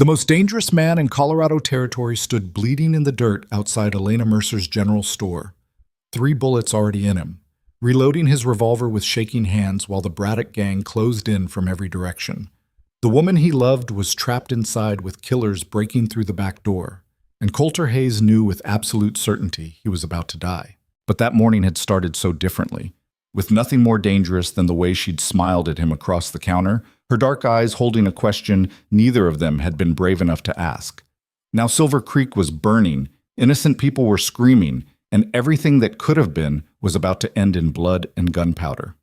The most dangerous man in Colorado Territory stood bleeding in the dirt outside Elena Mercer's general store, 3 bullets already in him, reloading his revolver with shaking hands while the Braddock gang closed in from every direction. The woman he loved was trapped inside with killers breaking through the back door, and Coulter Hayes knew with absolute certainty he was about to die. But that morning had started so differently. With nothing more dangerous than the way she'd smiled at him across the counter, her dark eyes holding a question neither of them had been brave enough to ask. Now Silver Creek was burning, innocent people were screaming, and everything that could have been was about to end in blood and gunpowder.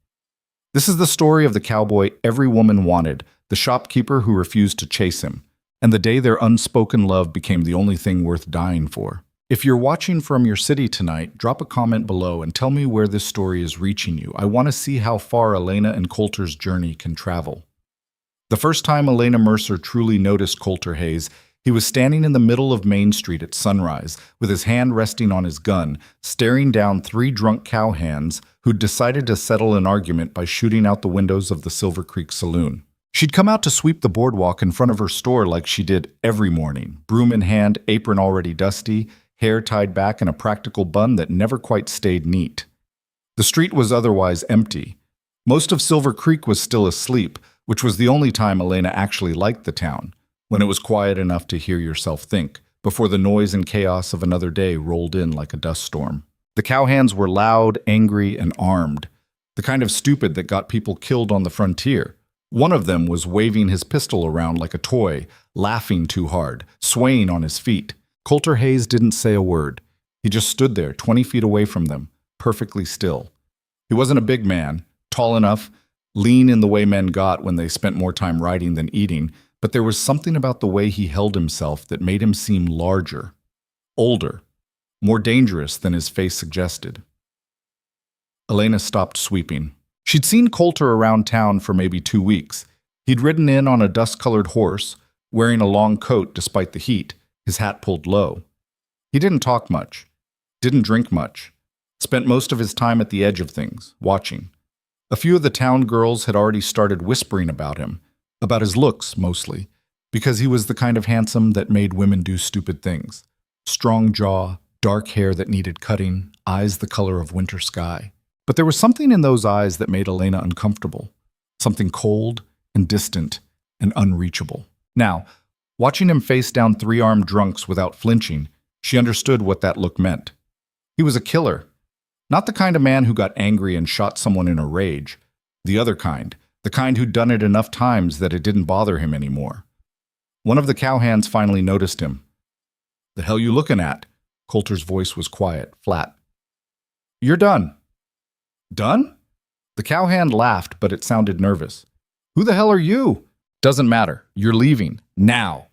This is the story of the cowboy every woman wanted, the shopkeeper who refused to chase him, and the day their unspoken love became the only thing worth dying for. If you're watching from your city tonight, drop a comment below and tell me where this story is reaching you. I want to see how far Elena and Coulter's journey can travel. The first time Elena Mercer truly noticed Coulter Hayes, he was standing in the middle of Main Street at sunrise, with his hand resting on his gun, staring down 3 drunk cowhands who'd decided to settle an argument by shooting out the windows of the Silver Creek Saloon. She'd come out to sweep the boardwalk in front of her store like she did every morning, broom in hand, apron already dusty, hair tied back in a practical bun that never quite stayed neat. The street was otherwise empty. Most of Silver Creek was still asleep, which was the only time Elena actually liked the town, when it was quiet enough to hear yourself think, before the noise and chaos of another day rolled in like a dust storm. The cowhands were loud, angry, and armed, the kind of stupid that got people killed on the frontier. One of them was waving his pistol around like a toy, laughing too hard, swaying on his feet. Coulter Hayes didn't say a word. He just stood there, 20 feet away from them, perfectly still. He wasn't a big man, tall enough, lean in the way men got when they spent more time riding than eating, but there was something about the way he held himself that made him seem larger, older, more dangerous than his face suggested. Elena stopped sweeping. She'd seen Coulter around town for maybe 2 weeks. He'd ridden in on a dust-colored horse, wearing a long coat despite the heat, his hat pulled low. He didn't talk much, didn't drink much, spent most of his time at the edge of things, watching. A few of the town girls had already started whispering about him, about his looks mostly, because he was the kind of handsome that made women do stupid things. Strong jaw, dark hair that needed cutting, eyes the color of winter sky. But there was something in those eyes that made Elena uncomfortable, something cold and distant and unreachable. Now, watching him face down 3 armed drunks without flinching, she understood what that look meant. He was a killer. Not the kind of man who got angry and shot someone in a rage. The other kind. The kind who'd done it enough times that it didn't bother him anymore. One of the cowhands finally noticed him. "The hell you looking at?" Coulter's voice was quiet, flat. "You're done." "Done?" The cowhand laughed, but it sounded nervous. "Who the hell are you?" "Doesn't matter. You're leaving. Now."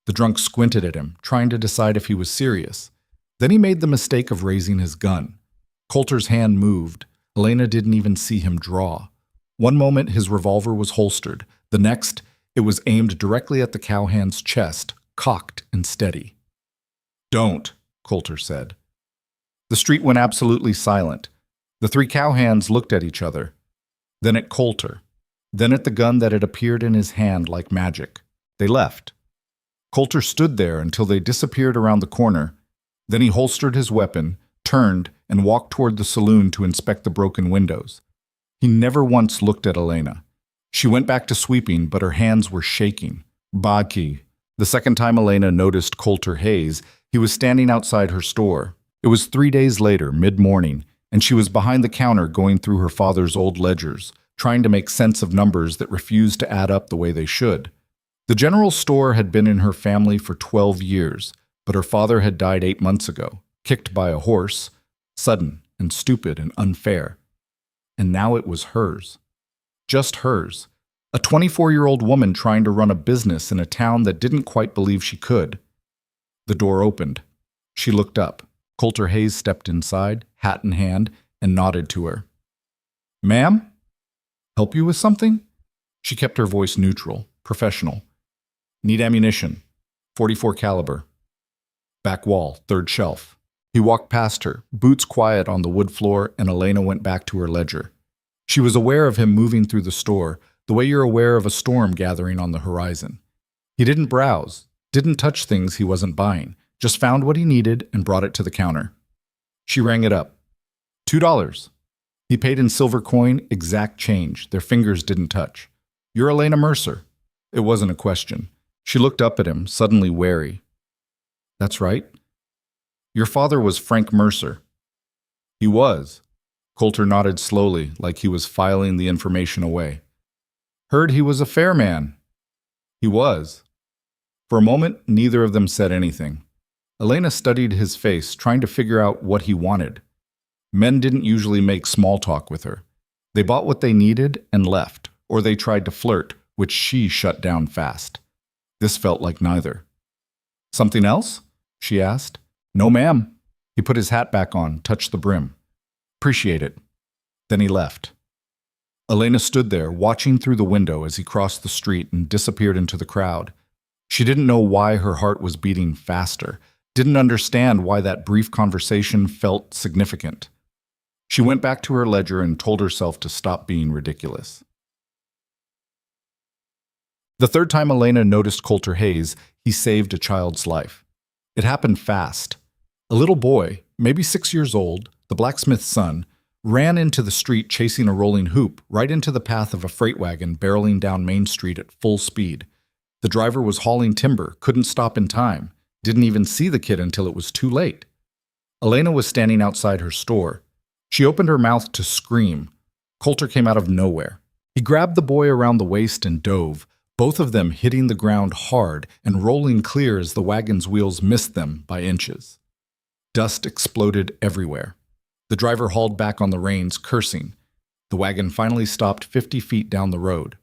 The drunk squinted at him, trying to decide if he was serious. Then he made the mistake of raising his gun. Coulter's hand moved. Elena didn't even see him draw. One moment his revolver was holstered. The next, it was aimed directly at the cowhand's chest, cocked and steady. "Don't," Coulter said. The street went absolutely silent. The 3 cowhands looked at each other, then at Coulter, then at the gun that had appeared in his hand like magic. They left. Coulter stood there until they disappeared around the corner. Then he holstered his weapon, turned, and walked toward the saloon to inspect the broken windows. He never once looked at Elena. She went back to sweeping, but her hands were shaking. Baki. The second time Elena noticed Coulter Hayes, he was standing outside her store. It was 3 days later, mid-morning, and she was behind the counter going through her father's old ledgers, trying to make sense of numbers that refused to add up the way they should. The general store had been in her family for 12 years, but her father had died 8 months ago, kicked by a horse, sudden and stupid and unfair. And now it was hers. Just hers. A 24-year-old woman trying to run a business in a town that didn't quite believe she could. The door opened. She looked up. Coulter Hayes stepped inside, hat in hand, and nodded to her. "Ma'am? Help you with something?" She kept her voice neutral, professional. "Need ammunition. 44 caliber. Back wall, 3rd shelf." He walked past her, boots quiet on the wood floor, and Elena went back to her ledger. She was aware of him moving through the store, the way you're aware of a storm gathering on the horizon. He didn't browse, Didn't touch things he wasn't buying, just found what he needed and brought it to the counter. She rang it up. $2. He paid in silver coin, exact change. Their fingers didn't touch. You're Elena Mercer. It wasn't a question. She looked up at him, suddenly wary. That's right. Your father was Frank Mercer. He was. Coulter nodded slowly, like he was filing the information away. Heard he was a fair man. He was. For a moment, neither of them said anything. Elena studied his face, trying to figure out what he wanted. Men didn't usually make small talk with her. They bought what they needed and left, or they tried to flirt, which she shut down fast. This felt like neither. Something else? She asked. No, ma'am. He put his hat back on, touched the brim. Appreciate it. Then he left. Elena stood there, watching through the window as he crossed the street and disappeared into the crowd. She didn't know why her heart was beating faster, didn't understand why that brief conversation felt significant. She went back to her ledger and told herself to stop being ridiculous. The third time Elena noticed Coulter Hayes, he saved a child's life. It happened fast. A little boy, maybe 6 years old, the blacksmith's son, ran into the street chasing a rolling hoop right into the path of a freight wagon barreling down Main Street at full speed. The driver was hauling timber, couldn't stop in time, didn't even see the kid until it was too late. Elena was standing outside her store. She opened her mouth to scream. Coulter came out of nowhere. He grabbed the boy around the waist and dove, both of them hitting the ground hard and rolling clear as the wagon's wheels missed them by inches. Dust exploded everywhere. The driver hauled back on the reins, cursing. The wagon finally stopped 50 feet down the road.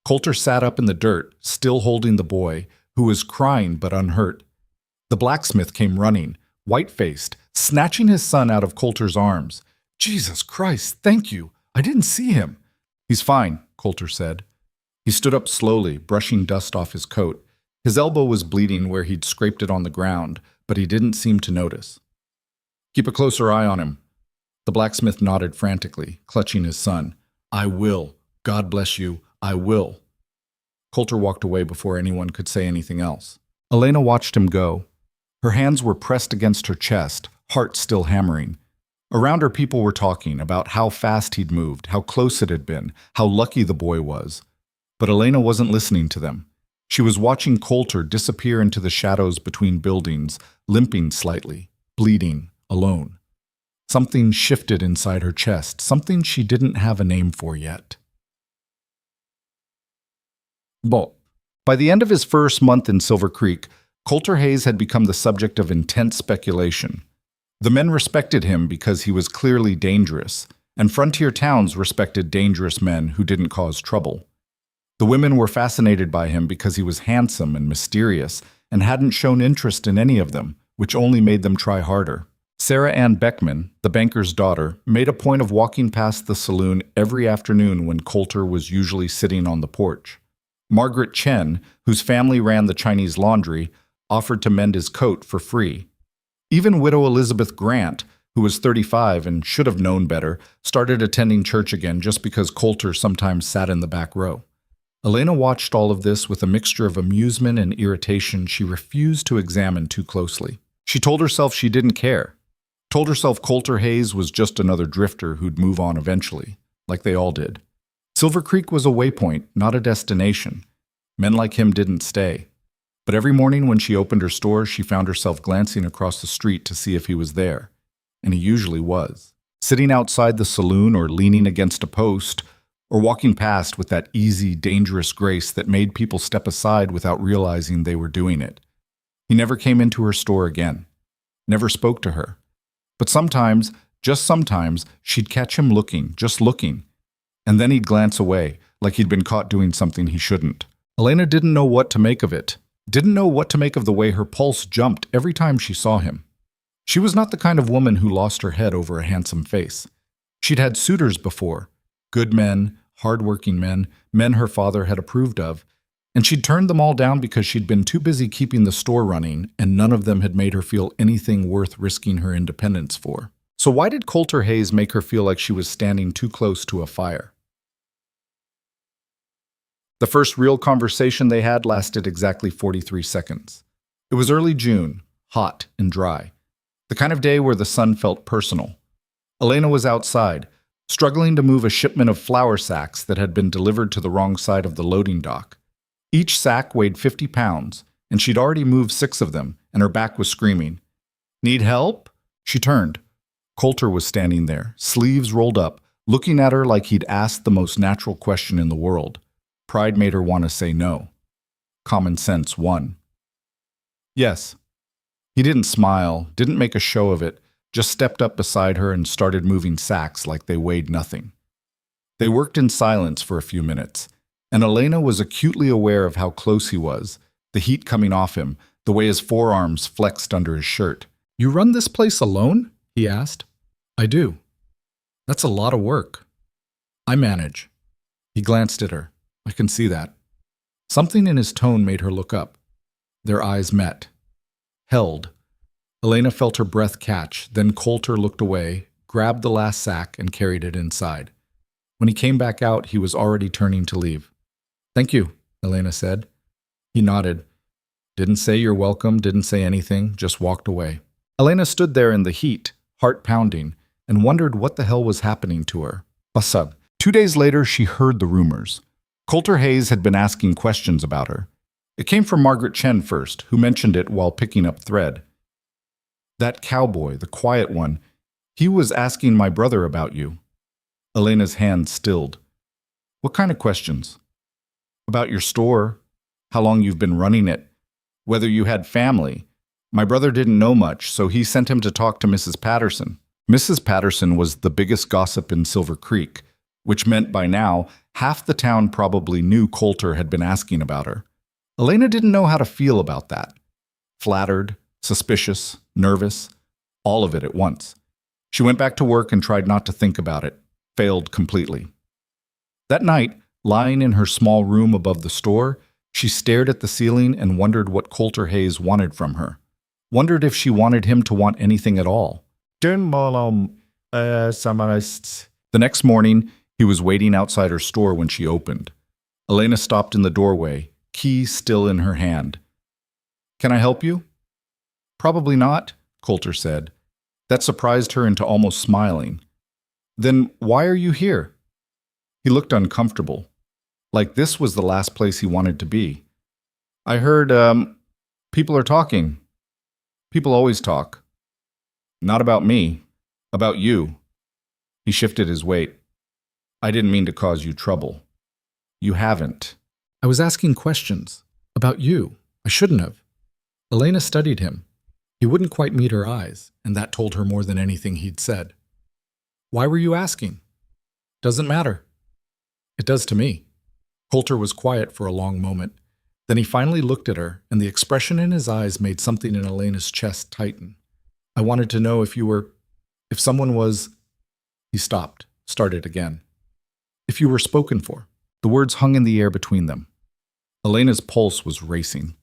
Coulter sat up in the dirt, still holding the boy, who was crying but unhurt. The blacksmith came running, white-faced, snatching his son out of Coulter's arms. Jesus Christ, thank you. I didn't see him. He's fine, Coulter said. He stood up slowly, brushing dust off his coat. His elbow was bleeding where he'd scraped it on the ground, but he didn't seem to notice. Keep a closer eye on him. The blacksmith nodded frantically, clutching his son. I will. God bless you. I will. Coulter walked away before anyone could say anything else. Elena watched him go. Her hands were pressed against her chest, heart still hammering. Around her, people were talking about how fast he'd moved, how close it had been, how lucky the boy was. But Elena wasn't listening to them. She was watching Coulter disappear into the shadows between buildings, limping slightly, bleeding, alone. Something shifted inside her chest, something she didn't have a name for yet. By the end of his first month in Silver Creek, Coulter Hayes had become the subject of intense speculation. The men respected him because he was clearly dangerous, and frontier towns respected dangerous men who didn't cause trouble. The women were fascinated by him because he was handsome and mysterious and hadn't shown interest in any of them, which only made them try harder. Sarah Ann Beckman, the banker's daughter, made a point of walking past the saloon every afternoon when Coulter was usually sitting on the porch. Margaret Chen, whose family ran the Chinese laundry, offered to mend his coat for free. Even widow Elizabeth Grant, who was 35 and should have known better, started attending church again just because Coulter sometimes sat in the back row. Elena watched all of this with a mixture of amusement and irritation she refused to examine too closely. She told herself she didn't care. Told herself Coulter Hayes was just another drifter who'd move on eventually, like they all did. Silver Creek was a waypoint, not a destination. Men like him didn't stay. But every morning when she opened her store, she found herself glancing across the street to see if he was there. And he usually was. Sitting outside the saloon or leaning against a post, or walking past with that easy, dangerous grace that made people step aside without realizing they were doing it. He never came into her store again. Never spoke to her. But sometimes, just sometimes, she'd catch him looking, just looking. And then he'd glance away, like he'd been caught doing something he shouldn't. Elena didn't know what to make of it. Didn't know what to make of the way her pulse jumped every time she saw him. She was not the kind of woman who lost her head over a handsome face. She'd had suitors before. Good men, hard-working men, men her father had approved of, and she'd turned them all down because she'd been too busy keeping the store running, and none of them had made her feel anything worth risking her independence for. So why did Coulter Hayes make her feel like she was standing too close to a fire? The first real conversation they had lasted exactly 43 seconds. It was early June, hot and dry. The kind of day where the sun felt personal. Elena was outside, struggling to move a shipment of flour sacks that had been delivered to the wrong side of the loading dock. Each sack weighed 50 pounds, and she'd already moved 6 of them, and her back was screaming. "Need help?" She turned. Coulter was standing there, sleeves rolled up, looking at her like he'd asked the most natural question in the world. Pride made her want to say no. Common sense won. "Yes." He didn't smile, didn't make a show of it, just stepped up beside her and started moving sacks like they weighed nothing. They worked in silence for a few minutes, and Elena was acutely aware of how close he was, the heat coming off him, the way his forearms flexed under his shirt. "You run this place alone?" he asked. "I do." "That's a lot of work." "I manage." He glanced at her. "I can see that." Something in his tone made her look up. Their eyes met. Held. Elena felt her breath catch, then Coulter looked away, grabbed the last sack, and carried it inside. When he came back out, he was already turning to leave. "Thank you," Elena said. He nodded. Didn't say you're welcome, didn't say anything, just walked away. Elena stood there in the heat, heart pounding, and wondered what the hell was happening to her. Basad. 2 days later, she heard the rumors. Coulter Hayes had been asking questions about her. It came from Margaret Chen first, who mentioned it while picking up thread. "That cowboy, the quiet one, he was asking my brother about you." Elena's hand stilled. "What kind of questions?" "About your store, how long you've been running it, whether you had family. My brother didn't know much, so he sent him to talk to Mrs. Patterson." Mrs. Patterson was the biggest gossip in Silver Creek, which meant by now half the town probably knew Coulter had been asking about her. Elena didn't know how to feel about that. Flattered, suspicious, nervous, all of it at once. She went back to work and tried not to think about it, failed completely. That night, lying in her small room above the store, she stared at the ceiling and wondered what Coulter Hayes wanted from her. Wondered if she wanted him to want anything at all. The next morning, he was waiting outside her store when she opened. Elena stopped in the doorway, key still in her hand. "Can I help you?" "Probably not," Coulter said. That surprised her into almost smiling. "Then why are you here?" He looked uncomfortable, like this was the last place he wanted to be. "I heard, people are talking." "People always talk." "Not about me. About you." He shifted his weight. "I didn't mean to cause you trouble." "You haven't." "I was asking questions. About you. I shouldn't have." Elena studied him. He wouldn't quite meet her eyes, and that told her more than anything he'd said. "Why were you asking?" "Doesn't matter." "It does to me." Coulter was quiet for a long moment. Then he finally looked at her, and the expression in his eyes made something in Elena's chest tighten. "I wanted to know if someone was—" He stopped, started again. "If you were spoken for." The words hung in the air between them. Elena's pulse was racing.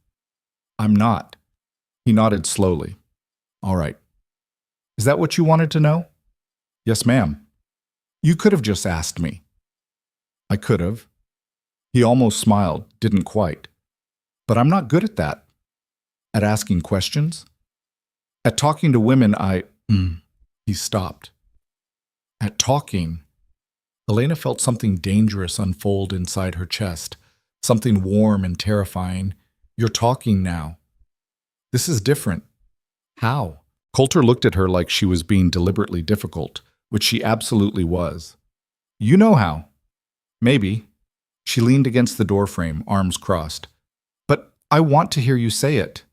"I'm not." He nodded slowly. "All right. Is that what you wanted to know?" "Yes, ma'am." "You could have just asked me." "I could have." He almost smiled, didn't quite. "But I'm not good at that." "At asking questions?" "At talking to women, He stopped. "At talking." Elena felt something dangerous unfold inside her chest, something warm and terrifying. "You're talking now. This is different." "How?" Coulter looked at her like she was being deliberately difficult, which she absolutely was. "You know how." "Maybe." She leaned against the doorframe, arms crossed. "But I want to hear you say it."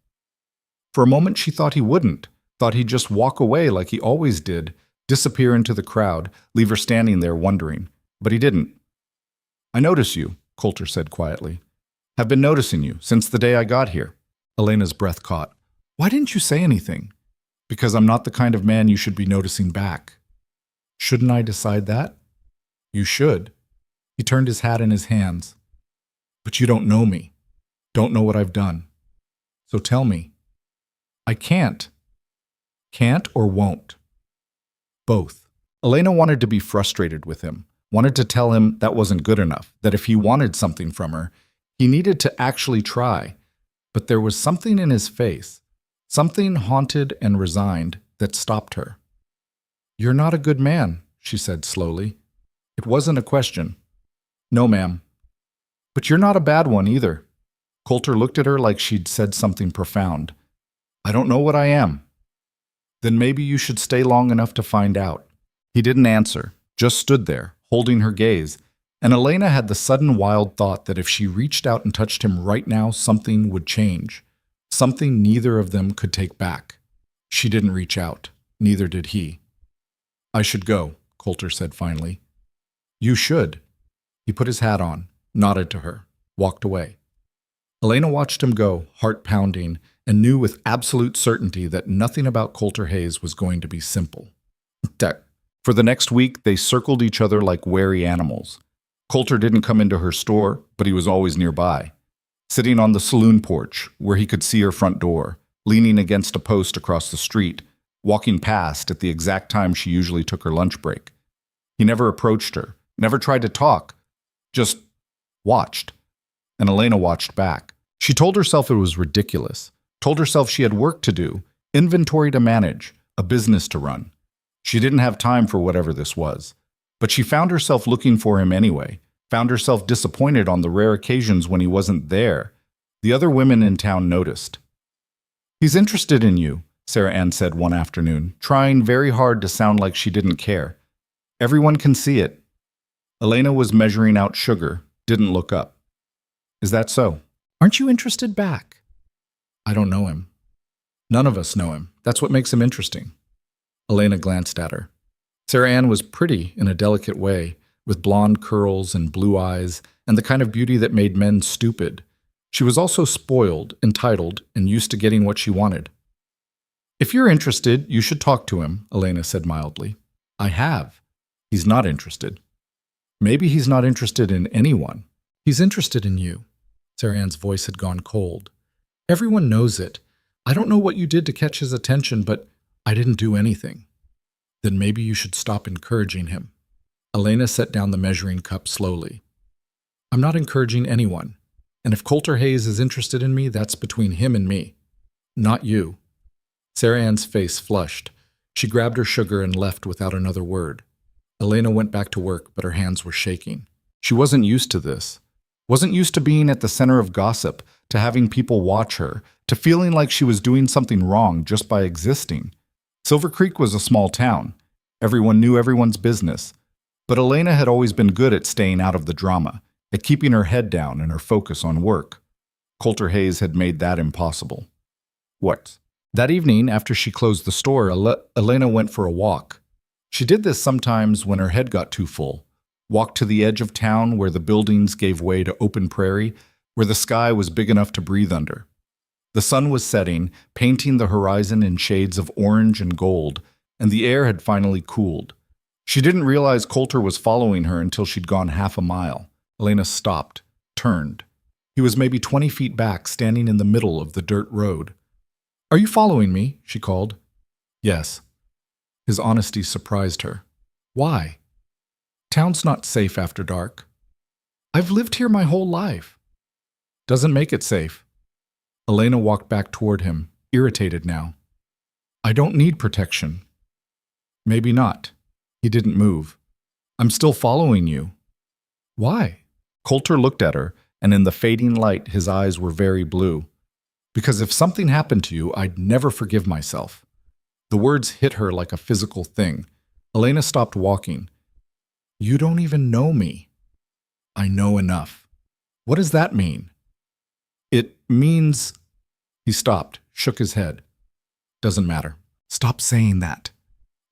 For a moment she thought he wouldn't, thought he'd just walk away like he always did, disappear into the crowd, leave her standing there wondering. But he didn't. "I notice you," Coulter said quietly. "Have been noticing you since the day I got here." Elena's breath caught. "Why didn't you say anything?" "Because I'm not the kind of man you should be noticing back." "Shouldn't I decide that?" "You should." He turned his hat in his hands. "But you don't know me. Don't know what I've done. So tell me." "I can't." "Can't or won't?" "Both." Elena wanted to be frustrated with him, wanted to tell him that wasn't good enough, that if he wanted something from her, he needed to actually try. But there was something in his face, something haunted and resigned, that stopped her. "You're not a good man," she said slowly. It wasn't a question. "No, ma'am." "But you're not a bad one either." Coulter looked at her like she'd said something profound. "I don't know what I am." "Then maybe you should stay long enough to find out." He didn't answer, just stood there, holding her gaze, and Elena had the sudden wild thought that if she reached out and touched him right now, something would change, something neither of them could take back. She didn't reach out. Neither did he. "I should go," Coulter said finally. "You should." He put his hat on, nodded to her, walked away. Elena watched him go, heart pounding, and knew with absolute certainty that nothing about Coulter Hayes was going to be simple. For the next week, they circled each other like wary animals. Coulter didn't come into her store, but he was always nearby, sitting on the saloon porch where he could see her front door, leaning against a post across the street, walking past at the exact time she usually took her lunch break. He never approached her, never tried to talk, just watched. And Elena watched back. She told herself it was ridiculous, told herself she had work to do, inventory to manage, a business to run. She didn't have time for whatever this was. But she found herself looking for him anyway, found herself disappointed on the rare occasions when he wasn't there. The other women in town noticed. "He's interested in you," Sarah Ann said one afternoon, trying very hard to sound like she didn't care. "Everyone can see it." Elena was measuring out sugar, didn't look up. "Is that so? Aren't you interested back?" "I don't know him." "None of us know him. That's what makes him interesting." Elena glanced at her. Sarah Ann was pretty in a delicate way, with blonde curls and blue eyes, and the kind of beauty that made men stupid. She was also spoiled, entitled, and used to getting what she wanted. "If you're interested, you should talk to him," Elena said mildly. "I have. He's not interested." "Maybe he's not interested in anyone." "He's interested in you." Sarah Ann's voice had gone cold. "Everyone knows it. I don't know what you did to catch his attention, but I didn't do anything." "Then maybe you should stop encouraging him." Elena set down the measuring cup slowly. "I'm not encouraging anyone. And if Coulter Hayes is interested in me, that's between him and me. Not you." Sarah Ann's face flushed. She grabbed her sugar and left without another word. Elena went back to work, but her hands were shaking. She wasn't used to this. Wasn't used to being at the center of gossip, to having people watch her, to feeling like she was doing something wrong just by existing. Silver Creek was a small town. Everyone knew everyone's business. But Elena had always been good at staying out of the drama, at keeping her head down and her focus on work. Coulter Hayes had made that impossible. What? That evening, after she closed the store, Elena went for a walk. She did this sometimes when her head got too full. Walked to the edge of town where the buildings gave way to open prairie, where the sky was big enough to breathe under. The sun was setting, painting the horizon in shades of orange and gold, and the air had finally cooled. She didn't realize Coulter was following her until she'd gone half a mile. Elena stopped, turned. He was maybe 20 feet back, standing in the middle of the dirt road. "Are you following me?" she called. "Yes." His honesty surprised her. "Why?" "Town's not safe after dark." "I've lived here my whole life." "Doesn't make it safe." Elena walked back toward him, irritated now. "I don't need protection." "Maybe not." He didn't move. "I'm still following you." "Why?" Coulter looked at her, and in the fading light his eyes were very blue. "Because if something happened to you, I'd never forgive myself." The words hit her like a physical thing. Elena stopped walking. "You don't even know me." "I know enough." "What does that mean?" "It means—" He stopped, shook his head. "Doesn't matter. Stop saying that."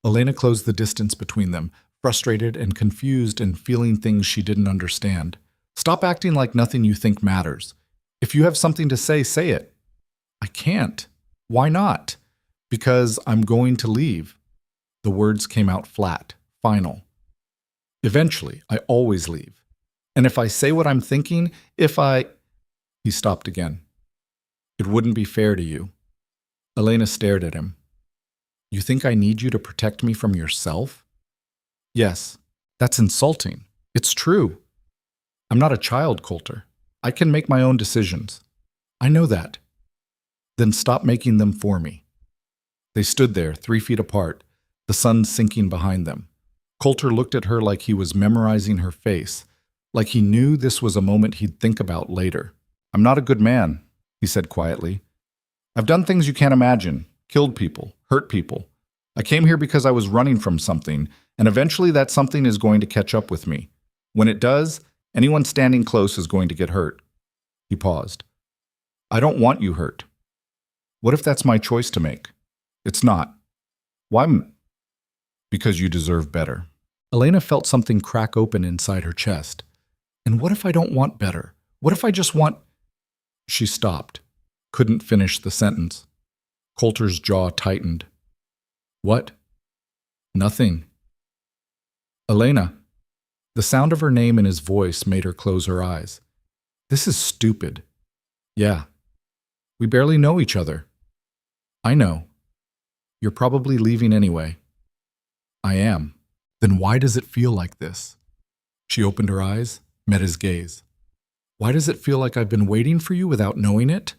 Elena closed the distance between them, frustrated and confused and feeling things she didn't understand. "Stop acting like nothing you think matters. If you have something to say, say it." "I can't." "Why not?" "Because I'm going to leave." The words came out flat, final. "Eventually, I always leave. And if I say what I'm thinking, if I—" He stopped again. "It wouldn't be fair to you." Elena stared at him. "You think I need you to protect me from yourself?" "Yes. That's insulting." It's true. I'm not a child, Coulter. I can make my own decisions. I know that. Then stop making them for me. They stood there, 3 feet apart, the sun sinking behind them. Coulter looked at her like he was memorizing her face, like he knew this was a moment he'd think about later. I'm not a good man, he said quietly. I've done things you can't imagine, killed people, hurt people. I came here because I was running from something, and eventually that something is going to catch up with me. When it does, anyone standing close is going to get hurt. He paused. I don't want you hurt. What if that's my choice to make? It's not. Why? Because you deserve better. Elena felt something crack open inside her chest. And what if I don't want better? What if I just want... She stopped, couldn't finish the sentence. Coulter's jaw tightened. What? Nothing. Elena. The sound of her name in his voice made her close her eyes. This is stupid. Yeah. We barely know each other. I know. You're probably leaving anyway. I am. Then why does it feel like this? She opened her eyes, met his gaze. Why does it feel like I've been waiting for you without knowing it?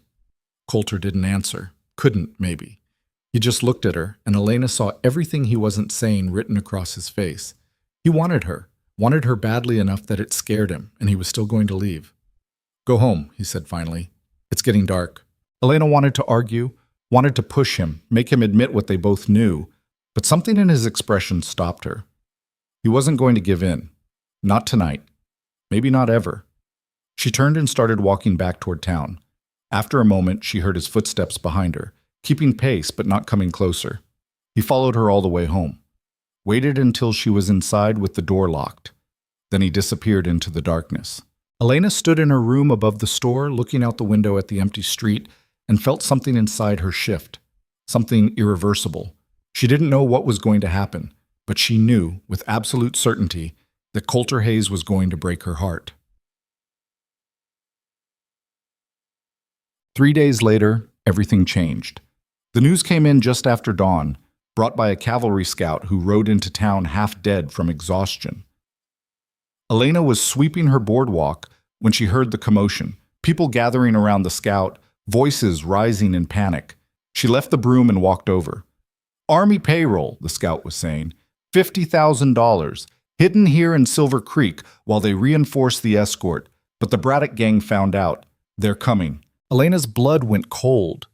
Coulter didn't answer. Couldn't, maybe. He just looked at her, and Elena saw everything he wasn't saying written across his face. He wanted her badly enough that it scared him, and he was still going to leave. Go home, he said finally. It's getting dark. Elena wanted to argue, wanted to push him, make him admit what they both knew, but something in his expression stopped her. He wasn't going to give in. Not tonight. Maybe not ever. She turned and started walking back toward town. After a moment, she heard his footsteps behind her, keeping pace but not coming closer. He followed her all the way home. Waited until she was inside with the door locked. Then he disappeared into the darkness. Elena stood in her room above the store, looking out the window at the empty street, and felt something inside her shift. Something irreversible. She didn't know what was going to happen, but she knew, with absolute certainty, that Coulter Hayes was going to break her heart. 3 days later, everything changed. The news came in just after dawn, brought by a cavalry scout who rode into town half dead from exhaustion. Elena was sweeping her boardwalk when she heard the commotion, people gathering around the scout, voices rising in panic. She left the broom and walked over. Army payroll, the scout was saying. $50,000, hidden here in Silver Creek while they reinforce the escort. But the Braddock gang found out. They're coming. Elena's blood went cold.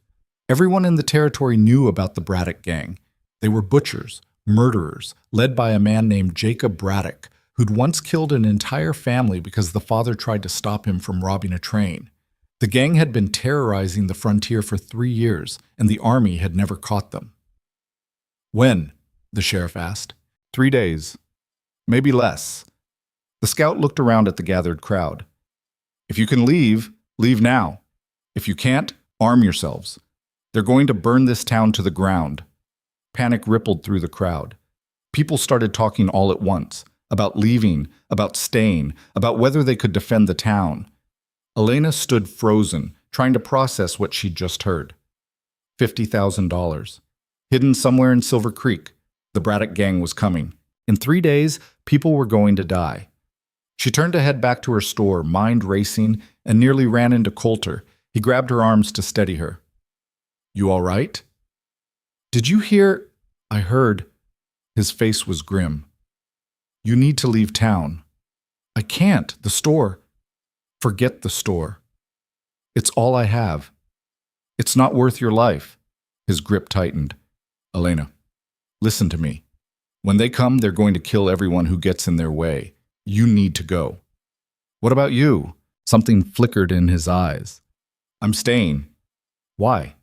Everyone in the territory knew about the Braddock gang. They were butchers, murderers, led by a man named Jacob Braddock, who'd once killed an entire family because the father tried to stop him from robbing a train. The gang had been terrorizing the frontier for 3 years, and the army had never caught them. When? The sheriff asked. 3 days. Maybe less. The scout looked around at the gathered crowd. If you can leave, leave now. If you can't, arm yourselves. They're going to burn this town to the ground. Panic rippled through the crowd. People started talking all at once, about leaving, about staying, about whether they could defend the town. Elena stood frozen, trying to process what she'd just heard. $50,000. Hidden somewhere in Silver Creek. The Braddock gang was coming. In 3 days, people were going to die. She turned to head back to her store, mind racing, and nearly ran into Coulter. He grabbed her arms to steady her. You all right? Did you hear? I heard. His face was grim. You need to leave town. I can't. The store. Forget the store. It's all I have. It's not worth your life. His grip tightened. Elena, listen to me. When they come, they're going to kill everyone who gets in their way. You need to go. What about you? Something flickered in his eyes. I'm staying. Why?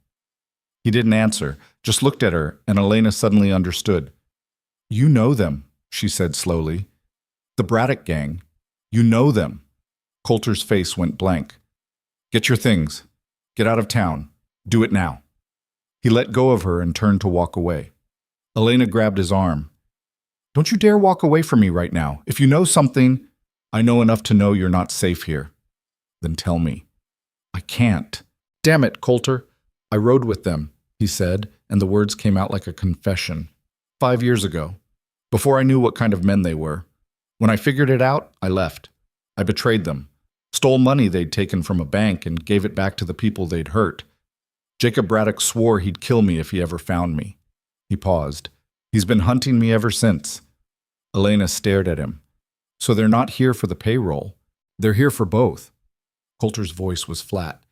He didn't answer, just looked at her, and Elena suddenly understood. You know them, she said slowly. The Braddock gang. You know them. Coulter's face went blank. Get your things. Get out of town. Do it now. He let go of her and turned to walk away. Elena grabbed his arm. Don't you dare walk away from me right now. If you know something, I know enough to know you're not safe here. Then tell me. I can't. Damn it, Coulter. I rode with them, he said, and the words came out like a confession. 5 years ago. Before I knew what kind of men they were. When I figured it out, I left. I betrayed them, stole money they'd taken from a bank and gave it back to the people they'd hurt. Jacob Braddock swore he'd kill me if he ever found me. He paused. He's been hunting me ever since. Elena stared at him. So they're not here for the payroll. They're here for both. Coulter's voice was flat.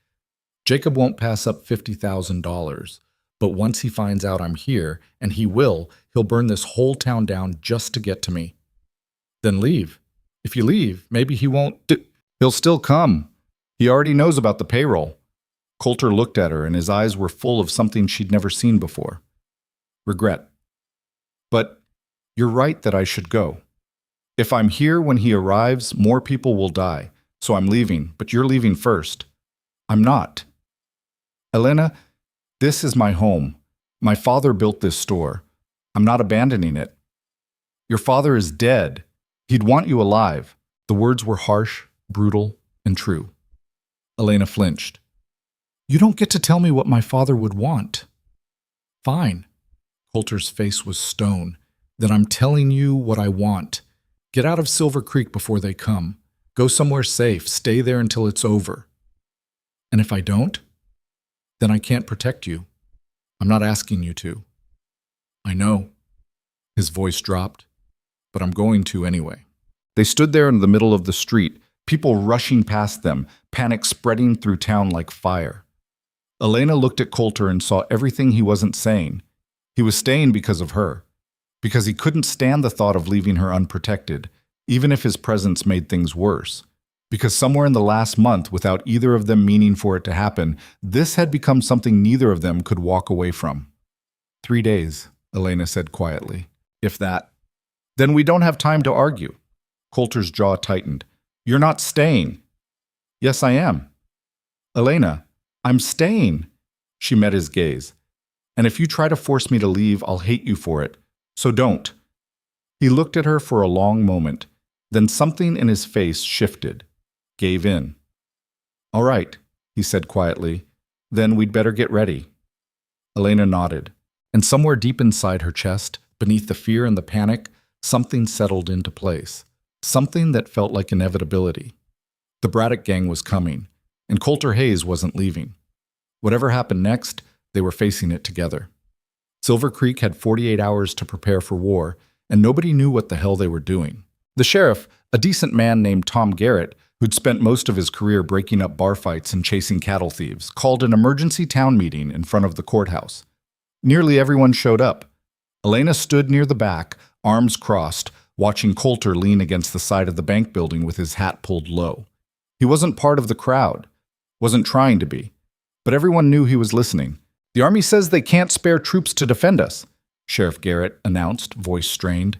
Jacob won't pass up $50,000, but once he finds out I'm here, and he'll burn this whole town down just to get to me. Then leave. If you leave, maybe he won't. He'll still come. He already knows about the payroll. Coulter looked at her, and his eyes were full of something she'd never seen before. Regret. But you're right that I should go. If I'm here when he arrives, more people will die, so I'm leaving, but you're leaving first. I'm not. Elena, this is my home. My father built this store. I'm not abandoning it. Your father is dead. He'd want you alive. The words were harsh, brutal, and true. Elena flinched. You don't get to tell me what my father would want. Fine. Coulter's face was stone. Then I'm telling you what I want. Get out of Silver Creek before they come. Go somewhere safe. Stay there until it's over. And if I don't, then I can't protect you. I'm not asking you to. I know. His voice dropped. But I'm going to anyway. They stood there in the middle of the street, people rushing past them, panic spreading through town like fire. Elena looked at Coulter and saw everything he wasn't saying. He was staying because of her, because he couldn't stand the thought of leaving her unprotected, even if his presence made things worse. Because somewhere in the last month, without either of them meaning for it to happen, this had become something neither of them could walk away from. 3 days, Elena said quietly. If that. Then we don't have time to argue. Coulter's jaw tightened. You're not staying. Yes, I am. Elena, I'm staying. She met his gaze. And if you try to force me to leave, I'll hate you for it. So don't. He looked at her for a long moment. Then something in his face shifted, gave in. All right, he said quietly. Then we'd better get ready. Elena nodded. And somewhere deep inside her chest, beneath the fear and the panic, something settled into place. Something that felt like inevitability. The Braddock gang was coming, and Coulter Hayes wasn't leaving. Whatever happened next, they were facing it together. Silver Creek had 48 hours to prepare for war, and nobody knew what the hell they were doing. The sheriff, a decent man named Tom Garrett, who'd spent most of his career breaking up bar fights and chasing cattle thieves, called an emergency town meeting in front of the courthouse. Nearly everyone showed up. Elena stood near the back, arms crossed, watching Coulter lean against the side of the bank building with his hat pulled low. He wasn't part of the crowd, wasn't trying to be, but everyone knew he was listening. The Army says they can't spare troops to defend us, Sheriff Garrett announced, voice strained.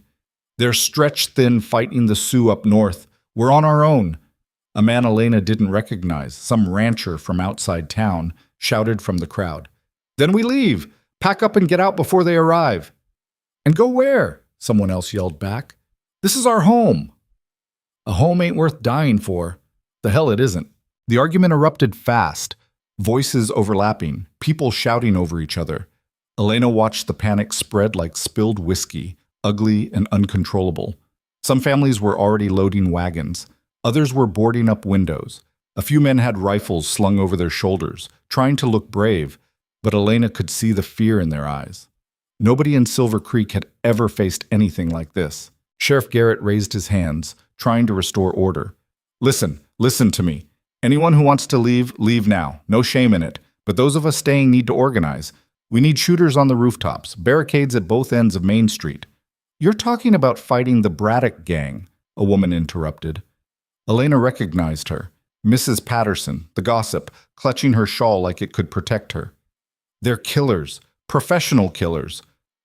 They're stretched thin fighting the Sioux up north. We're on our own. A man Elena didn't recognize, some rancher from outside town, shouted from the crowd. Then we leave. Pack up and get out before they arrive. And go where? Someone else yelled back. This is our home. A home ain't worth dying for. The hell it isn't. The argument erupted fast, voices overlapping, people shouting over each other. Elena watched the panic spread like spilled whiskey, ugly and uncontrollable. Some families were already loading wagons. Others were boarding up windows. A few men had rifles slung over their shoulders, trying to look brave, but Elena could see the fear in their eyes. Nobody in Silver Creek had ever faced anything like this. Sheriff Garrett raised his hands, trying to restore order. Listen to me. Anyone who wants to leave, leave now. No shame in it. But those of us staying need to organize. We need shooters on the rooftops, barricades at both ends of Main Street. You're talking about fighting the Braddock gang, a woman interrupted. Elena recognized her. Mrs. Patterson, the gossip, clutching her shawl like it could protect her. They're killers, professional killers.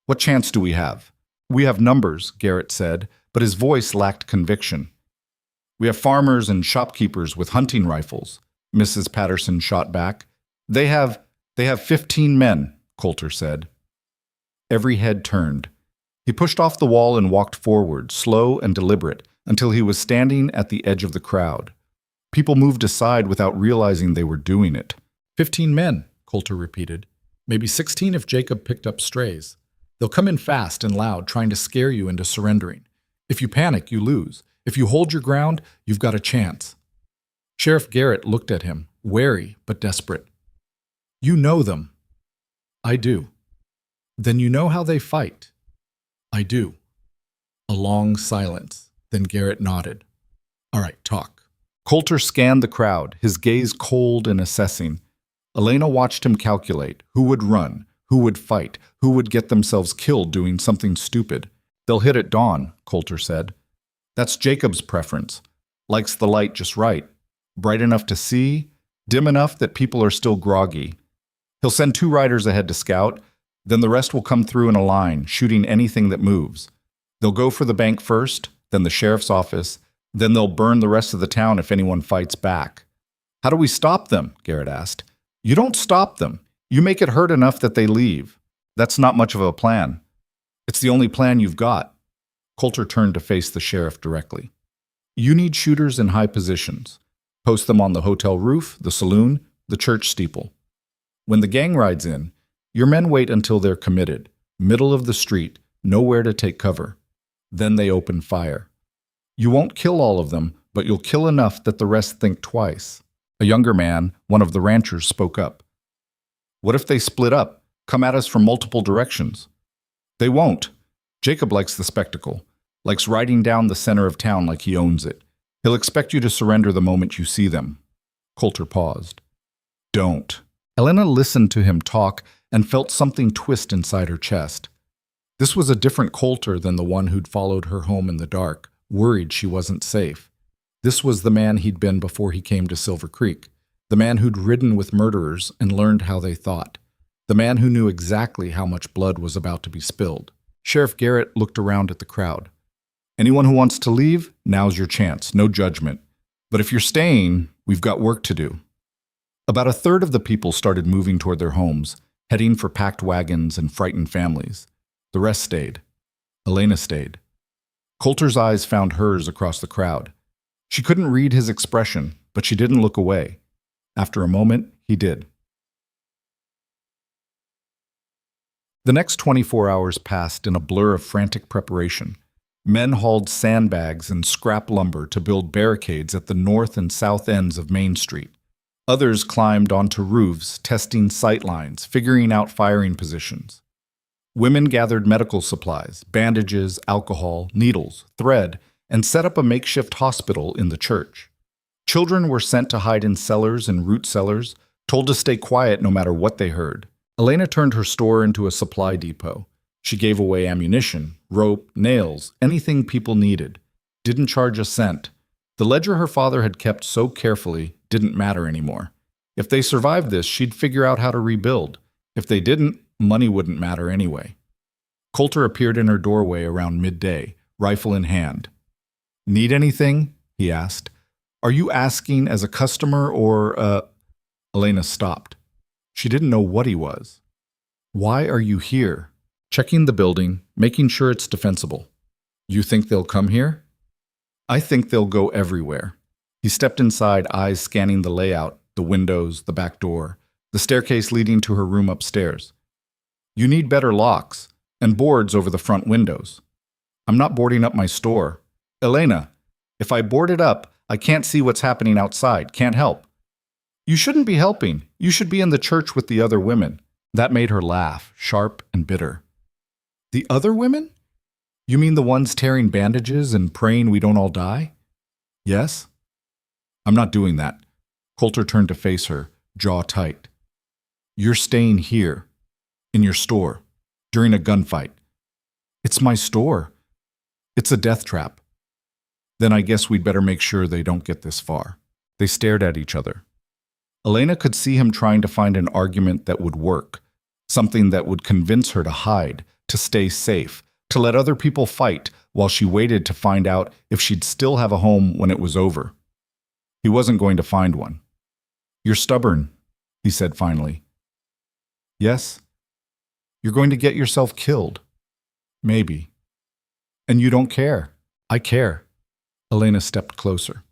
What chance do we have? We have numbers, Garrett said, but his voice lacked conviction. We have farmers and shopkeepers with hunting rifles, Mrs. Patterson shot back. They have 15 men, Coulter said. Every head turned. He pushed off the wall and walked forward, slow and deliberate, until he was standing at the edge of the crowd. People moved aside without realizing they were doing it. 15 men, Coulter repeated. Maybe 16 if Jacob picked up strays. They'll come in fast and loud, trying to scare you into surrendering. If you panic, you lose. If you hold your ground, you've got a chance. Sheriff Garrett looked at him, wary but desperate. You know them. I do. Then you know how they fight. I do. A long silence. Then Garrett nodded. All right, talk. Coulter scanned the crowd, his gaze cold and assessing. Elena watched him calculate who would run, who would fight, who would get themselves killed doing something stupid. They'll hit at dawn, Coulter said. That's Jacob's preference. Likes the light just right. Bright enough to see, dim enough that people are still groggy. He'll send 2 riders ahead to scout, then the rest will come through in a line, shooting anything that moves. They'll go for the bank first, then the sheriff's office, then they'll burn the rest of the town if anyone fights back. How do we stop them? Garrett asked. You don't stop them. You make it hurt enough that they leave. That's not much of a plan. It's the only plan you've got. Coulter turned to face the sheriff directly. You need shooters in high positions. Post them on the hotel roof, the saloon, the church steeple. When the gang rides in, your men wait until they're committed, middle of the street, nowhere to take cover. Then they open fire. You won't kill all of them, but you'll kill enough that the rest think twice. A younger man, one of the ranchers, spoke up. What if they split up, come at us from multiple directions? They won't. Jacob likes the spectacle, likes riding down the center of town like he owns it. He'll expect you to surrender the moment you see them. Coulter paused. Don't. Elena listened to him talk and felt something twist inside her chest. This was a different Coulter than the one who'd followed her home in the dark, worried she wasn't safe. This was the man he'd been before he came to Silver Creek, the man who'd ridden with murderers and learned how they thought, the man who knew exactly how much blood was about to be spilled. Sheriff Garrett looked around at the crowd. Anyone who wants to leave, now's your chance, no judgment. But if you're staying, we've got work to do. About a third of the people started moving toward their homes, heading for packed wagons and frightened families. The rest stayed. Elena stayed. Coulter's eyes found hers across the crowd. She couldn't read his expression, but she didn't look away. After a moment, he did. The next 24 hours passed in a blur of frantic preparation. Men hauled sandbags and scrap lumber to build barricades at the north and south ends of Main Street. Others climbed onto roofs, testing sight lines, figuring out firing positions. Women gathered medical supplies, bandages, alcohol, needles, thread, and set up a makeshift hospital in the church. Children were sent to hide in cellars and root cellars, told to stay quiet no matter what they heard. Elena turned her store into a supply depot. She gave away ammunition, rope, nails, anything people needed. Didn't charge a cent. The ledger her father had kept so carefully didn't matter anymore. If they survived this, she'd figure out how to rebuild. If they didn't, money wouldn't matter anyway. Coulter appeared in her doorway around midday, rifle in hand. Need anything? He asked. Are you asking as a customer or Elena stopped. She didn't know what he was. Why are you here? Checking the building, making sure it's defensible. You think they'll come here? I think they'll go everywhere. He stepped inside, eyes scanning the layout, the windows, the back door, the staircase leading to her room upstairs. You need better locks and boards over the front windows. I'm not boarding up my store. Elena, if I board it up, I can't see what's happening outside, can't help. You shouldn't be helping. You should be in the church with the other women. That made her laugh, sharp and bitter. The other women? You mean the ones tearing bandages and praying we don't all die? Yes? I'm not doing that. Coulter turned to face her, jaw tight. You're staying here, in your store, during a gunfight. It's my store. It's a death trap. Then I guess we'd better make sure they don't get this far. They stared at each other. Elena could see him trying to find an argument that would work, something that would convince her to hide, to stay safe, to let other people fight while she waited to find out if she'd still have a home when it was over. He wasn't going to find one. You're stubborn, he said finally. Yes? You're going to get yourself killed. Maybe. And you don't care. I care. Elena stepped closer.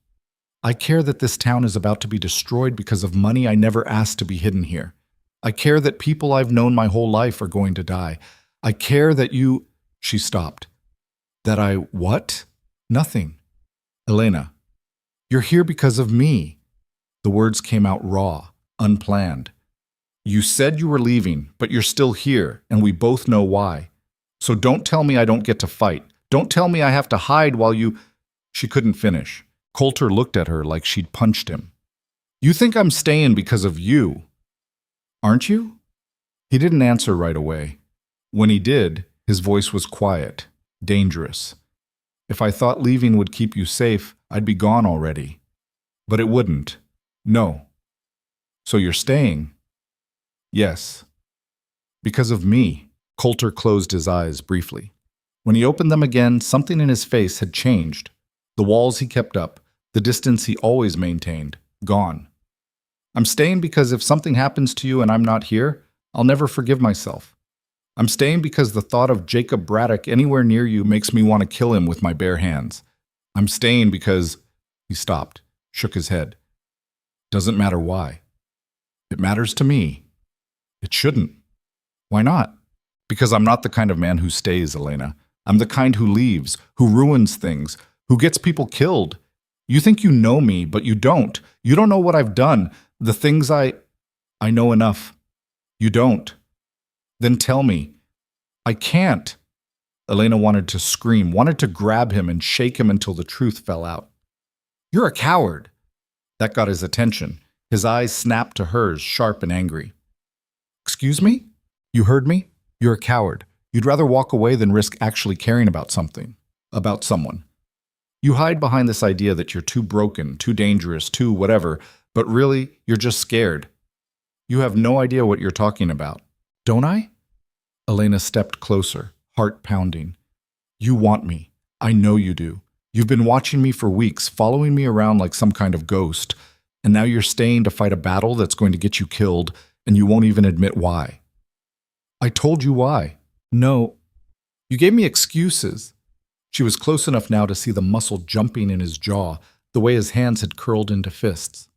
I care that this town is about to be destroyed because of money I never asked to be hidden here. I care that people I've known my whole life are going to die. I care that you... She stopped. That I what? Nothing. Elena, you're here because of me. The words came out raw, unplanned. You said you were leaving, but you're still here, and we both know why. So don't tell me I don't get to fight. Don't tell me I have to hide while you... She couldn't finish. Coulter looked at her like she'd punched him. You think I'm staying because of you, aren't you? He didn't answer right away. When he did, his voice was quiet, dangerous. If I thought leaving would keep you safe, I'd be gone already. But it wouldn't. No. So you're staying? Yes. Because of me. Coulter closed his eyes briefly. When he opened them again, something in his face had changed. The walls he kept up, the distance he always maintained, gone. I'm staying because if something happens to you and I'm not here, I'll never forgive myself. I'm staying because the thought of Jacob Braddock anywhere near you makes me want to kill him with my bare hands. I'm staying because... He stopped, shook his head. Doesn't matter why. It matters to me. It shouldn't. Why not? Because I'm not the kind of man who stays, Elena. I'm the kind who leaves, who ruins things, who gets people killed. You think you know me, but you don't. You don't know what I've done, the things I know enough. You don't. Then tell me. I can't. Elena wanted to scream, wanted to grab him and shake him until the truth fell out. You're a coward. That got his attention. His eyes snapped to hers, sharp and angry. Excuse me? You heard me? You're a coward. You'd rather walk away than risk actually caring about something, about someone. You hide behind this idea that you're too broken, too dangerous, too whatever, but really, you're just scared. You have no idea what you're talking about. Don't I? Elena stepped closer, heart pounding. You want me. I know you do. You've been watching me for weeks, following me around like some kind of ghost, and now you're staying to fight a battle that's going to get you killed, and you won't even admit why. I told you why. No. You gave me excuses. She was close enough now to see the muscle jumping in his jaw, the way his hands had curled into fists.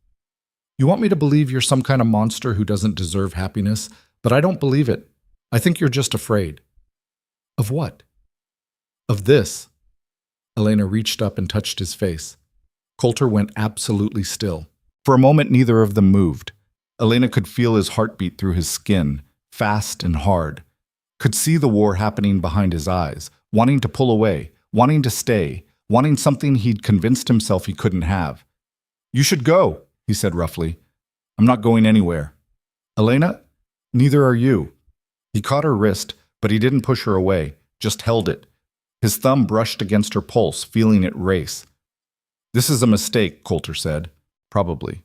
You want me to believe you're some kind of monster who doesn't deserve happiness, but I don't believe it. I think you're just afraid. Of what? Of this. Elena reached up and touched his face. Coulter went absolutely still. For a moment, neither of them moved. Elena could feel his heartbeat through his skin, fast and hard. Could see the war happening behind his eyes, wanting to pull away, wanting to stay, wanting something he'd convinced himself he couldn't have. You should go, he said roughly. I'm not going anywhere. Elena, neither are you. He caught her wrist, but he didn't push her away, just held it. His thumb brushed against her pulse, feeling it race. This is a mistake, Coulter said. Probably.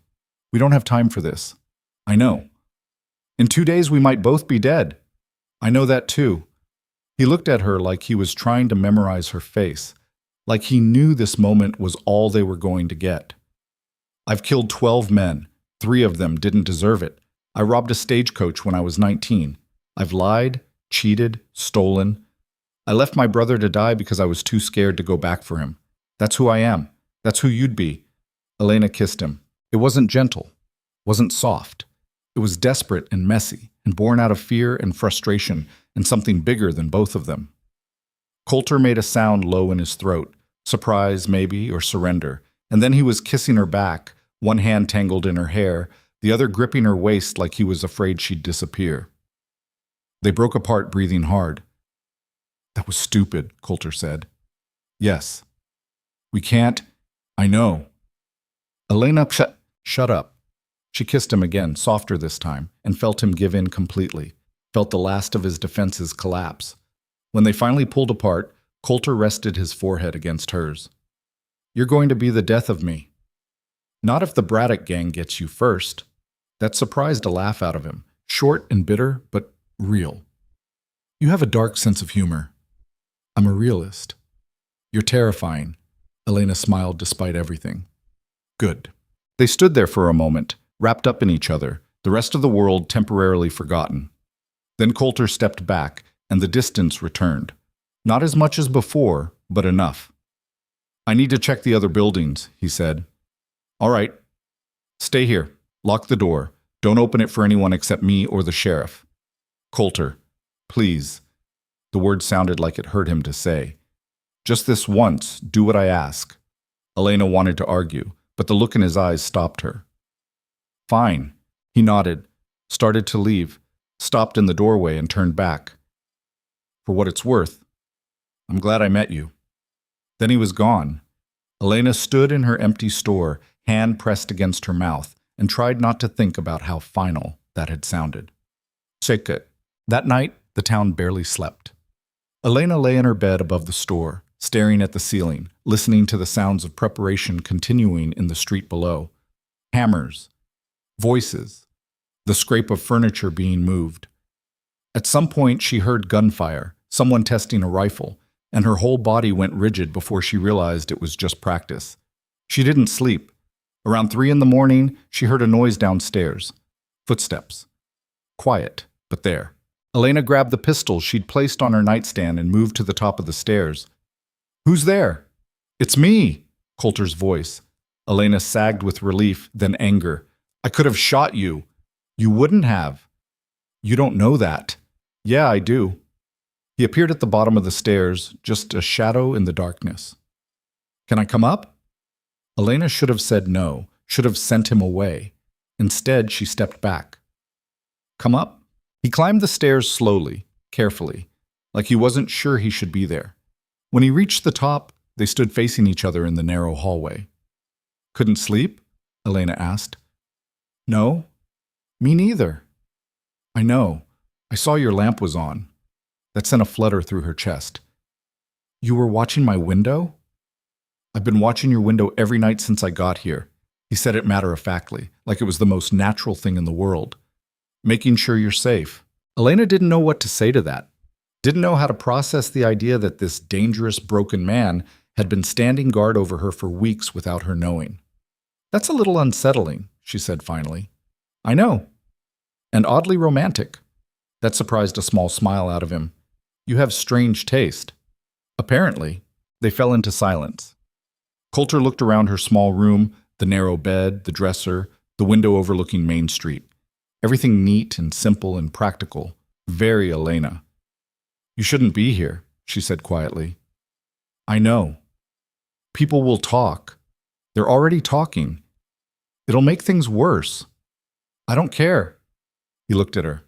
We don't have time for this. I know. In 2 days we might both be dead. I know that too. He looked at her like he was trying to memorize her face, like he knew this moment was all they were going to get. I've killed 12 men. 3 of them didn't deserve it. I robbed a stagecoach when I was 19. I've lied, cheated, stolen. I left my brother to die because I was too scared to go back for him. That's who I am. That's who you'd be. Elena kissed him. It wasn't gentle, wasn't soft. It was desperate and messy, and born out of fear and frustration, and something bigger than both of them. Coulter made a sound low in his throat, surprise maybe, or surrender, and then he was kissing her back, one hand tangled in her hair, the other gripping her waist like he was afraid she'd disappear. They broke apart, breathing hard. That was stupid, Coulter said. Yes. We can't. I know. Elena, shut up. She kissed him again, softer this time, and felt him give in completely, felt the last of his defenses collapse. When they finally pulled apart, Coulter rested his forehead against hers. You're going to be the death of me. Not if the Braddock gang gets you first. That surprised a laugh out of him, short and bitter, but real. You have a dark sense of humor. I'm a realist. You're terrifying. Elena smiled despite everything. Good. They stood there for a moment, wrapped up in each other, the rest of the world temporarily forgotten. Then Coulter stepped back, and the distance returned. Not as much as before, but enough. I need to check the other buildings, he said. All right. Stay here. Lock the door. Don't open it for anyone except me or the sheriff. Coulter, please. The word sounded like it hurt him to say. Just this once, do what I ask. Elena wanted to argue, but the look in his eyes stopped her. Fine. He nodded, started to leave, stopped in the doorway and turned back. For what it's worth, I'm glad I met you. Then he was gone. Elena stood in her empty store, hand pressed against her mouth, and tried not to think about how final that had sounded. Secret. That night, the town barely slept. Elena lay in her bed above the store, staring at the ceiling, listening to the sounds of preparation continuing in the street below. Hammers, voices, the scrape of furniture being moved. At some point, she heard gunfire, someone testing a rifle, and her whole body went rigid before she realized it was just practice. She didn't sleep. Around 3 a.m, she heard a noise downstairs. Footsteps. Quiet, but there. Elena grabbed the pistol she'd placed on her nightstand and moved to the top of the stairs. Who's there? It's me, Coulter's voice. Elena sagged with relief, then anger. I could have shot you. You wouldn't have. You don't know that. Yeah, I do. He appeared at the bottom of the stairs, just a shadow in the darkness. Can I come up? Elena should have said no, should have sent him away. Instead, she stepped back. Come up? He climbed the stairs slowly, carefully, like he wasn't sure he should be there. When he reached the top, they stood facing each other in the narrow hallway. Couldn't sleep? Elena asked. No, me neither. I know. I saw your lamp was on. That sent a flutter through her chest. You were watching my window? I've been watching your window every night since I got here. He said it matter-of-factly, like it was the most natural thing in the world. Making sure you're safe. Elena didn't know what to say to that. Didn't know how to process the idea that this dangerous, broken man had been standing guard over her for weeks without her knowing. That's a little unsettling, she said finally. I know. And oddly romantic. That surprised a small smile out of him. You have strange taste. Apparently, they fell into silence. Coulter looked around her small room, the narrow bed, the dresser, the window overlooking Main Street. Everything neat and simple and practical. Very Elena. You shouldn't be here, she said quietly. I know. People will talk. They're already talking. It'll make things worse. I don't care. He looked at her.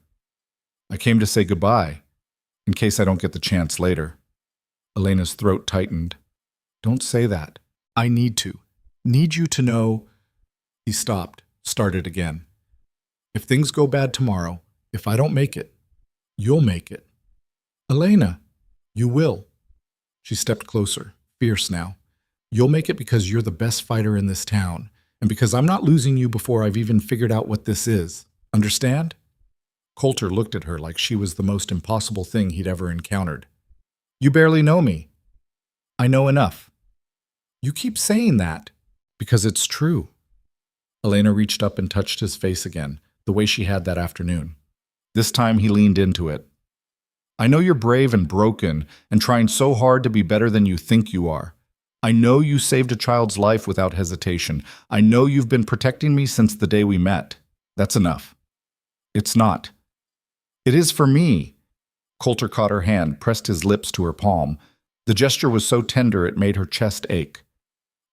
I came to say goodbye, in case I don't get the chance later. Elena's throat tightened. Don't say that. I need to. Need you to know. He stopped, started again. If things go bad tomorrow, if I don't make it, you'll make it. Elena, you will. She stepped closer, fierce now. You'll make it because you're the best fighter in this town, and because I'm not losing you before I've even figured out what this is. Understand? Coulter looked at her like she was the most impossible thing he'd ever encountered. You barely know me. I know enough. You keep saying that. Because it's true. Elena reached up and touched his face again, the way she had that afternoon. This time he leaned into it. I know you're brave and broken and trying so hard to be better than you think you are. I know you saved a child's life without hesitation. I know you've been protecting me since the day we met. That's enough. It's not. It is for me. Coulter caught her hand, pressed his lips to her palm. The gesture was so tender it made her chest ache.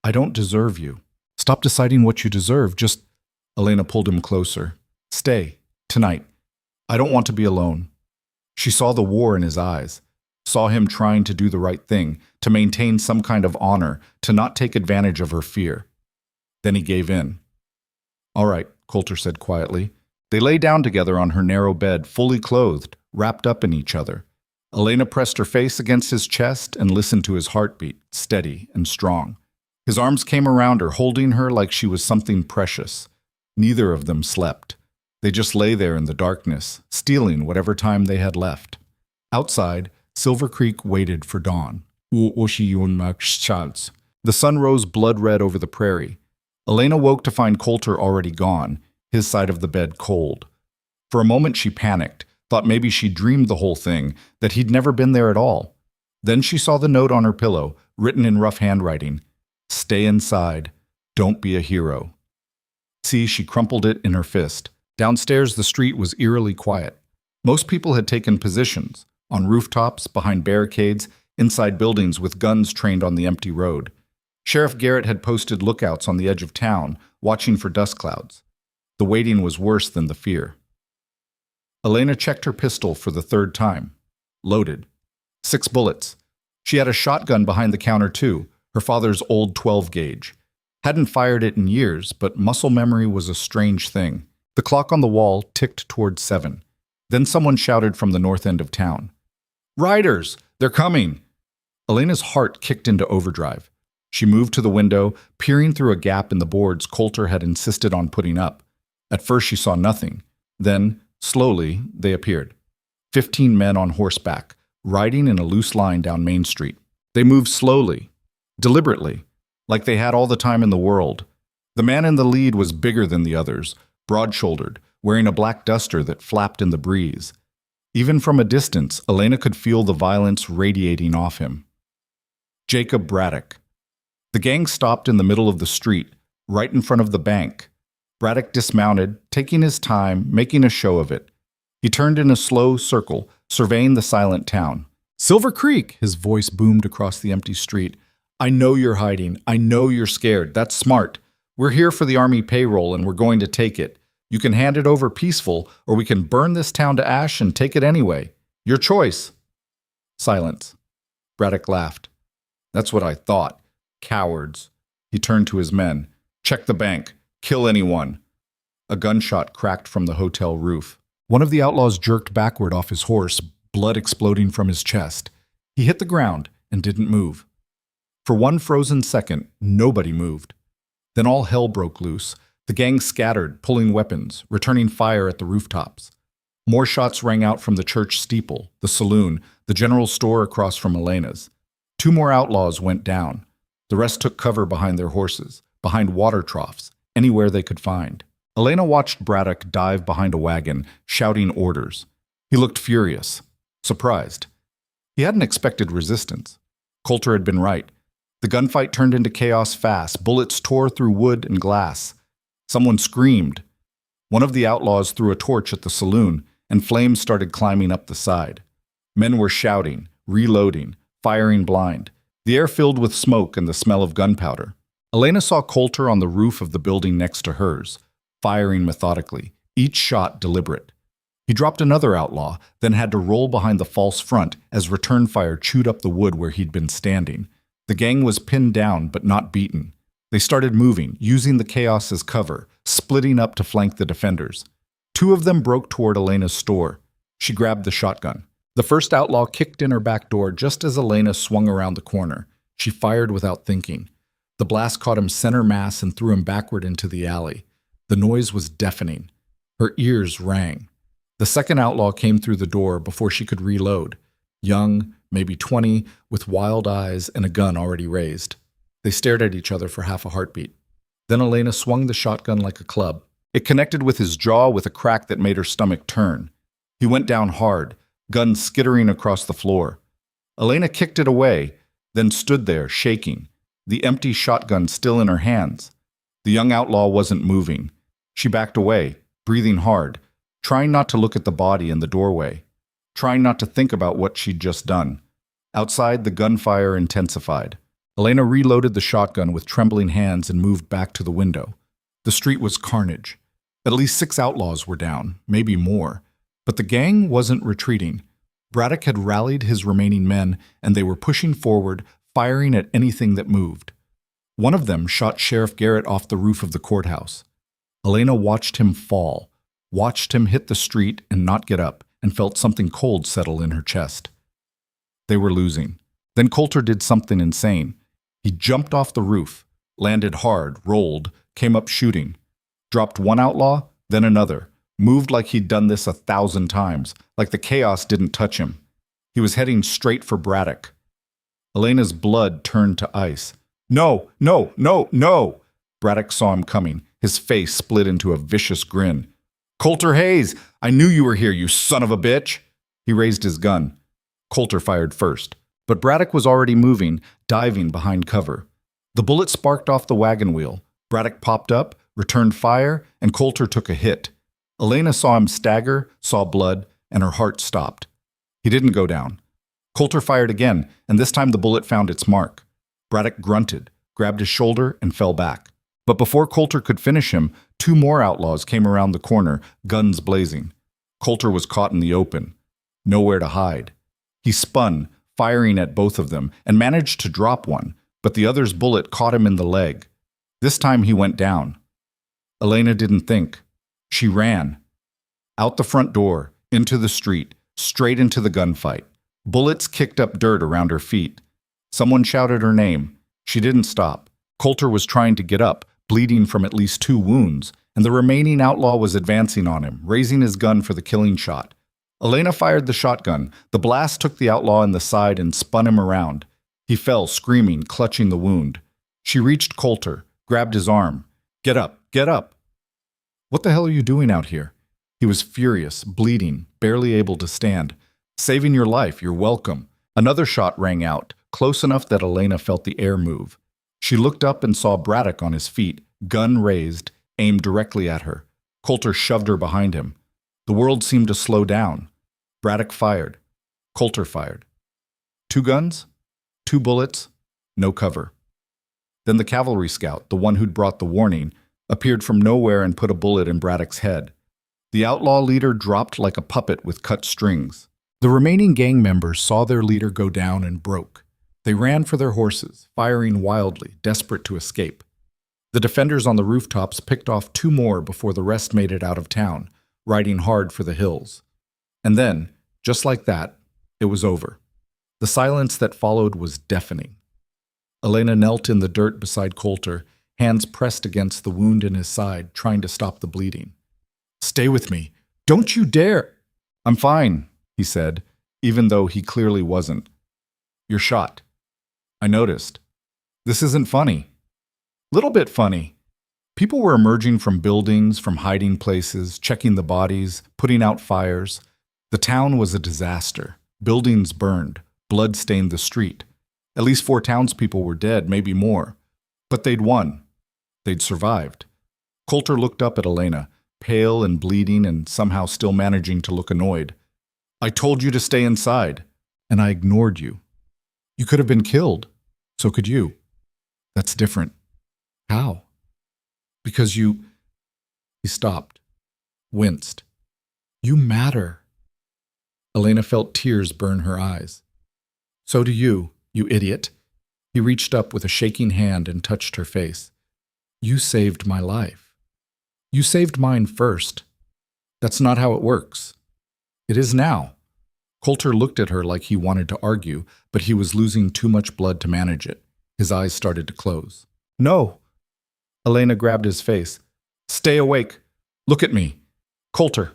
I don't deserve you. Stop deciding what you deserve. Just... Elena pulled him closer. Stay. Tonight. I don't want to be alone. She saw the war in his eyes. Saw him trying to do the right thing, to maintain some kind of honor, to not take advantage of her fear. Then he gave in. All right, Coulter said quietly. They lay down together on her narrow bed, fully clothed, wrapped up in each other. Elena pressed her face against his chest and listened to his heartbeat, steady and strong. His arms came around her, holding her like she was something precious. Neither of them slept. They just lay there in the darkness, stealing whatever time they had left. Outside, Silver Creek waited for dawn. The sun rose blood-red over the prairie. Elena woke to find Coulter already gone, his side of the bed cold. For a moment she panicked, thought maybe she dreamed the whole thing, that he'd never been there at all. Then she saw the note on her pillow, written in rough handwriting. Stay inside. Don't be a hero. See, she crumpled it in her fist. Downstairs, the street was eerily quiet. Most people had taken positions, on rooftops, behind barricades, inside buildings with guns trained on the empty road. Sheriff Garrett had posted lookouts on the edge of town, watching for dust clouds. The waiting was worse than the fear. Elena checked her pistol for the third time. Loaded. 6 bullets. She had a shotgun behind the counter too, her father's old 12-gauge. Hadn't fired it in years, but muscle memory was a strange thing. The clock on the wall ticked toward 7. Then someone shouted from the north end of town. "Riders! They're coming!" Elena's heart kicked into overdrive. She moved to the window, peering through a gap in the boards Coulter had insisted on putting up. At first she saw nothing. Then, slowly, they appeared. 15 men on horseback, riding in a loose line down Main Street. They moved slowly, deliberately, like they had all the time in the world. The man in the lead was bigger than the others, broad-shouldered, wearing a black duster that flapped in the breeze. Even from a distance, Elena could feel the violence radiating off him. Jacob Braddock. The gang stopped in the middle of the street, right in front of the bank. Braddock dismounted, taking his time, making a show of it. He turned in a slow circle, surveying the silent town. "Silver Creek," his voice boomed across the empty street. "I know you're hiding. I know you're scared. That's smart. We're here for the Army payroll, and we're going to take it. You can hand it over peaceful, or we can burn this town to ash and take it anyway. Your choice." Silence. Braddock laughed. "That's what I thought. Cowards." He turned to his men. "Check the bank. Kill anyone." A gunshot cracked from the hotel roof. One of the outlaws jerked backward off his horse, blood exploding from his chest. He hit the ground and didn't move. For one frozen second, nobody moved. Then all hell broke loose. The gang scattered, pulling weapons, returning fire at the rooftops. More shots rang out from the church steeple, the saloon, the general store across from Elena's. 2 more outlaws went down. The rest took cover behind their horses, behind water troughs, anywhere they could find. Elena watched Braddock dive behind a wagon, shouting orders. He looked furious, surprised. He hadn't expected resistance. Coulter had been right. The gunfight turned into chaos fast. Bullets tore through wood and glass. Someone screamed. One of the outlaws threw a torch at the saloon, and flames started climbing up the side. Men were shouting, reloading, firing blind. The air filled with smoke and the smell of gunpowder. Elena saw Coulter on the roof of the building next to hers, firing methodically, each shot deliberate. He dropped another outlaw, then had to roll behind the false front as return fire chewed up the wood where he'd been standing. The gang was pinned down but not beaten. They started moving, using the chaos as cover, splitting up to flank the defenders. 2 of them broke toward Elena's store. She grabbed the shotgun. The first outlaw kicked in her back door just as Elena swung around the corner. She fired without thinking. The blast caught him center mass and threw him backward into the alley. The noise was deafening. Her ears rang. The second outlaw came through the door before she could reload. Young, maybe 20, with wild eyes and a gun already raised. They stared at each other for half a heartbeat. Then Elena swung the shotgun like a club. It connected with his jaw with a crack that made her stomach turn. He went down hard, gun skittering across the floor. Elena kicked it away, then stood there, shaking, the empty shotgun still in her hands. The young outlaw wasn't moving. She backed away, breathing hard, trying not to look at the body in the doorway, trying not to think about what she'd just done. Outside, the gunfire intensified. Elena reloaded the shotgun with trembling hands and moved back to the window. The street was carnage. At least 6 outlaws were down, maybe more. But the gang wasn't retreating. Braddock had rallied his remaining men, and they were pushing forward, firing at anything that moved. One of them shot Sheriff Garrett off the roof of the courthouse. Elena watched him fall, watched him hit the street and not get up, and felt something cold settle in her chest. They were losing. Then Coulter did something insane. He jumped off the roof, landed hard, rolled, came up shooting. Dropped one outlaw, then another. Moved like he'd done this 1,000 times, like the chaos didn't touch him. He was heading straight for Braddock. Elena's blood turned to ice. "No, no, no, no!" Braddock saw him coming. His face split into a vicious grin. "Coulter Hayes, I knew you were here, you son of a bitch!" He raised his gun. Coulter fired first, but Braddock was already moving, diving behind cover. The bullet sparked off the wagon wheel. Braddock popped up, returned fire, and Coulter took a hit. Elena saw him stagger, saw blood, and her heart stopped. He didn't go down. Coulter fired again, and this time the bullet found its mark. Braddock grunted, grabbed his shoulder, and fell back. But before Coulter could finish him, two more outlaws came around the corner, guns blazing. Coulter was caught in the open. Nowhere to hide. He spun, firing at both of them, and managed to drop one, but the other's bullet caught him in the leg. This time he went down. Elena didn't think. She ran. Out the front door, into the street, straight into the gunfight. Bullets kicked up dirt around her feet. Someone shouted her name. She didn't stop. Coulter was trying to get up, bleeding from at least 2 wounds, and the remaining outlaw was advancing on him, raising his gun for the killing shot. Elena fired the shotgun. The blast took the outlaw in the side and spun him around. He fell, screaming, clutching the wound. She reached Coulter, grabbed his arm. Get up, get up. What the hell are you doing out here? He was furious, bleeding, barely able to stand. Saving your life, you're welcome. Another shot rang out, close enough that Elena felt the air move. She looked up and saw Braddock on his feet, gun raised, aimed directly at her. Coulter shoved her behind him. The world seemed to slow down. Braddock fired. Coulter fired. 2 guns? 2 bullets? No cover. Then the cavalry scout, the one who'd brought the warning, appeared from nowhere and put a bullet in Braddock's head. The outlaw leader dropped like a puppet with cut strings. The remaining gang members saw their leader go down and broke. They ran for their horses, firing wildly, desperate to escape. The defenders on the rooftops picked off 2 more before the rest made it out of town, riding hard for the hills. And then, just like that, it was over. The silence that followed was deafening. Elena knelt in the dirt beside Coulter, hands pressed against the wound in his side, trying to stop the bleeding. "Stay with me. Don't you dare!" "I'm fine," he said, even though he clearly wasn't. "You're shot. I noticed. This isn't funny." "Little bit funny." People were emerging from buildings, from hiding places, checking the bodies, putting out fires. The town was a disaster. Buildings burned. Blood stained the street. At least 4 townspeople were dead, maybe more. But they'd won. They'd survived. Coulter looked up at Elena, pale and bleeding and somehow still managing to look annoyed. "I told you to stay inside, and I ignored you. You could have been killed. So could you. That's different." "How?" "Because you—" He stopped, winced. "You matter." Elena felt tears burn her eyes. "So do you, you idiot." He reached up with a shaking hand and touched her face. "You saved my life. You saved mine first. That's not how it works." "It is now." Coulter looked at her like he wanted to argue, but he was losing too much blood to manage it. His eyes started to close. "No." Elena grabbed his face. "Stay awake. Look at me. Coulter,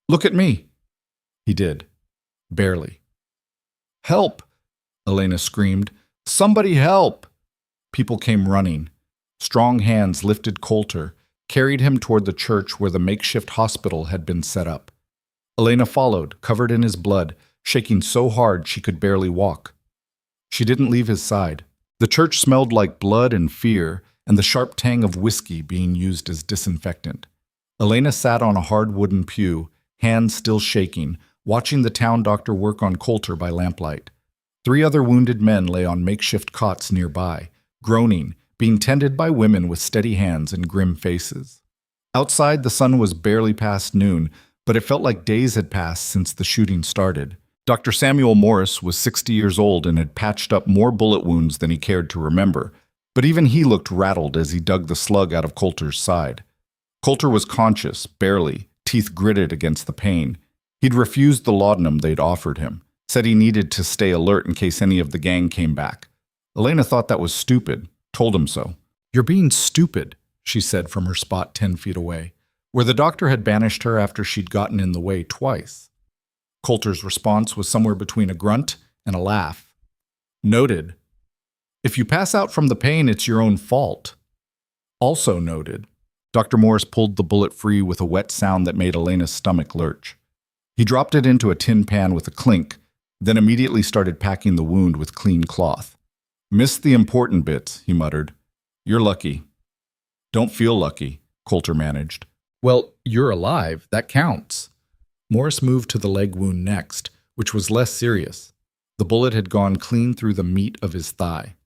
look at me." He did. Barely. "Help!" Elena screamed. "Somebody help!" People came running. Strong hands lifted Coulter, carried him toward the church where the makeshift hospital had been set up. Elena followed, covered in his blood, shaking so hard she could barely walk. She didn't leave his side. The church smelled like blood and fear, and the sharp tang of whiskey being used as disinfectant. Elena sat on a hard wooden pew, hands still shaking, watching the town doctor work on Coulter by lamplight. 3 other wounded men lay on makeshift cots nearby, groaning, being tended by women with steady hands and grim faces. Outside, the sun was barely past noon, but it felt like days had passed since the shooting started. Dr. Samuel Morris was 60 years old and had patched up more bullet wounds than he cared to remember, but even he looked rattled as he dug the slug out of Coulter's side. Coulter was conscious, barely, teeth gritted against the pain. He'd refused the laudanum they'd offered him, said he needed to stay alert in case any of the gang came back. Elena thought that was stupid, told him so. "You're being stupid," she said from her spot 10 feet away, where the doctor had banished her after she'd gotten in the way twice. Coulter's response was somewhere between a grunt and a laugh. "Noted. If you pass out from the pain, it's your own fault." "Also noted." Dr. Morris pulled the bullet free with a wet sound that made Elena's stomach lurch. He dropped it into a tin pan with a clink, then immediately started packing the wound with clean cloth. "Missed the important bits," he muttered. "You're lucky." "Don't feel lucky," Coulter managed. "Well, you're alive. That counts." Morris moved to the leg wound next, which was less serious. The bullet had gone clean through the meat of his thigh.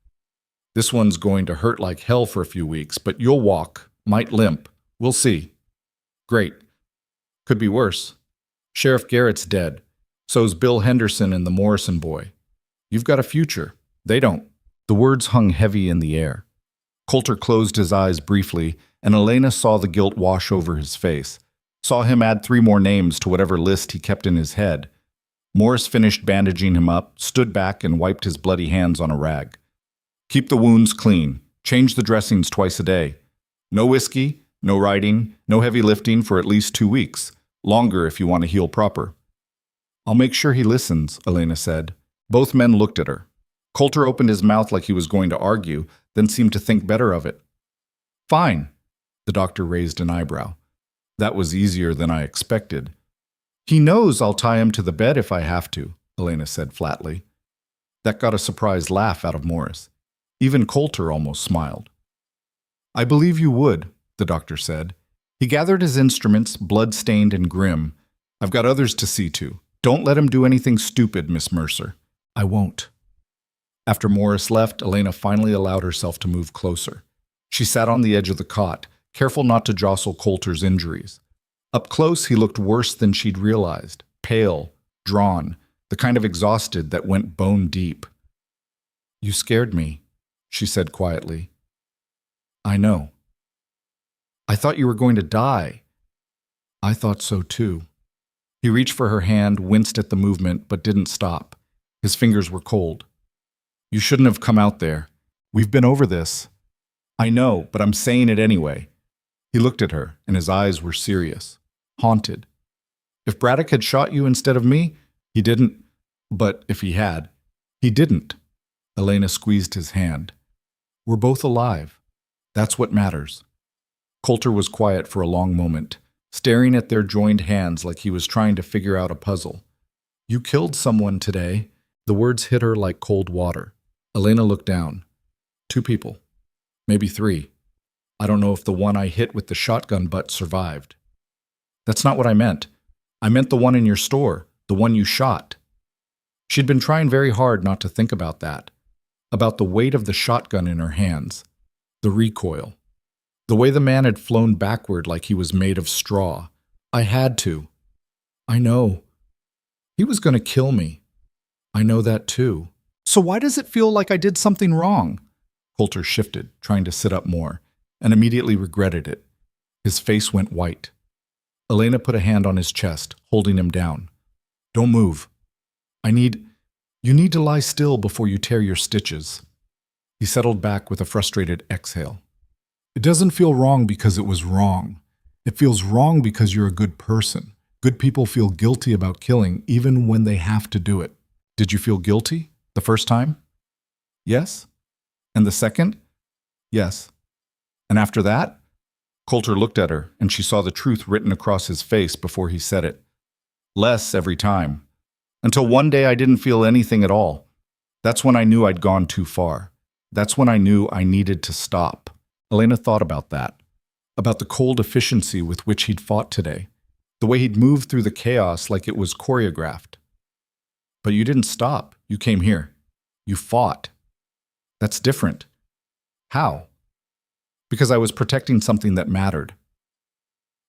This one's going to hurt like hell for a few weeks, but you'll walk, might limp. We'll see. Great. Could be worse. Sheriff Garrett's dead. So's Bill Henderson and the Morrison boy. You've got a future. They don't. The words hung heavy in the air. Coulter closed his eyes briefly, and Elena saw the guilt wash over his face, saw him add 3 more names to whatever list he kept in his head. Morris finished bandaging him up, stood back, and wiped his bloody hands on a rag. Keep the wounds clean. Change the dressings twice a day. No whiskey, no riding, no heavy lifting for at least 2 weeks. Longer if you want to heal proper. I'll make sure he listens, Elena said. Both men looked at her. Coulter opened his mouth like he was going to argue, then seemed to think better of it. Fine. The doctor raised an eyebrow. That was easier than I expected. He knows I'll tie him to the bed if I have to, Elena said flatly. That got a surprised laugh out of Morris. Even Coulter almost smiled. I believe you would, the doctor said. He gathered his instruments, blood-stained and grim. I've got others to see to. Don't let him do anything stupid, Miss Mercer. I won't. After Morris left, Elena finally allowed herself to move closer. She sat on the edge of the cot, careful not to jostle Coulter's injuries. Up close, he looked worse than she'd realized, pale, drawn, the kind of exhausted that went bone deep. You scared me, she said quietly. I know. I thought you were going to die. I thought so too. He reached for her hand, winced at the movement, but didn't stop. His fingers were cold. You shouldn't have come out there. We've been over this. I know, but I'm saying it anyway. He looked at her, and his eyes were serious, haunted. If Braddock had shot you instead of me, he didn't. But if he had, he didn't. Elena squeezed his hand. We're both alive. That's what matters. Coulter was quiet for a long moment, staring at their joined hands like he was trying to figure out a puzzle. You killed someone today. The words hit her like cold water. Elena looked down. 2 people. Maybe 3. I don't know if the one I hit with the shotgun butt survived. That's not what I meant. I meant the one in your store, the one you shot. She'd been trying very hard not to think about that, about the weight of the shotgun in her hands, the recoil, the way the man had flown backward like he was made of straw. I had to. I know. He was going to kill me. I know that too. So why does it feel like I did something wrong? Coulter shifted, trying to sit up more, and immediately regretted it. His face went white. Elena put a hand on his chest, holding him down. Don't move. You need to lie still before you tear your stitches. He settled back with a frustrated exhale. It doesn't feel wrong because it was wrong. It feels wrong because you're a good person. Good people feel guilty about killing even when they have to do it. Did you feel guilty the first time? Yes. And the second? Yes. And after that? Coulter looked at her, and she saw the truth written across his face before he said it. Less every time. Until one day I didn't feel anything at all. That's when I knew I'd gone too far. That's when I knew I needed to stop. Elena thought about that. About the cold efficiency with which he'd fought today. The way he'd moved through the chaos like it was choreographed. But you didn't stop. You came here. You fought. That's different. How? Because I was protecting something that mattered.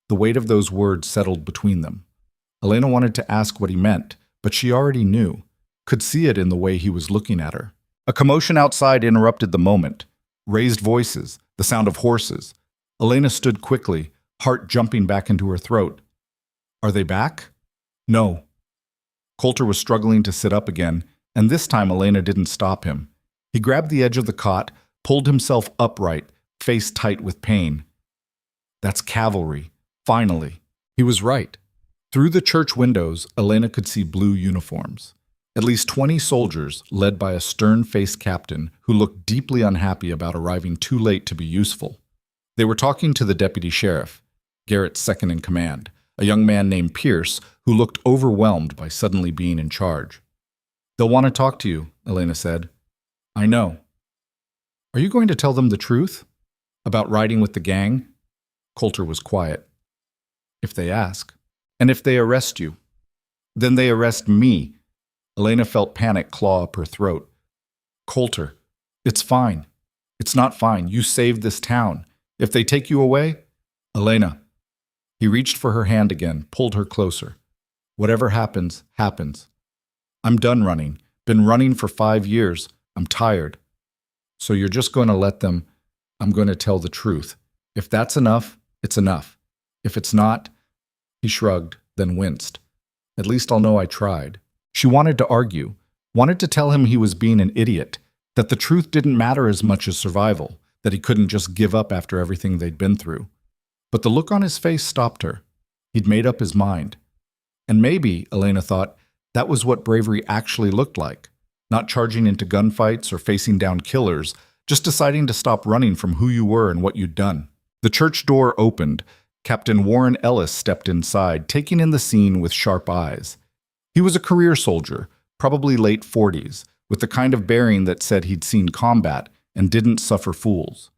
The weight of those words settled between them. Elena wanted to ask what he meant, but she already knew, could see it in the way he was looking at her. A commotion outside interrupted the moment. Raised voices, the sound of horses. Elena stood quickly, heart jumping back into her throat. Are they back? No. Coulter was struggling to sit up again, and this time Elena didn't stop him. He grabbed the edge of the cot, pulled himself upright, face tight with pain. That's cavalry. Finally. He was right. Through the church windows, Elena could see blue uniforms. At least 20 soldiers, led by a stern-faced captain who looked deeply unhappy about arriving too late to be useful. They were talking to the deputy sheriff, Garrett's second in command, a young man named Pierce who looked overwhelmed by suddenly being in charge. They'll want to talk to you, Elena said. I know. Are you going to tell them the truth? About riding with the gang? Coulter was quiet. If they ask. And if they arrest you? Then they arrest me. Elena felt panic claw up her throat. Coulter, it's fine. It's not fine. You saved this town. If they take you away, Elena. He reached for her hand again, pulled her closer. Whatever happens, happens. I'm done running. Been running for 5 years. I'm tired. So you're just going to let them. I'm going to tell the truth. If that's enough, it's enough. If it's not, he shrugged, then winced. At least I'll know I tried. She wanted to argue, wanted to tell him he was being an idiot, that the truth didn't matter as much as survival, that he couldn't just give up after everything they'd been through. But the look on his face stopped her. He'd made up his mind. And maybe, Elena thought, that was what bravery actually looked like. Not charging into gunfights or facing down killers, just deciding to stop running from who you were and what you'd done. The church door opened. Captain Warren Ellis stepped inside, taking in the scene with sharp eyes. He was a career soldier, probably late 40s, with the kind of bearing that said he'd seen combat and didn't suffer fools.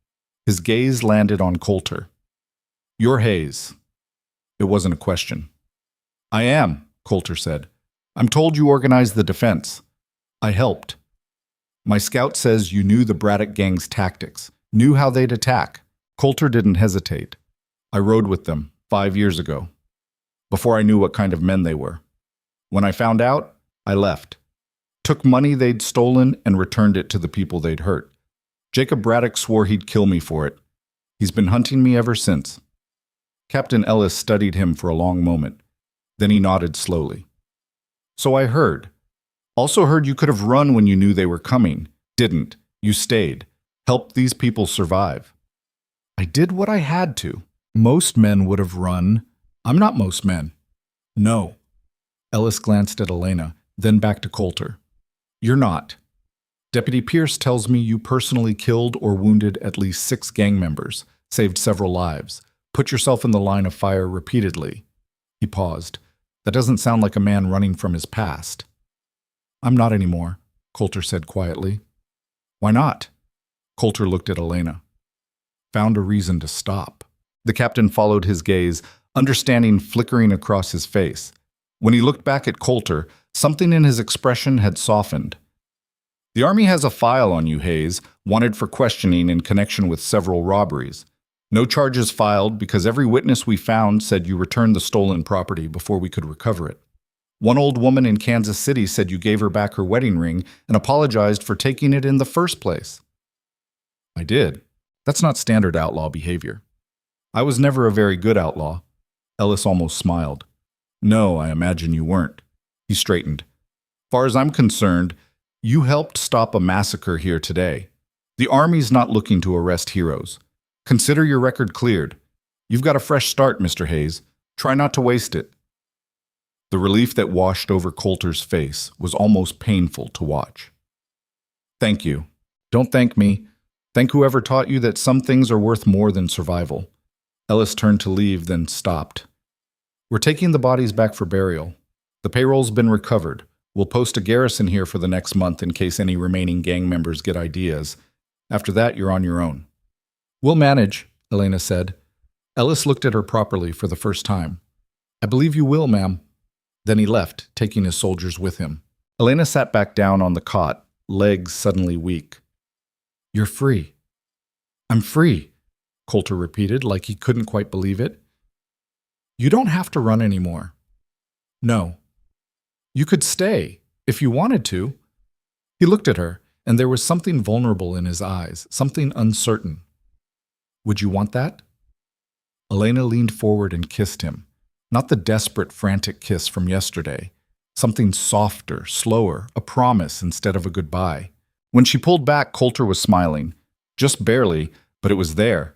His gaze landed on Coulter. "You're Hayes." It wasn't a question. "I am," Coulter said. "I'm told you organized the defense. I helped. My scout says you knew the Braddock gang's tactics, knew how they'd attack." Coulter didn't hesitate. "I rode with them 5 years ago, before I knew what kind of men they were. When I found out, I left. Took money they'd stolen and returned it to the people they'd hurt. Jacob Braddock swore he'd kill me for it. He's been hunting me ever since." Captain Ellis studied him for a long moment. Then he nodded slowly. "So I heard. Also heard you could have run when you knew they were coming. Didn't. You stayed. Helped these people survive." "I did what I had to. Most men would have run. I'm not most men." "No." Ellis glanced at Elena, then back to Coulter. "You're not. Deputy Pierce tells me you personally killed or wounded at least 6 gang members, saved several lives, put yourself in the line of fire repeatedly." He paused. "That doesn't sound like a man running from his past." "I'm not anymore," Coulter said quietly. "Why not?" Coulter looked at Elena. "Found a reason to stop." The captain followed his gaze, understanding flickering across his face. When he looked back at Coulter, something in his expression had softened. "The Army has a file on you, Hayes, wanted for questioning in connection with several robberies. No charges filed because every witness we found said you returned the stolen property before we could recover it. One old woman in Kansas City said you gave her back her wedding ring and apologized for taking it in the first place." "I did. That's not standard outlaw behavior. I was never a very good outlaw." Ellis almost smiled. "No, I imagine you weren't." He straightened. "Far as I'm concerned, you helped stop a massacre here today. The Army's not looking to arrest heroes. Consider your record cleared. You've got a fresh start, Mr. Hayes. Try not to waste it." The relief that washed over Coulter's face was almost painful to watch. "Thank you. Don't thank me. Thank whoever taught you that some things are worth more than survival." Ellis turned to leave, then stopped. "We're taking the bodies back for burial. The payroll's been recovered. We'll post a garrison here for the next month in case any remaining gang members get ideas. After that, you're on your own." "We'll manage," Elena said. Ellis looked at her properly for the first time. "I believe you will, ma'am." Then he left, taking his soldiers with him. Elena sat back down on the cot, legs suddenly weak. "You're free." "I'm free," Coulter repeated, like he couldn't quite believe it. "You don't have to run anymore." "No." "You could stay, if you wanted to." He looked at her, and there was something vulnerable in his eyes, something uncertain. "Would you want that?" Elena leaned forward and kissed him. Not the desperate, frantic kiss from yesterday. Something softer, slower, a promise instead of a goodbye. When she pulled back, Coulter was smiling. Just barely, but it was there.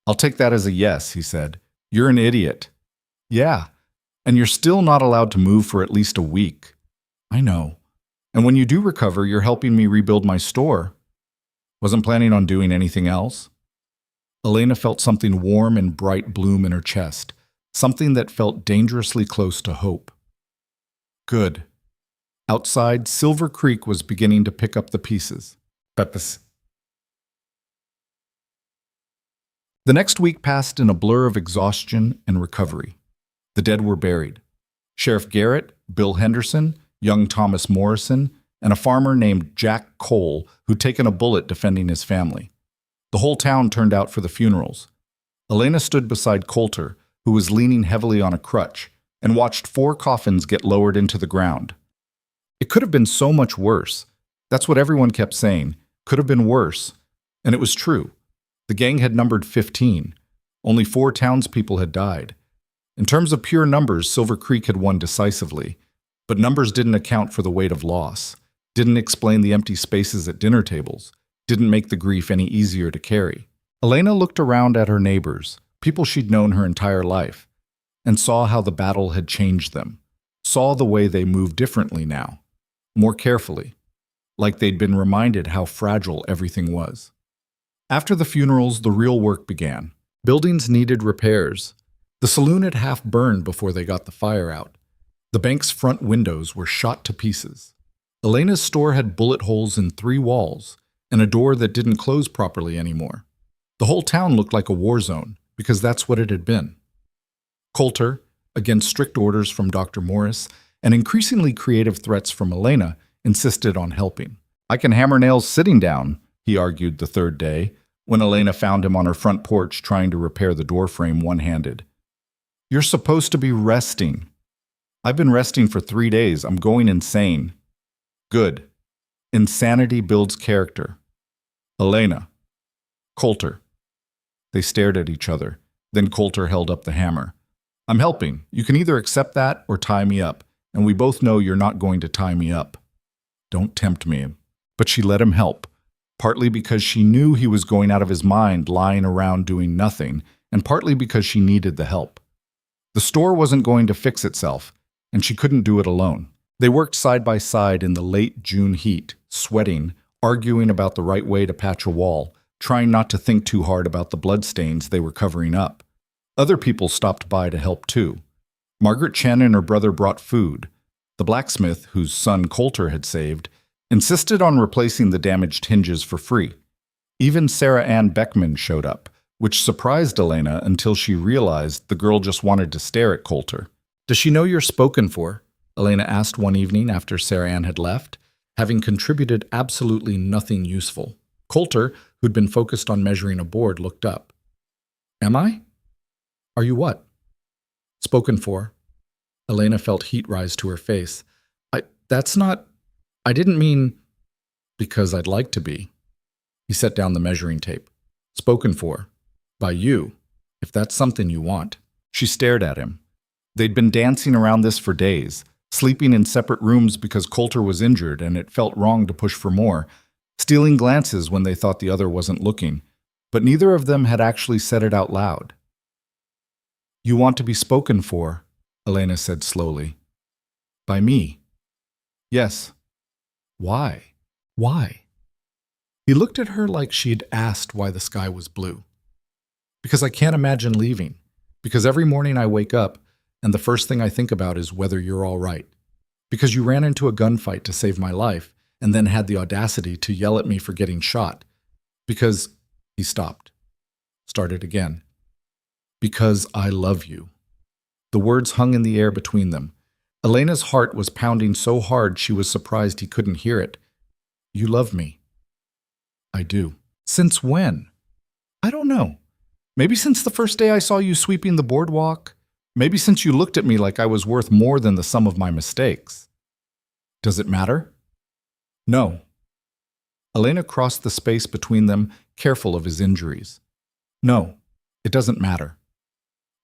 "I'll take that as a yes," he said. "You're an idiot." "Yeah, and you're still not allowed to move for at least a week." "I know. And when you do recover, you're helping me rebuild my store." "Wasn't planning on doing anything else." Elena felt something warm and bright bloom in her chest, something that felt dangerously close to hope. Good. Outside, Silver Creek was beginning to pick up the pieces. The next week passed in a blur of exhaustion and recovery. The dead were buried. Sheriff Garrett, Bill Henderson, young Thomas Morrison, and a farmer named Jack Cole who'd taken a bullet defending his family. The whole town turned out for the funerals. Elena stood beside Coulter, who was leaning heavily on a crutch, and watched 4 coffins get lowered into the ground. It could have been so much worse. That's what everyone kept saying. Could have been worse. And it was true. The gang had numbered 15. Only 4 townspeople had died. In terms of pure numbers, Silver Creek had won decisively. But numbers didn't account for the weight of loss, didn't explain the empty spaces at dinner tables, didn't make the grief any easier to carry. Elena looked around at her neighbors, people she'd known her entire life, and saw how the battle had changed them, saw the way they moved differently now, more carefully, like they'd been reminded how fragile everything was. After the funerals, the real work began. Buildings needed repairs. The saloon had half burned before they got the fire out. The bank's front windows were shot to pieces. Elena's store had bullet holes in 3 walls and a door that didn't close properly anymore. The whole town looked like a war zone, because that's what it had been. Coulter, against strict orders from Dr. Morris and increasingly creative threats from Elena, insisted on helping. "I can hammer nails sitting down," he argued the 3rd day, when Elena found him on her front porch trying to repair the door frame one-handed. "You're supposed to be resting." "I've been resting for 3 days. I'm going insane." "Good. Insanity builds character." "Elena." "Coulter." They stared at each other. Then Coulter held up the hammer. "I'm helping. You can either accept that or tie me up, and we both know you're not going to tie me up." "Don't tempt me." But she let him help, partly because she knew he was going out of his mind lying around doing nothing, and partly because she needed the help. The store wasn't going to fix itself, and she couldn't do it alone. They worked side by side in the late June heat, sweating, arguing about the right way to patch a wall, trying not to think too hard about the bloodstains they were covering up. Other people stopped by to help too. Margaret Chen and her brother brought food. The blacksmith, whose son Coulter had saved, insisted on replacing the damaged hinges for free. Even Sarah Ann Beckman showed up, which surprised Elena until she realized the girl just wanted to stare at Coulter. "Does she know you're spoken for?" Elena asked one evening after Sarah Ann had left, having contributed absolutely nothing useful. Coulter, who'd been focused on measuring a board, looked up. "Am I? Are you what?" "Spoken for." Elena felt heat rise to her face. I didn't mean because I'd like to be." He set down the measuring tape. "Spoken for. By you, if that's something you want." She stared at him. They'd been dancing around this for days, sleeping in separate rooms because Coulter was injured and it felt wrong to push for more, stealing glances when they thought the other wasn't looking, but neither of them had actually said it out loud. "You want to be spoken for," Elena said slowly. "By me." "Yes." "Why? Why?" He looked at her like she'd asked why the sky was blue. "Because I can't imagine leaving. Because every morning I wake up, and the first thing I think about is whether you're all right. Because you ran into a gunfight to save my life, and then had the audacity to yell at me for getting shot. Because—" He stopped. Started again. "Because I love you." The words hung in the air between them. Elena's heart was pounding so hard she was surprised he couldn't hear it. "You love me." "I do." "Since when?" "I don't know. Maybe since the first day I saw you sweeping the boardwalk. Maybe since you looked at me like I was worth more than the sum of my mistakes." "Does it matter?" "No." Elena crossed the space between them, careful of his injuries. "No, it doesn't matter."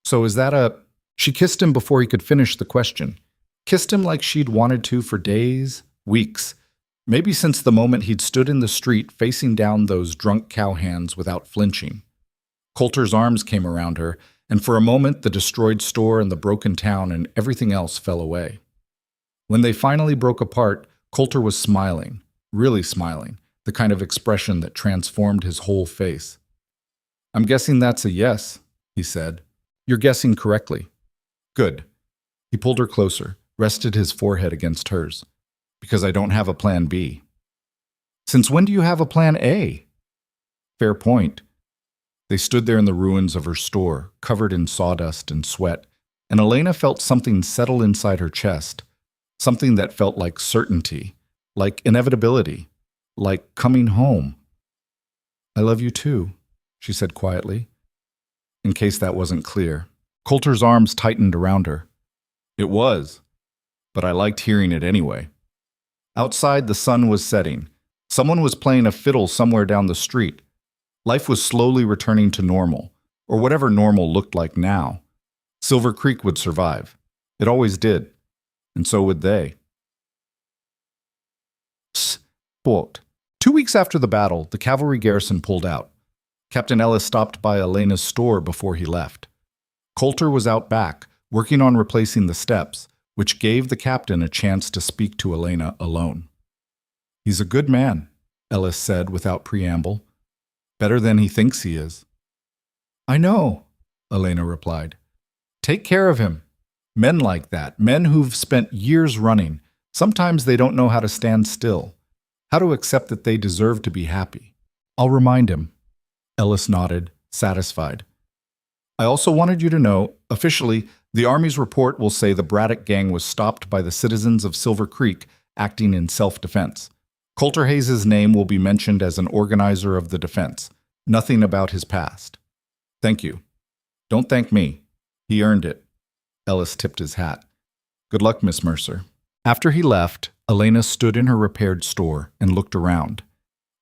"So is that a—" She kissed him before he could finish the question. Kissed him like she'd wanted to for days, weeks, maybe since the moment he'd stood in the street facing down those drunk cowhands without flinching. Coulter's arms came around her, and for a moment the destroyed store and the broken town and everything else fell away. When they finally broke apart, Coulter was smiling, really smiling, the kind of expression that transformed his whole face. "I'm guessing that's a yes," he said. "You're guessing correctly." "Good." He pulled her closer, rested his forehead against hers. "Because I don't have a plan B." "Since when do you have a plan A?" "Fair point." They stood there in the ruins of her store, covered in sawdust and sweat, and Elena felt something settle inside her chest, something that felt like certainty, like inevitability, like coming home. I love you too, she said quietly, in case that wasn't clear. Coulter's arms tightened around her. It was, but I liked hearing it anyway. Outside, the sun was setting. Someone was playing a fiddle somewhere down the street. Life was slowly returning to normal, or whatever normal looked like now. Silver Creek would survive. It always did. And so would they. Quote, 2 weeks after the battle, the cavalry garrison pulled out. Captain Ellis stopped by Elena's store before he left. Coulter was out back, working on replacing the steps, which gave the captain a chance to speak to Elena alone. He's a good man, Ellis said without preamble. Better than he thinks he is. I know, Elena replied. Take care of him. Men like that, men who've spent years running, sometimes they don't know how to stand still, how to accept that they deserve to be happy. I'll remind him. Ellis nodded, satisfied. I also wanted you to know, officially, the Army's report will say the Braddock gang was stopped by the citizens of Silver Creek acting in self-defense. Coulter Hayes' name will be mentioned as an organizer of the defense. Nothing about his past. Thank you. Don't thank me. He earned it. Ellis tipped his hat. Good luck, Miss Mercer. After he left, Elena stood in her repaired store and looked around.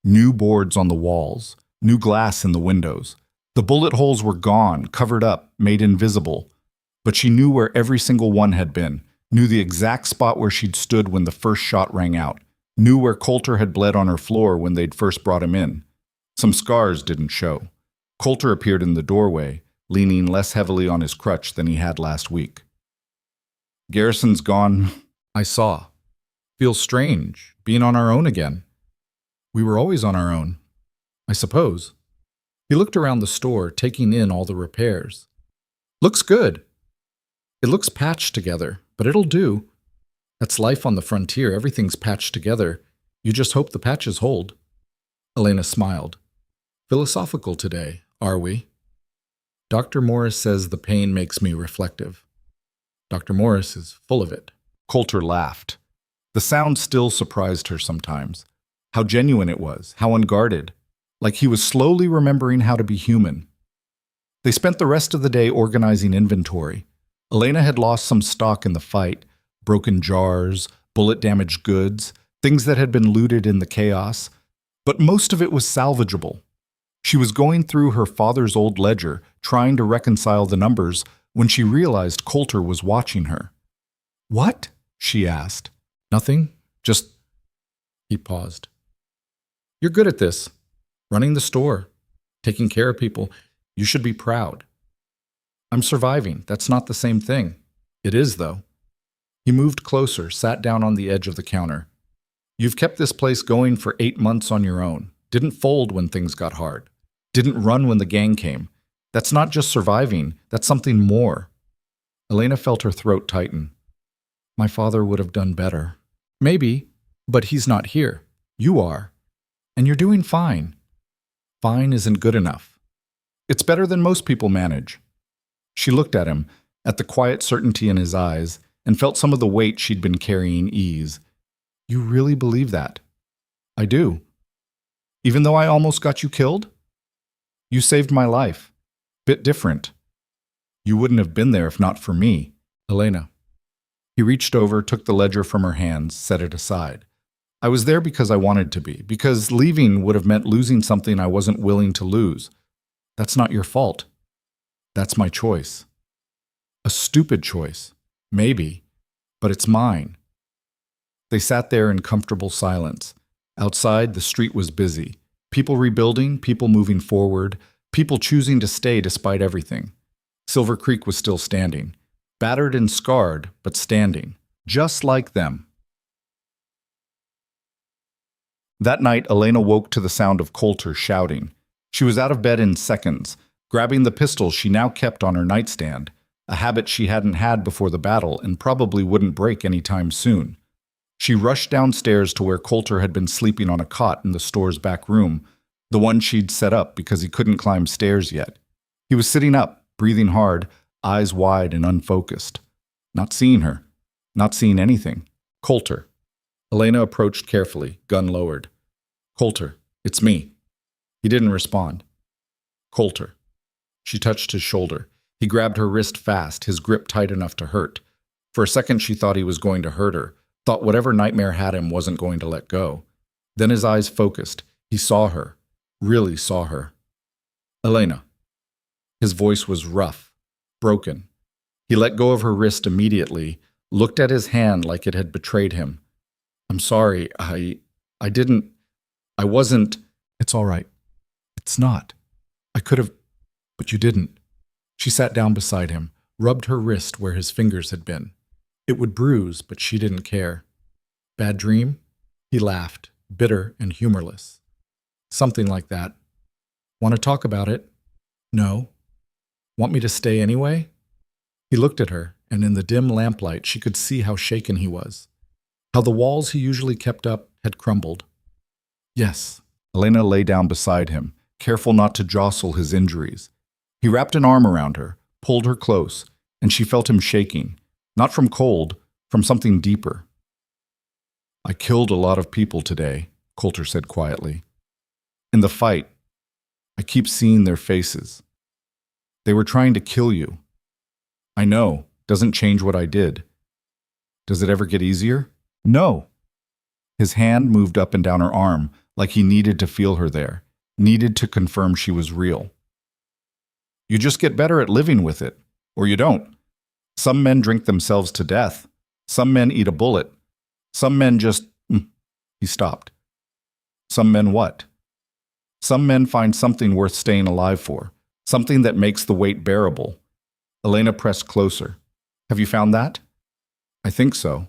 New boards on the walls, new glass in the windows. The bullet holes were gone, covered up, made invisible. But she knew where every single one had been, knew the exact spot where she'd stood when the first shot rang out, knew where Coulter had bled on her floor when they'd first brought him in. Some scars didn't show. Coulter appeared in the doorway, leaning less heavily on his crutch than he had last week. Garrison's gone, I saw. Feels strange, being on our own again. We were always on our own, I suppose. He looked around the store, taking in all the repairs. Looks good. It looks patched together, but it'll do. That's life on the frontier. Everything's patched together. You just hope the patches hold. Elena smiled. Philosophical today, are we? Dr. Morris says the pain makes me reflective. Dr. Morris is full of it. Coulter laughed. The sound still surprised her sometimes. How genuine it was, how unguarded. Like he was slowly remembering how to be human. They spent the rest of the day organizing inventory. Elena had lost some stock in the fight, broken jars, bullet-damaged goods, things that had been looted in the chaos, but most of it was salvageable. She was going through her father's old ledger, trying to reconcile the numbers, when she realized Coulter was watching her. What? She asked. Nothing, just... He paused. You're good at this. Running the store, taking care of people. You should be proud. I'm surviving. That's not the same thing. It is, though. He moved closer, sat down on the edge of the counter. You've kept this place going for 8 months on your own. Didn't fold when things got hard. Didn't run when the gang came. That's not just surviving. That's something more. Elena felt her throat tighten. My father would have done better. Maybe, but he's not here. You are. And you're doing fine. Fine isn't good enough. It's better than most people manage. She looked at him, at the quiet certainty in his eyes, and felt some of the weight she'd been carrying ease. You really believe that? I do. Even though I almost got you killed? You saved my life. Bit different. You wouldn't have been there if not for me, Elena. He reached over, took the ledger from her hands, set it aside. I was there because I wanted to be, because leaving would have meant losing something I wasn't willing to lose. That's not your fault. That's my choice. A stupid choice, maybe, but it's mine. They sat there in comfortable silence. Outside, the street was busy. People rebuilding, people moving forward, people choosing to stay despite everything. Silver Creek was still standing, battered and scarred, but standing, just like them. That night, Elena woke to the sound of Coulter shouting. She was out of bed in seconds, grabbing the pistol she now kept on her nightstand, a habit she hadn't had before the battle and probably wouldn't break anytime soon. She rushed downstairs to where Coulter had been sleeping on a cot in the store's back room, the one she'd set up because he couldn't climb stairs yet. He was sitting up, breathing hard, eyes wide and unfocused. Not seeing her. Not seeing anything. Coulter. Elena approached carefully, gun lowered. Coulter, it's me. He didn't respond. Coulter. She touched his shoulder. He grabbed her wrist fast, his grip tight enough to hurt. For a second she thought he was going to hurt her, thought whatever nightmare had him wasn't going to let go. Then his eyes focused. He saw her, really saw her. Elena. His voice was rough, broken. He let go of her wrist immediately, looked at his hand like it had betrayed him. I'm sorry, I wasn't. It's all right. It's not. I could have, but you didn't. She sat down beside him, rubbed her wrist where his fingers had been. It would bruise, but she didn't care. Bad dream? He laughed, bitter and humorless. Something like that. Want to talk about it? No. Want me to stay anyway? He looked at her, and in the dim lamplight she could see how shaken he was. How the walls he usually kept up had crumbled. Yes. Elena lay down beside him, careful not to jostle his injuries. He wrapped an arm around her, pulled her close, and she felt him shaking, not from cold, from something deeper. I killed a lot of people today, Coulter said quietly. In the fight, I keep seeing their faces. They were trying to kill you. I know, doesn't change what I did. Does it ever get easier? No. His hand moved up and down her arm, like he needed to feel her there, needed to confirm she was real. You just get better at living with it, or you don't. Some men drink themselves to death. Some men eat a bullet. Some men just... He stopped. Some men what? Some men find something worth staying alive for, something that makes the weight bearable. Elena pressed closer. Have you found that? I think so.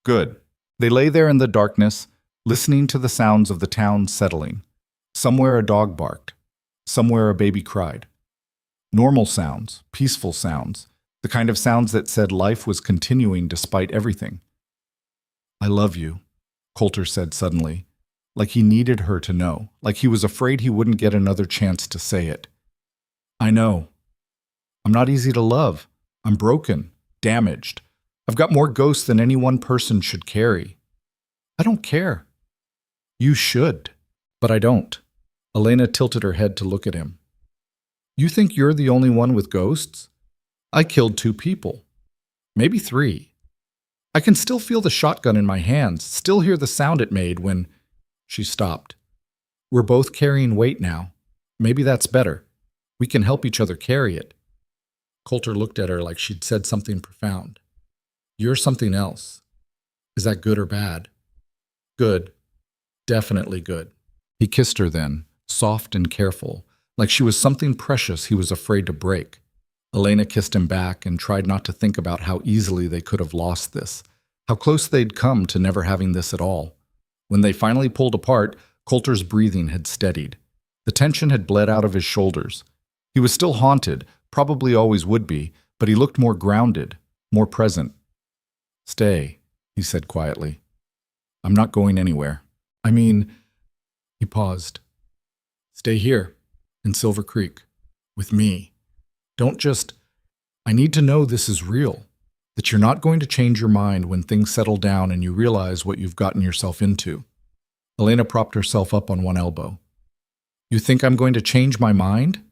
Good. They lay there in the darkness, listening to the sounds of the town settling. Somewhere a dog barked. Somewhere a baby cried. Normal sounds, peaceful sounds, the kind of sounds that said life was continuing despite everything. I love you, Coulter said suddenly, like he needed her to know, like he was afraid he wouldn't get another chance to say it. I know. I'm not easy to love. I'm broken, damaged. I've got more ghosts than any one person should carry. I don't care. You should, but I don't. Elena tilted her head to look at him. You think you're the only one with ghosts? I killed 2 people. Maybe 3. I can still feel the shotgun in my hands, still hear the sound it made when... She stopped. We're both carrying weight now. Maybe that's better. We can help each other carry it. Coulter looked at her like she'd said something profound. You're something else. Is that good or bad? Good. Definitely good. He kissed her then, soft and careful, like she was something precious he was afraid to break. Elena kissed him back and tried not to think about how easily they could have lost this, how close they'd come to never having this at all. When they finally pulled apart, Coulter's breathing had steadied. The tension had bled out of his shoulders. He was still haunted, probably always would be, but he looked more grounded, more present. Stay, he said quietly. I'm not going anywhere. I mean, he paused. Stay here, in Silver Creek, with me. Don't just, I need to know this is real, that you're not going to change your mind when things settle down and you realize what you've gotten yourself into. Elena propped herself up on one elbow. You think I'm going to change my mind?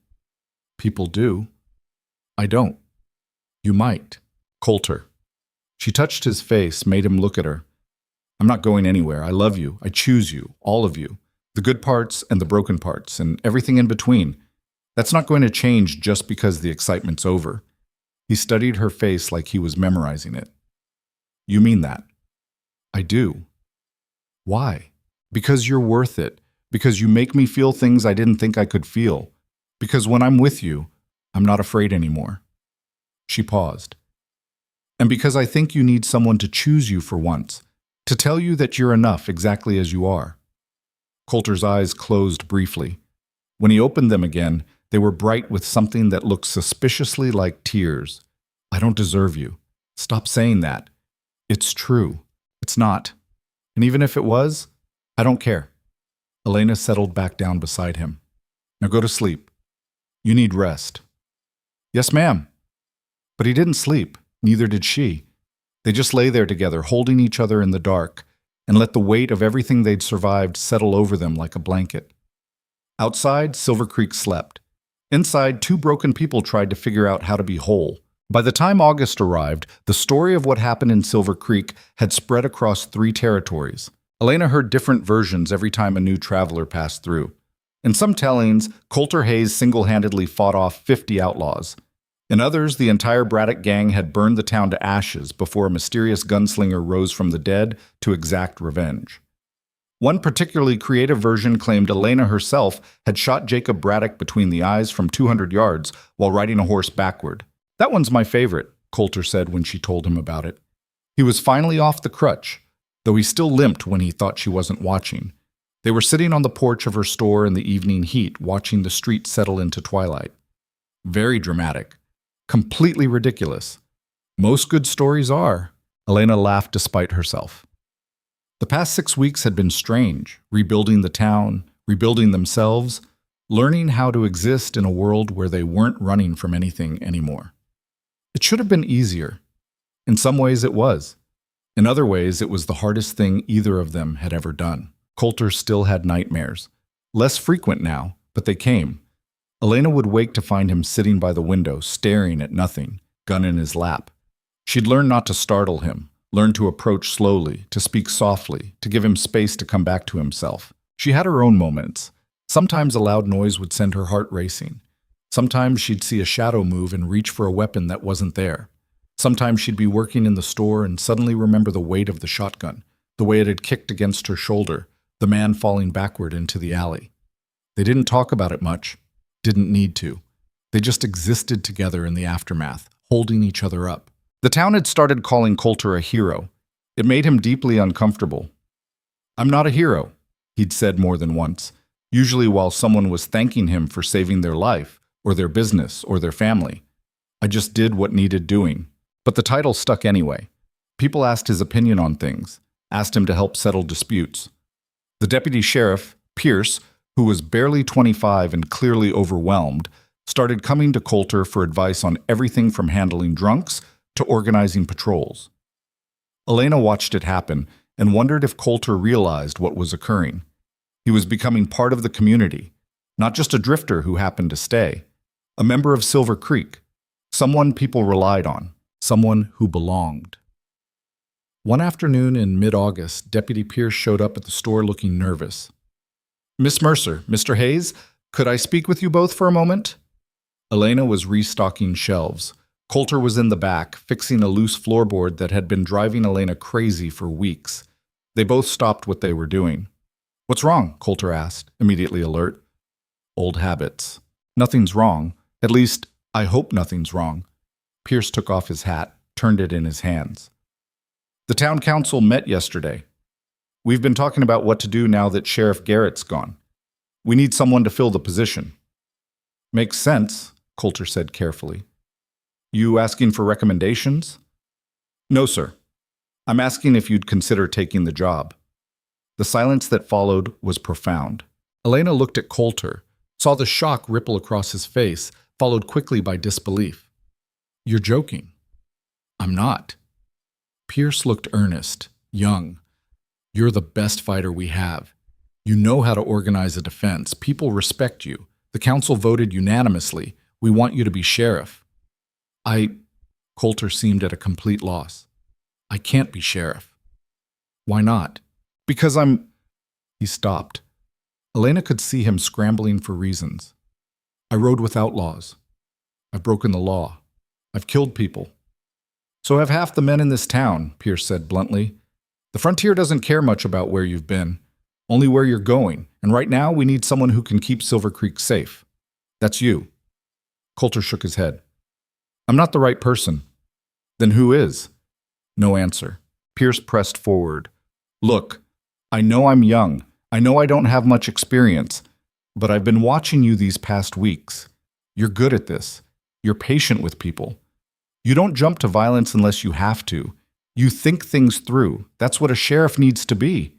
People do. I don't. You might. Coulter. She touched his face, made him look at her. I'm not going anywhere. I love you. I choose you, all of you. The good parts and the broken parts, and everything in between. That's not going to change just because the excitement's over. He studied her face like he was memorizing it. You mean that? I do. Why? Because you're worth it. Because you make me feel things I didn't think I could feel. Because when I'm with you, I'm not afraid anymore. She paused. And because I think you need someone to choose you for once, to tell you that you're enough exactly as you are. Coulter's eyes closed briefly. When he opened them again, they were bright with something that looked suspiciously like tears. I don't deserve you. Stop saying that. It's true. It's not. And even if it was, I don't care. Elena settled back down beside him. Now go to sleep. You need rest. Yes, ma'am. But he didn't sleep. Neither did she. They just lay there together, holding each other in the dark, and let the weight of everything they'd survived settle over them like a blanket. Outside, Silver Creek slept. Inside, two broken people tried to figure out how to be whole. By the time August arrived, the story of what happened in Silver Creek had spread across 3 territories. Elena heard different versions every time a new traveler passed through. In some tellings, Coulter Hayes single-handedly fought off 50 outlaws. In others, the entire Braddock gang had burned the town to ashes before a mysterious gunslinger rose from the dead to exact revenge. One particularly creative version claimed Elena herself had shot Jacob Braddock between the eyes from 200 yards while riding a horse backward. "That one's my favorite," Coulter said when she told him about it. He was finally off the crutch, though he still limped when he thought she wasn't watching. They were sitting on the porch of her store in the evening heat, watching the street settle into twilight. Very dramatic. Completely ridiculous. Most good stories are. Elena laughed despite herself. The past 6 weeks had been strange, rebuilding the town, rebuilding themselves, learning how to exist in a world where they weren't running from anything anymore. It should have been easier. In some ways it was. In other ways, it was the hardest thing either of them had ever done. Coulter still had nightmares. Less frequent now, but they came. Elena would wake to find him sitting by the window, staring at nothing, gun in his lap. She'd learn not to startle him, learn to approach slowly, to speak softly, to give him space to come back to himself. She had her own moments. Sometimes a loud noise would send her heart racing. Sometimes she'd see a shadow move and reach for a weapon that wasn't there. Sometimes she'd be working in the store and suddenly remember the weight of the shotgun, the way it had kicked against her shoulder, the man falling backward into the alley. They didn't talk about it much, didn't need to. They just existed together in the aftermath, holding each other up. The town had started calling Coulter a hero. It made him deeply uncomfortable. "I'm not a hero," he'd said more than once, usually while someone was thanking him for saving their life, or their business, or their family. "I just did what needed doing." But the title stuck anyway. People asked his opinion on things, asked him to help settle disputes. The deputy sheriff, Pierce, who was barely 25 and clearly overwhelmed, started coming to Coulter for advice on everything from handling drunks to organizing patrols. Elena watched it happen and wondered if Coulter realized what was occurring. He was becoming part of the community, not just a drifter who happened to stay, a member of Silver Creek, someone people relied on, someone who belonged. One afternoon in mid-August, Deputy Pierce showed up at the store looking nervous. "Miss Mercer, Mr. Hayes, could I speak with you both for a moment?" Elena was restocking shelves. Coulter was in the back, fixing a loose floorboard that had been driving Elena crazy for weeks. They both stopped what they were doing. "What's wrong?" Coulter asked, immediately alert. "Old habits. Nothing's wrong. At least, I hope nothing's wrong." Pierce took off his hat, turned it in his hands. "The town council met yesterday. We've been talking about what to do now that Sheriff Garrett's gone. We need someone to fill the position." "Makes sense," Coulter said carefully. "You asking for recommendations?" "No, sir. I'm asking if you'd consider taking the job." The silence that followed was profound. Elena looked at Coulter, saw the shock ripple across his face, followed quickly by disbelief. "You're joking." "I'm not." Pierce looked earnest, young. "You're the best fighter we have. You know how to organize a defense. People respect you. The council voted unanimously. We want you to be sheriff." Coulter seemed at a complete loss. "I can't be sheriff." "Why not?" "Because I'm—" He stopped. Elena could see him scrambling for reasons. "I rode with outlaws. I've broken the law. I've killed people." "So have half the men in this town," Pierce said bluntly. "The frontier doesn't care much about where you've been, only where you're going, and right now we need someone who can keep Silver Creek safe. That's you." Coulter shook his head. "I'm not the right person." "Then who is?" No answer. Pierce pressed forward. "Look, I know I'm young. I know I don't have much experience, but I've been watching you these past weeks. You're good at this. You're patient with people. You don't jump to violence unless you have to. You think things through. That's what a sheriff needs to be."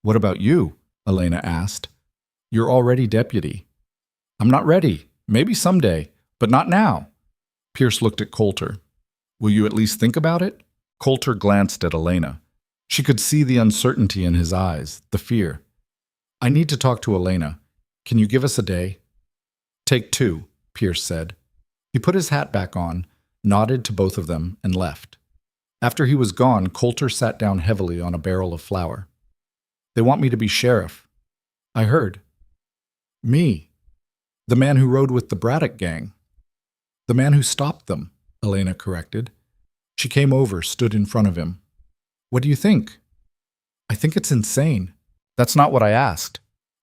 "What about you?" Elena asked. "You're already deputy." "I'm not ready. Maybe someday, but not now." Pierce looked at Coulter. "Will you at least think about it?" Coulter glanced at Elena. She could see the uncertainty in his eyes, the fear. "I need to talk to Elena. Can you give us a day? Take two, Pierce said. He put his hat back on, nodded to both of them, and left. After he was gone, Coulter sat down heavily on a barrel of flour. They want me to be sheriff. I heard. Me. The man who rode with the Braddock gang. The man who stopped them, Elena corrected. She came over, stood in front of him. What do you think? I think it's insane. That's not what I asked.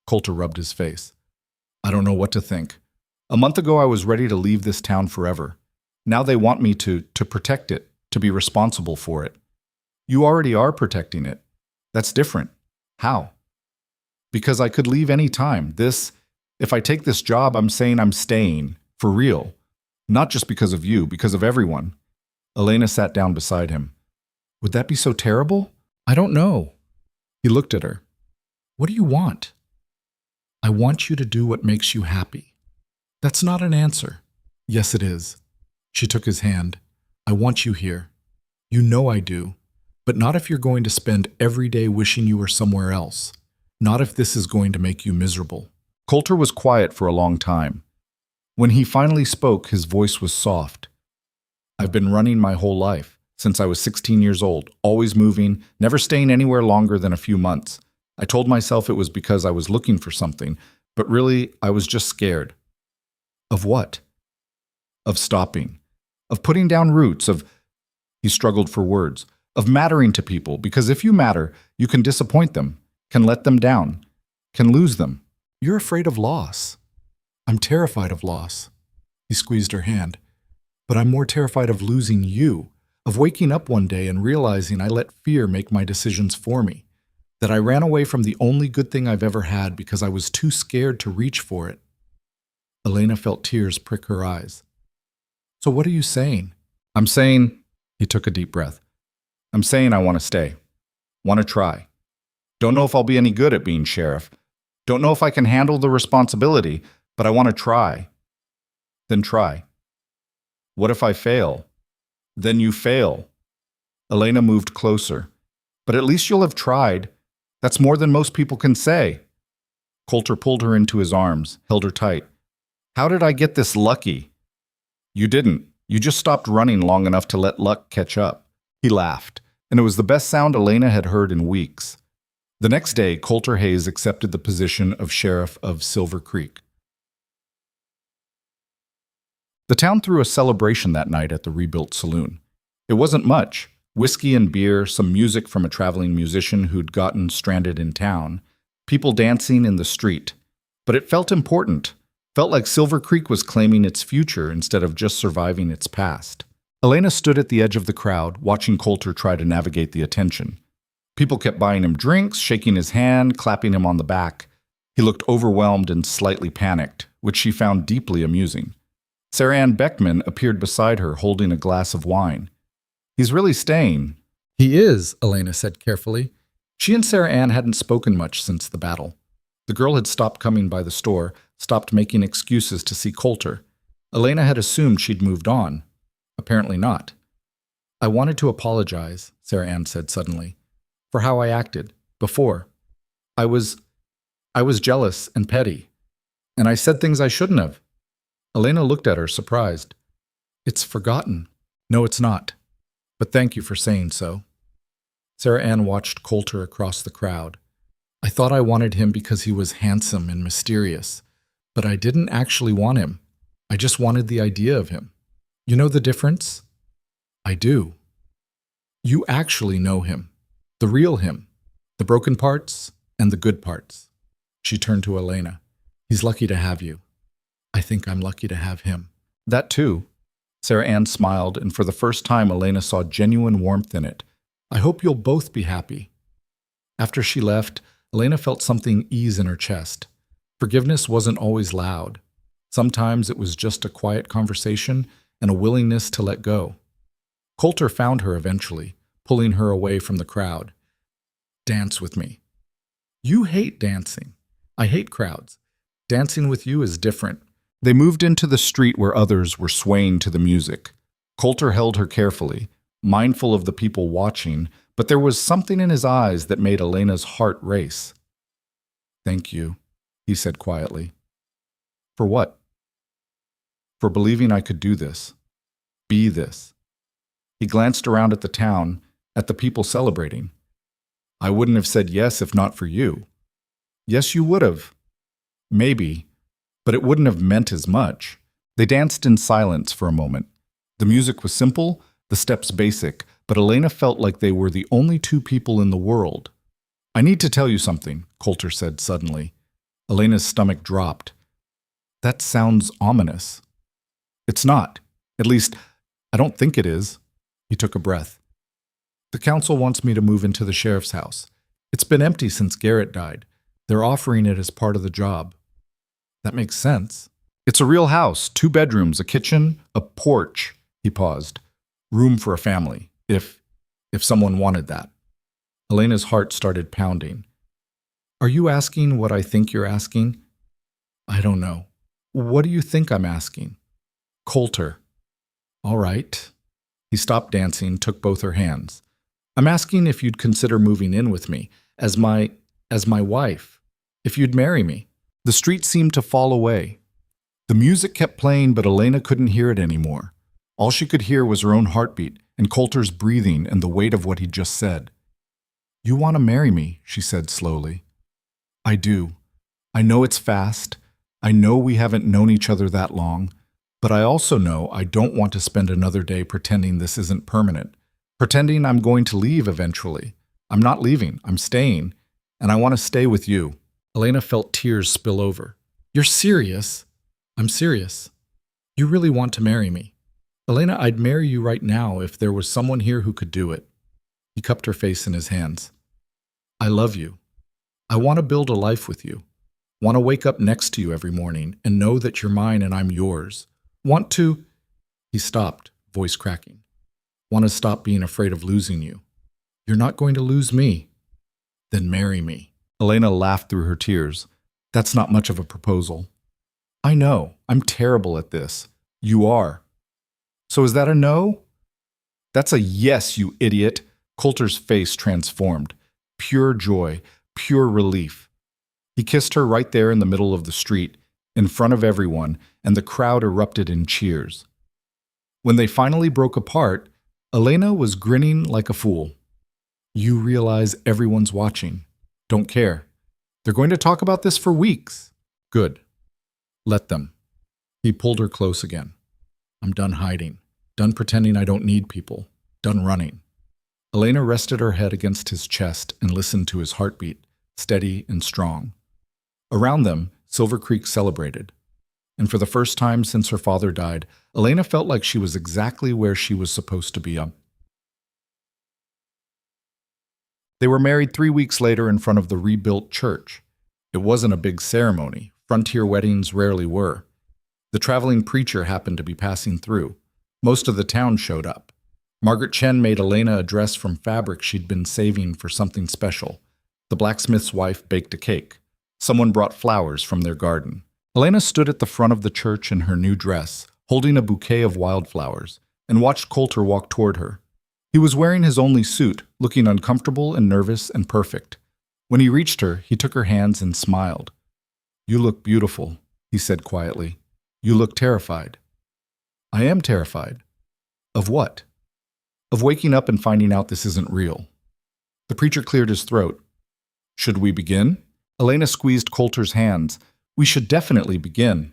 Coulter rubbed his face. I don't know what to think. A month ago I was ready to leave this town forever. Now they want me to protect it, to be responsible for it. You already are protecting it. That's different. How? Because I could leave any time. If I take this job, I'm saying I'm staying, for real. Not just because of you, because of everyone. Elena sat down beside him. Would that be so terrible? I don't know. He looked at her. What do you want? I want you to do what makes you happy. That's not an answer. Yes, it is. She took his hand. I want you here. You know I do. But not if you're going to spend every day wishing you were somewhere else. Not if this is going to make you miserable. Coulter was quiet for a long time. When he finally spoke, his voice was soft. I've been running my whole life, since I was 16 years old, always moving, never staying anywhere longer than a few months. I told myself it was because I was looking for something, but really, I was just scared. Of what? Of stopping. Of putting down roots, he struggled for words, of mattering to people, because if you matter, you can disappoint them, can let them down, can lose them. You're afraid of loss. I'm terrified of loss. He squeezed her hand. But I'm more terrified of losing you, of waking up one day and realizing I let fear make my decisions for me, that I ran away from the only good thing I've ever had because I was too scared to reach for it. Elena felt tears prick her eyes. So what are you saying? I'm saying, he took a deep breath. I'm saying I want to stay. Want to try. Don't know if I'll be any good at being sheriff. Don't know if I can handle the responsibility, but I want to try. Then try. What if I fail? Then you fail. Elena moved closer. But at least you'll have tried. That's more than most people can say. Coulter pulled her into his arms, held her tight. How did I get this lucky? You didn't. You just stopped running long enough to let luck catch up. He laughed, and it was the best sound Elena had heard in weeks. The next day, Coulter Hayes accepted the position of sheriff of Silver Creek. The town threw a celebration that night at the rebuilt saloon. It wasn't much. Whiskey and beer, some music from a traveling musician who'd gotten stranded in town, people dancing in the street. But it felt important. Felt like Silver Creek was claiming its future instead of just surviving its past. Elena stood at the edge of the crowd, watching Coulter try to navigate the attention. People kept buying him drinks, shaking his hand, clapping him on the back. He looked overwhelmed and slightly panicked, which she found deeply amusing. Sarah Ann Beckman appeared beside her, holding a glass of wine. He's really staying. He is, Elena said carefully. She and Sarah Ann hadn't spoken much since the battle. The girl had stopped coming by the store, stopped making excuses to see Coulter. Elena had assumed she'd moved on. Apparently not. I wanted to apologize, Sarah Ann said suddenly, for how I acted before. I was jealous and petty, and I said things I shouldn't have. Elena looked at her, surprised. It's forgotten. No, it's not. But thank you for saying so. Sarah Ann watched Coulter across the crowd. I thought I wanted him because he was handsome and mysterious, but I didn't actually want him. I just wanted the idea of him. You know the difference? I do. You actually know him. The real him. The broken parts and the good parts. She turned to Elena. He's lucky to have you. I think I'm lucky to have him. That too. Sarah Ann smiled, and for the first time Elena saw genuine warmth in it. I hope you'll both be happy. After she left, Elena felt something ease in her chest. Forgiveness wasn't always loud. Sometimes it was just a quiet conversation and a willingness to let go. Coulter found her eventually, pulling her away from the crowd. Dance with me. You hate dancing. I hate crowds. Dancing with you is different. They moved into the street where others were swaying to the music. Coulter held her carefully, mindful of the people watching, but there was something in his eyes that made Elena's heart race. Thank you, he he said quietly. For what? For believing I could do this. Be this. He glanced around at the town, at the people celebrating. I wouldn't have said yes if not for you. Yes, you would have. Maybe, but it wouldn't have meant as much. They danced in silence for a moment. The music was simple, the steps basic, but Elena felt like they were the only two people in the world. I need to tell you something, Coulter said suddenly. Elena's stomach dropped. That sounds ominous. It's not. At least, I don't think it is. He took a breath. The council wants me to move into the sheriff's house. It's been empty since Garrett died. They're offering it as part of the job. That makes sense. It's a real house, 2 bedrooms, a kitchen, a porch. He paused. Room for a family, if someone wanted that. Elena's heart started pounding. Are you asking what I think you're asking? I don't know. What do you think I'm asking? Coulter. All right. He stopped dancing, took both her hands. I'm asking if you'd consider moving in with me, as my wife. If you'd marry me. The street seemed to fall away. The music kept playing, but Elena couldn't hear it anymore. All she could hear was her own heartbeat and Coulter's breathing and the weight of what he'd just said. You want to marry me, she said slowly. I do. I know it's fast. I know we haven't known each other that long. But I also know I don't want to spend another day pretending this isn't permanent. Pretending I'm going to leave eventually. I'm not leaving. I'm staying. And I want to stay with you. Elena felt tears spill over. You're serious? I'm serious. You really want to marry me? Elena, I'd marry you right now if there was someone here who could do it. He cupped her face in his hands. I love you. I want to build a life with you. Want to wake up next to you every morning and know that you're mine and I'm yours. Want to... He stopped, voice cracking. Want to stop being afraid of losing you. You're not going to lose me. Then marry me. Elena laughed through her tears. That's not much of a proposal. I know. I'm terrible at this. You are. So is that a no? That's a yes, you idiot. Coulter's face transformed. Pure joy, pure relief. He kissed her right there in the middle of the street, in front of everyone, and the crowd erupted in cheers. When they finally broke apart, Elena was grinning like a fool. You realize everyone's watching. Don't care. They're going to talk about this for weeks. Good. Let them. He pulled her close again. I'm done hiding. Done pretending I don't need people. Done running. Elena rested her head against his chest and listened to his heartbeat, steady and strong. Around them, Silver Creek celebrated. And for the first time since her father died, Elena felt like she was exactly where she was supposed to be. They were married 3 weeks later in front of the rebuilt church. It wasn't a big ceremony. Frontier weddings rarely were. The traveling preacher happened to be passing through. Most of the town showed up. Margaret Chen made Elena a dress from fabric she'd been saving for something special. The blacksmith's wife baked a cake. Someone brought flowers from their garden. Elena stood at the front of the church in her new dress, holding a bouquet of wildflowers, and watched Coulter walk toward her. He was wearing his only suit, looking uncomfortable and nervous and perfect. When he reached her, he took her hands and smiled. You look beautiful, he said quietly. You look terrified. I am terrified. Of what? Of waking up and finding out this isn't real. The preacher cleared his throat. Should we begin? Elena squeezed Coulter's hands. We should definitely begin.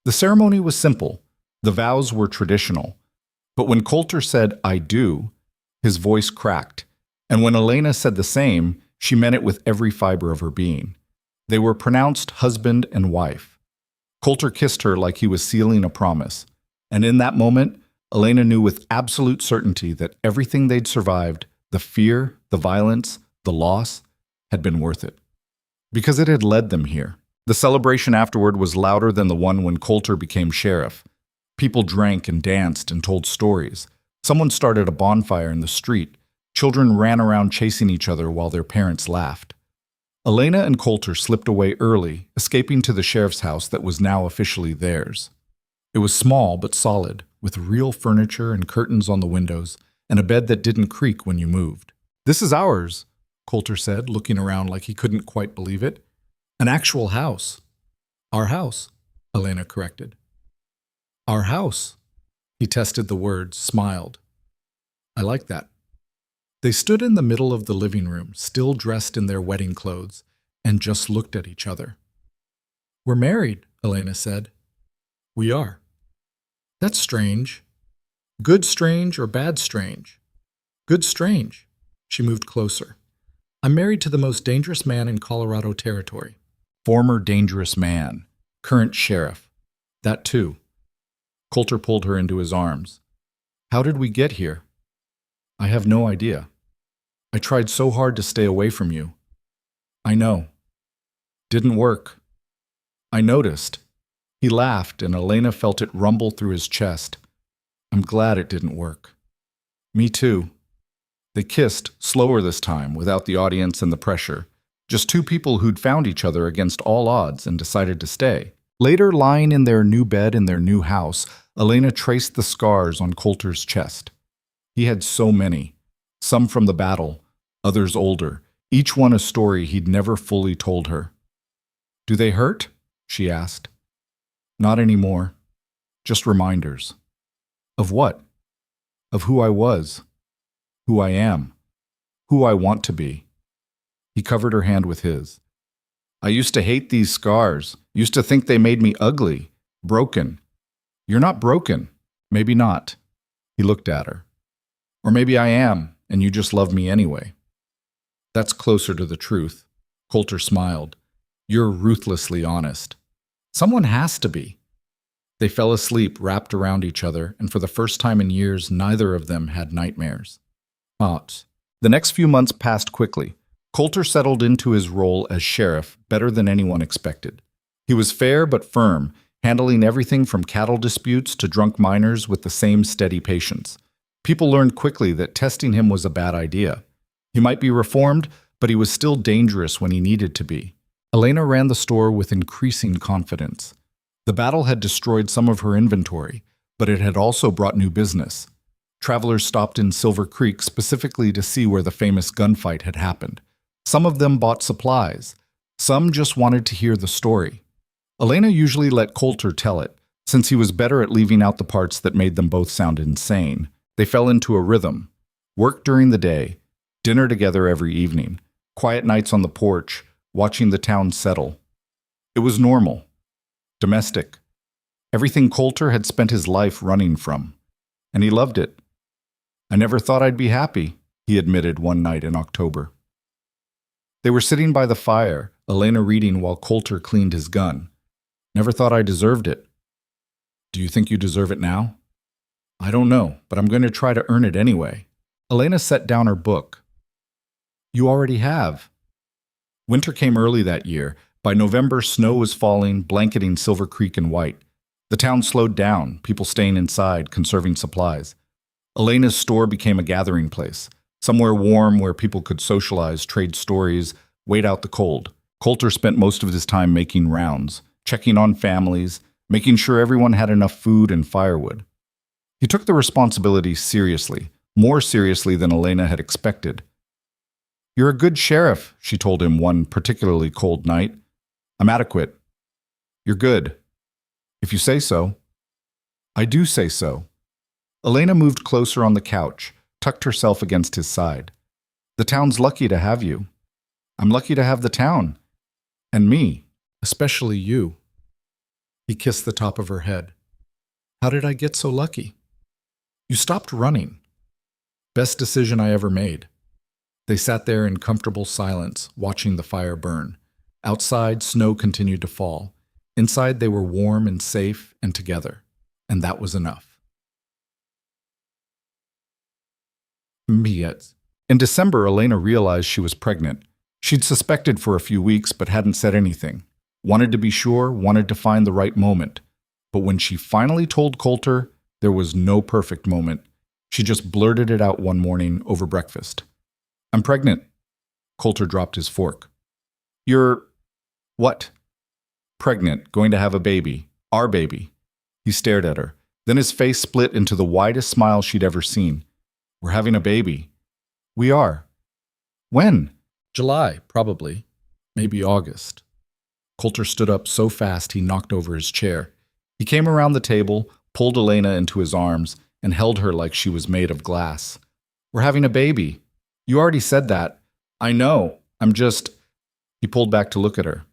The ceremony was simple. The vows were traditional. But when Coulter said, I do, his voice cracked. And when Elena said the same, she meant it with every fiber of her being. They were pronounced husband and wife. Coulter kissed her like he was sealing a promise. And in that moment, Elena knew with absolute certainty that everything they'd survived, the fear, the violence, the loss, had been worth it. Because it had led them here. The celebration afterward was louder than the one when Coulter became sheriff. People drank and danced and told stories. Someone started a bonfire in the street. Children ran around chasing each other while their parents laughed. Elena and Coulter slipped away early, escaping to the sheriff's house that was now officially theirs. It was small but solid, with real furniture and curtains on the windows, and a bed that didn't creak when you moved. This is ours, Coulter said, looking around like he couldn't quite believe it. An actual house. Our house, Elena corrected. Our house. He tested the words, smiled. I like that. They stood in the middle of the living room, still dressed in their wedding clothes, and just looked at each other. We're married, Elena said. We are. That's strange. Good strange or bad strange? Good strange. She moved closer. I'm married to the most dangerous man in Colorado Territory. Former dangerous man. Current sheriff. That too. Coulter pulled her into his arms. How did we get here? I have no idea. I tried so hard to stay away from you. I know. Didn't work. I noticed. He laughed, and Elena felt it rumble through his chest. I'm glad it didn't work. Me too. They kissed, slower this time, without the audience and the pressure. Just two people who'd found each other against all odds and decided to stay. Later, lying in their new bed in their new house, Elena traced the scars on Coulter's chest. He had so many. Some from the battle, others older, each one a story he'd never fully told her. Do they hurt? She asked. Not anymore. Just reminders. Of what? Of who I was. Who I am. Who I want to be. He covered her hand with his. I used to hate these scars. Used to think they made me ugly. Broken. You're not broken. Maybe not. He looked at her. Or maybe I am, and you just love me anyway. That's closer to the truth. Coulter smiled. You're ruthlessly honest. Someone has to be. They fell asleep, wrapped around each other, and for the first time in years, neither of them had nightmares. The next few months passed quickly. Coulter settled into his role as sheriff better than anyone expected. He was fair but firm, handling everything from cattle disputes to drunk miners with the same steady patience. People learned quickly that testing him was a bad idea. He might be reformed, but he was still dangerous when he needed to be. Elena ran the store with increasing confidence. The battle had destroyed some of her inventory, but it had also brought new business. Travelers stopped in Silver Creek specifically to see where the famous gunfight had happened. Some of them bought supplies. Some just wanted to hear the story. Elena usually let Coulter tell it, since he was better at leaving out the parts that made them both sound insane. They fell into a rhythm. Work during the day, dinner together every evening, quiet nights on the porch, watching the town settle. It was normal. Domestic. Everything Coulter had spent his life running from. And he loved it. I never thought I'd be happy, he admitted one night in October. They were sitting by the fire, Elena reading while Coulter cleaned his gun. Never thought I deserved it. Do you think you deserve it now? I don't know, but I'm going to try to earn it anyway. Elena set down her book. You already have. Winter came early that year. By November, snow was falling, blanketing Silver Creek in white. The town slowed down, people staying inside, conserving supplies. Elena's store became a gathering place, somewhere warm where people could socialize, trade stories, wait out the cold. Coulter spent most of his time making rounds, checking on families, making sure everyone had enough food and firewood. He took the responsibility seriously, more seriously than Elena had expected. You're a good sheriff, she told him one particularly cold night. I'm adequate. You're good. If you say so. I do say so. Elena moved closer on the couch, tucked herself against his side. The town's lucky to have you. I'm lucky to have the town. And me, especially you. He kissed the top of her head. How did I get so lucky? You stopped running. Best decision I ever made. They sat there in comfortable silence, watching the fire burn. Outside, snow continued to fall. Inside, they were warm and safe and together. And that was enough. In December, Elena realized she was pregnant. She'd suspected for a few weeks, but hadn't said anything. Wanted to be sure, wanted to find the right moment. But when she finally told Coulter, there was no perfect moment. She just blurted it out one morning over breakfast. I'm pregnant. Coulter dropped his fork. You're... what? Pregnant, going to have a baby. Our baby. He stared at her. Then his face split into the widest smile she'd ever seen. We're having a baby. We are. When? July, probably. Maybe August. Coulter stood up so fast he knocked over his chair. He came around the table, pulled Elena into his arms, and held her like she was made of glass. We're having a baby. You already said that. I know. I'm just... He pulled back to look at her.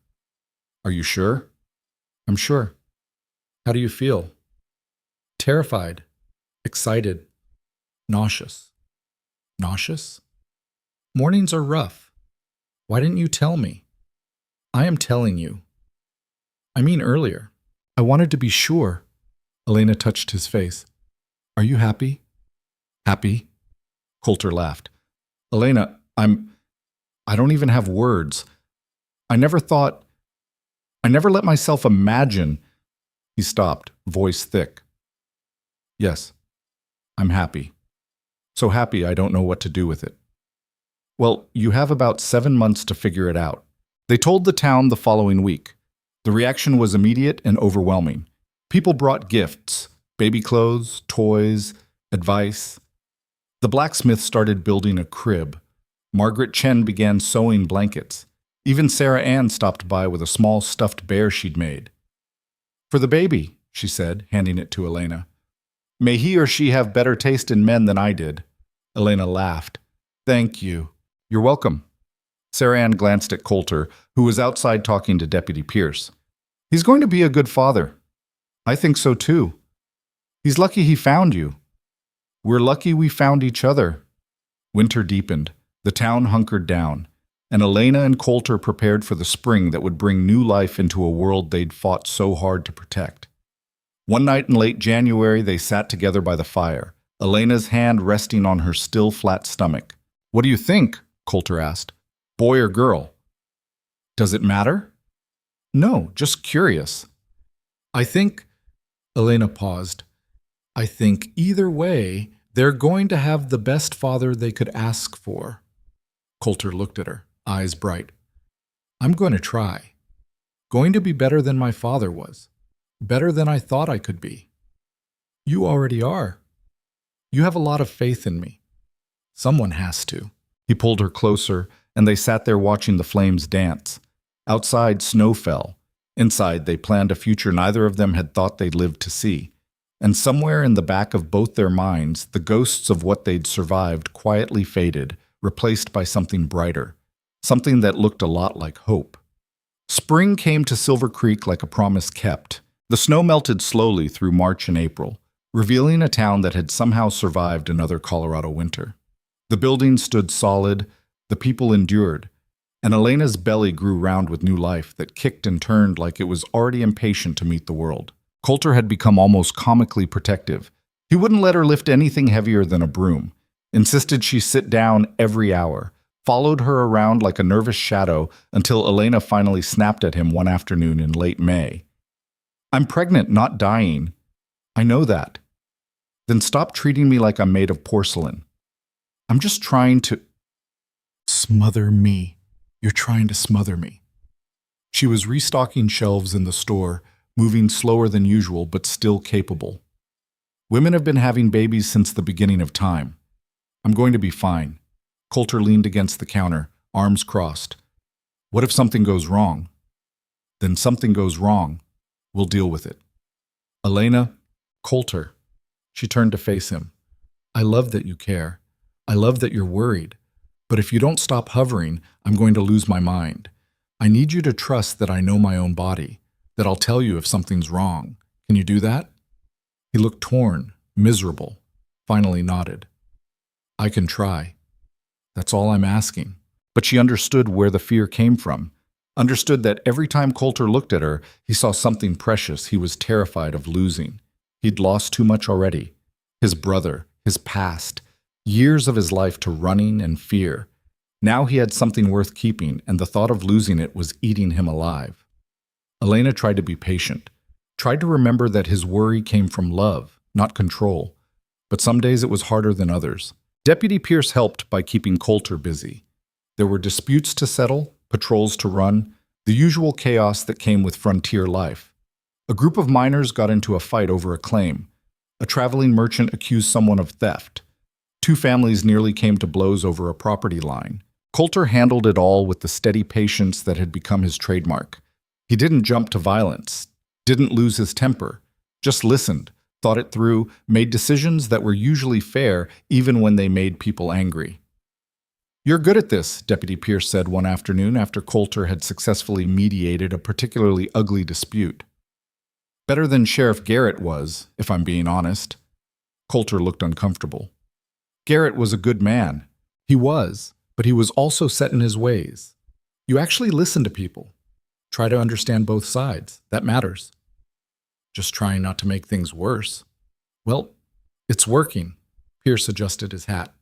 Are you sure? I'm sure. How do you feel? Terrified. Excited. Nauseous. Nauseous? Mornings are rough. Why didn't you tell me? I am telling you. I mean earlier. I wanted to be sure. Elena touched his face. Are you happy? Happy? Coulter laughed. Elena, I don't even have words. I never let myself imagine. He stopped, voice thick. Yes, I'm happy. So happy I don't know what to do with it. Well, you have about 7 months to figure it out. They told the town the following week. The reaction was immediate and overwhelming. People brought gifts, baby clothes, toys, advice. The blacksmith started building a crib. Margaret Chen began sewing blankets. Even Sarah Ann stopped by with a small stuffed bear she'd made. For the baby, she said, handing it to Elena. May he or she have better taste in men than I did. Elena laughed. Thank you. You're welcome. Sarah Ann glanced at Coulter, who was outside talking to Deputy Pierce. He's going to be a good father. I think so too. He's lucky he found you. We're lucky we found each other. Winter deepened. The town hunkered down, and Elena and Coulter prepared for the spring that would bring new life into a world they'd fought so hard to protect. One night in late January, they sat together by the fire, Elena's hand resting on her still flat stomach. What do you think? Coulter asked. Boy or girl? Does it matter? No, just curious. I think, Elena paused, I think either way, they're going to have the best father they could ask for. Coulter looked at her, eyes bright. I'm going to try. Going to be better than my father was. Better than I thought I could be. You already are. You have a lot of faith in me. Someone has to. He pulled her closer, and they sat there watching the flames dance. Outside, snow fell. Inside, they planned a future neither of them had thought they'd live to see. And somewhere in the back of both their minds, the ghosts of what they'd survived quietly faded, replaced by something brighter, something that looked a lot like hope. Spring came to Silver Creek like a promise kept. The snow melted slowly through March and April, revealing a town that had somehow survived another Colorado winter. The buildings stood solid, the people endured, and Elena's belly grew round with new life that kicked and turned like it was already impatient to meet the world. Coulter had become almost comically protective. He wouldn't let her lift anything heavier than a broom, insisted she sit down every hour, followed her around like a nervous shadow until Elena finally snapped at him one afternoon in late May. I'm pregnant, not dying. I know that. Then stop treating me like I'm made of porcelain. I'm just trying to... Smother me. You're trying to smother me. She was restocking shelves in the store, moving slower than usual but still capable. Women have been having babies since the beginning of time. I'm going to be fine. Coulter leaned against the counter, arms crossed. What if something goes wrong? Then something goes wrong. We'll deal with it. Elena, Coulter. She turned to face him. I love that you care. I love that you're worried. But if you don't stop hovering, I'm going to lose my mind. I need you to trust that I know my own body, that I'll tell you if something's wrong. Can you do that? He looked torn, miserable, finally nodded. I can try. That's all I'm asking. But she understood where the fear came from, understood that every time Coulter looked at her, he saw something precious he was terrified of losing. He'd lost too much already. His brother, his past, years of his life to running and fear. Now he had something worth keeping, and the thought of losing it was eating him alive. Elena tried to be patient, tried to remember that his worry came from love, not control. But some days it was harder than others. Deputy Pierce helped by keeping Coulter busy. There were disputes to settle, patrols to run, the usual chaos that came with frontier life. A group of miners got into a fight over a claim. A traveling merchant accused someone of theft. 2 families nearly came to blows over a property line. Coulter handled it all with the steady patience that had become his trademark. He didn't jump to violence, didn't lose his temper, just listened, thought it through, made decisions that were usually fair even when they made people angry. "You're good at this," Deputy Pierce said one afternoon after Coulter had successfully mediated a particularly ugly dispute. "Better than Sheriff Garrett was, if I'm being honest." Coulter looked uncomfortable. Garrett was a good man. He was, but he was also set in his ways. You actually listen to people. Try to understand both sides. That matters. Just trying not to make things worse. Well, it's working. Pierce adjusted his hat.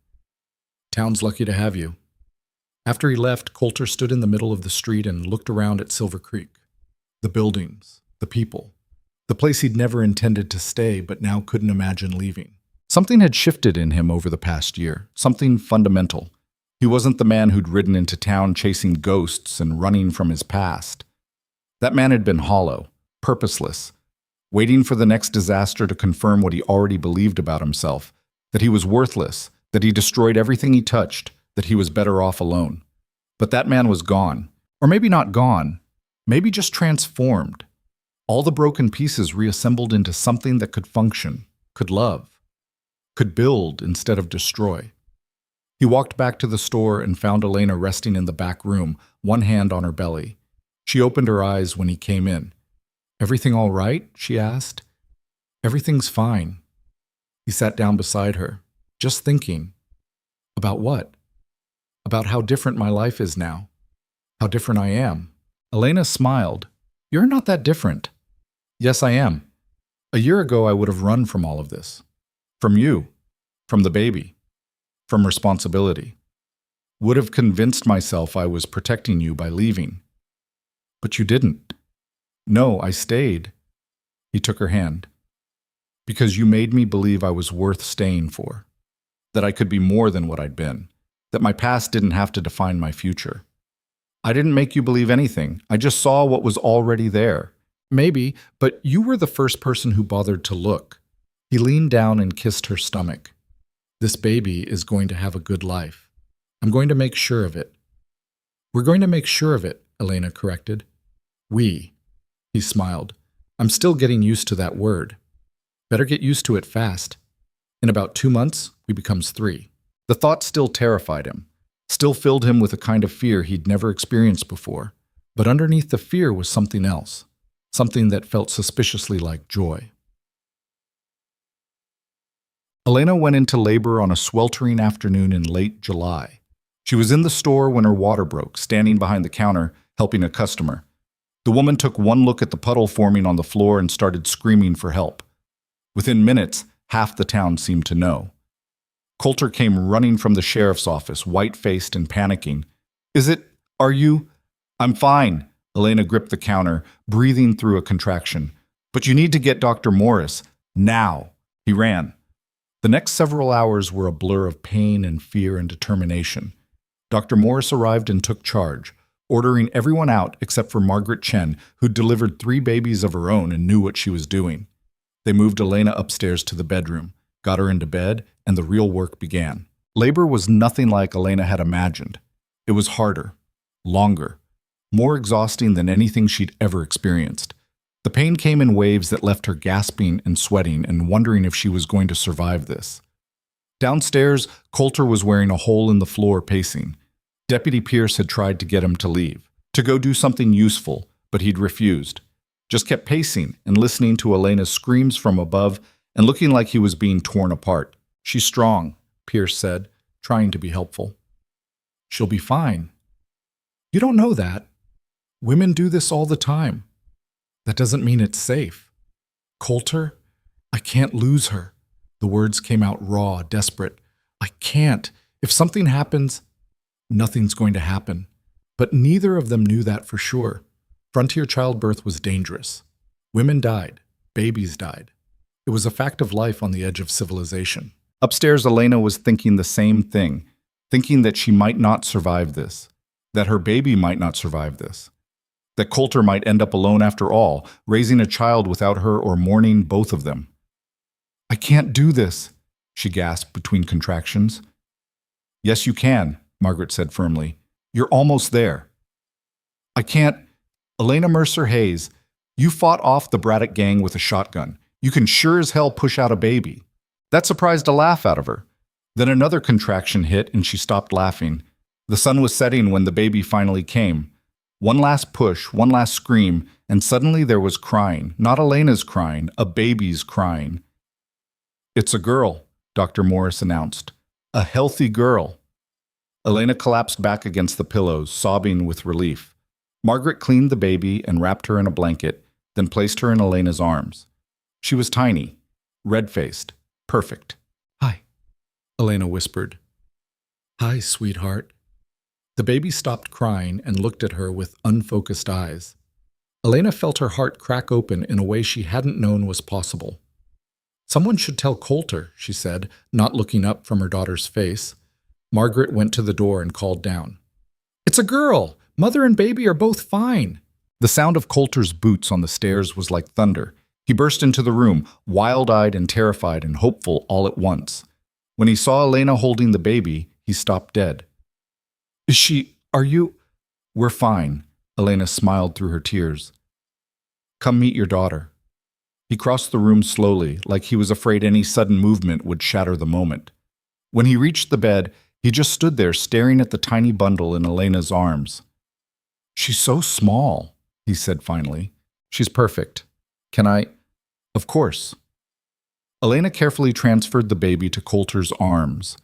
Town's lucky to have you. After he left, Coulter stood in the middle of the street and looked around at Silver Creek. The buildings, the people, the place he'd never intended to stay but now couldn't imagine leaving. Something had shifted in him over the past year, something fundamental. He wasn't the man who'd ridden into town chasing ghosts and running from his past. That man had been hollow, purposeless, waiting for the next disaster to confirm what he already believed about himself, that he was worthless, that he destroyed everything he touched, that he was better off alone. But that man was gone. Or maybe not gone, maybe just transformed. All the broken pieces reassembled into something that could function, could love, could build instead of destroy. He walked back to the store and found Elena resting in the back room, one hand on her belly. She opened her eyes when he came in. "Everything all right?" she asked. "Everything's fine." He sat down beside her, just thinking. About what? About how different my life is now. How different I am. Elena smiled. "You're not that different." "Yes, I am. A year ago I would have run from all of this. From you. From the baby. From responsibility. Would have convinced myself I was protecting you by leaving. But you didn't. No, I stayed." He took her hand. "Because you made me believe I was worth staying for. That I could be more than what I'd been. That my past didn't have to define my future. I didn't make you believe anything. I just saw what was already there. Maybe, but you were the first person who bothered to look." He leaned down and kissed her stomach. "This baby is going to have a good life. I'm going to make sure of it." "We're going to make sure of it," Elena corrected. "We." He smiled. "I'm still getting used to that word. Better get used to it fast. In about 2 months, we becomes 3. The thought still terrified him, still filled him with a kind of fear he'd never experienced before. But underneath the fear was something else, something that felt suspiciously like joy. Elena went into labor on a sweltering afternoon in late July. She was in the store when her water broke, standing behind the counter, helping a customer. The woman took one look at the puddle forming on the floor and started screaming for help. Within minutes, half the town seemed to know. Coulter came running from the sheriff's office, white-faced and panicking. Are you? "I'm fine." Elena gripped the counter, breathing through a contraction. "But you need to get Dr. Morris. Now." He ran. The next several hours were a blur of pain and fear and determination. Dr. Morris arrived and took charge, ordering everyone out except for Margaret Chen, who'd delivered 3 babies of her own and knew what she was doing. They moved Elena upstairs to the bedroom, got her into bed, and the real work began. Labor was nothing like Elena had imagined. It was harder, longer, more exhausting than anything she'd ever experienced. The pain came in waves that left her gasping and sweating and wondering if she was going to survive this. Downstairs, Coulter was wearing a hole in the floor, pacing. Deputy Pierce had tried to get him to leave, to go do something useful, but he'd refused. Just kept pacing and listening to Elena's screams from above and looking like he was being torn apart. "She's strong," Pierce said, trying to be helpful. "She'll be fine." "You don't know that. Women do this all the time. That doesn't mean it's safe." "Coulter, I can't lose her." The words came out raw, desperate. "I can't. If something happens..." "Nothing's going to happen." But neither of them knew that for sure. Frontier childbirth was dangerous. Women died. Babies died. It was a fact of life on the edge of civilization. Upstairs, Elena was thinking the same thing, thinking that she might not survive this, that her baby might not survive this, that Coulter might end up alone after all, raising a child without her or mourning both of them. "I can't do this," she gasped between contractions. "Yes, you can," Margaret said firmly. "You're almost there." "I can't..." Elena Mercer Hayes, you fought off the Braddock gang with a shotgun. You can sure as hell push out a baby. That surprised a laugh out of her. Then another contraction hit and she stopped laughing. The sun was setting when the baby finally came. One last push, one last scream, and suddenly there was crying. Not Elena's crying, a baby's crying. It's a girl, Dr. Morris announced. A healthy girl. Elena collapsed back against the pillows, sobbing with relief. Margaret cleaned the baby and wrapped her in a blanket, then placed her in Elena's arms. She was tiny, red-faced, perfect. Hi, Elena whispered. Hi, sweetheart. The baby stopped crying and looked at her with unfocused eyes. Elena felt her heart crack open in a way she hadn't known was possible. Someone should tell Coulter, she said, not looking up from her daughter's face. Margaret went to the door and called down. It's a girl! Mother and baby are both fine. The sound of Coulter's boots on the stairs was like thunder. He burst into the room, wild-eyed and terrified and hopeful all at once. When he saw Elena holding the baby, he stopped dead. Are you? We're fine, Elena smiled through her tears. Come meet your daughter. He crossed the room slowly, like he was afraid any sudden movement would shatter the moment. When he reached the bed, he just stood there staring at the tiny bundle in Elena's arms. She's so small, he said finally. She's perfect. Can I? Of course. Elena carefully transferred the baby to Coulter's arms.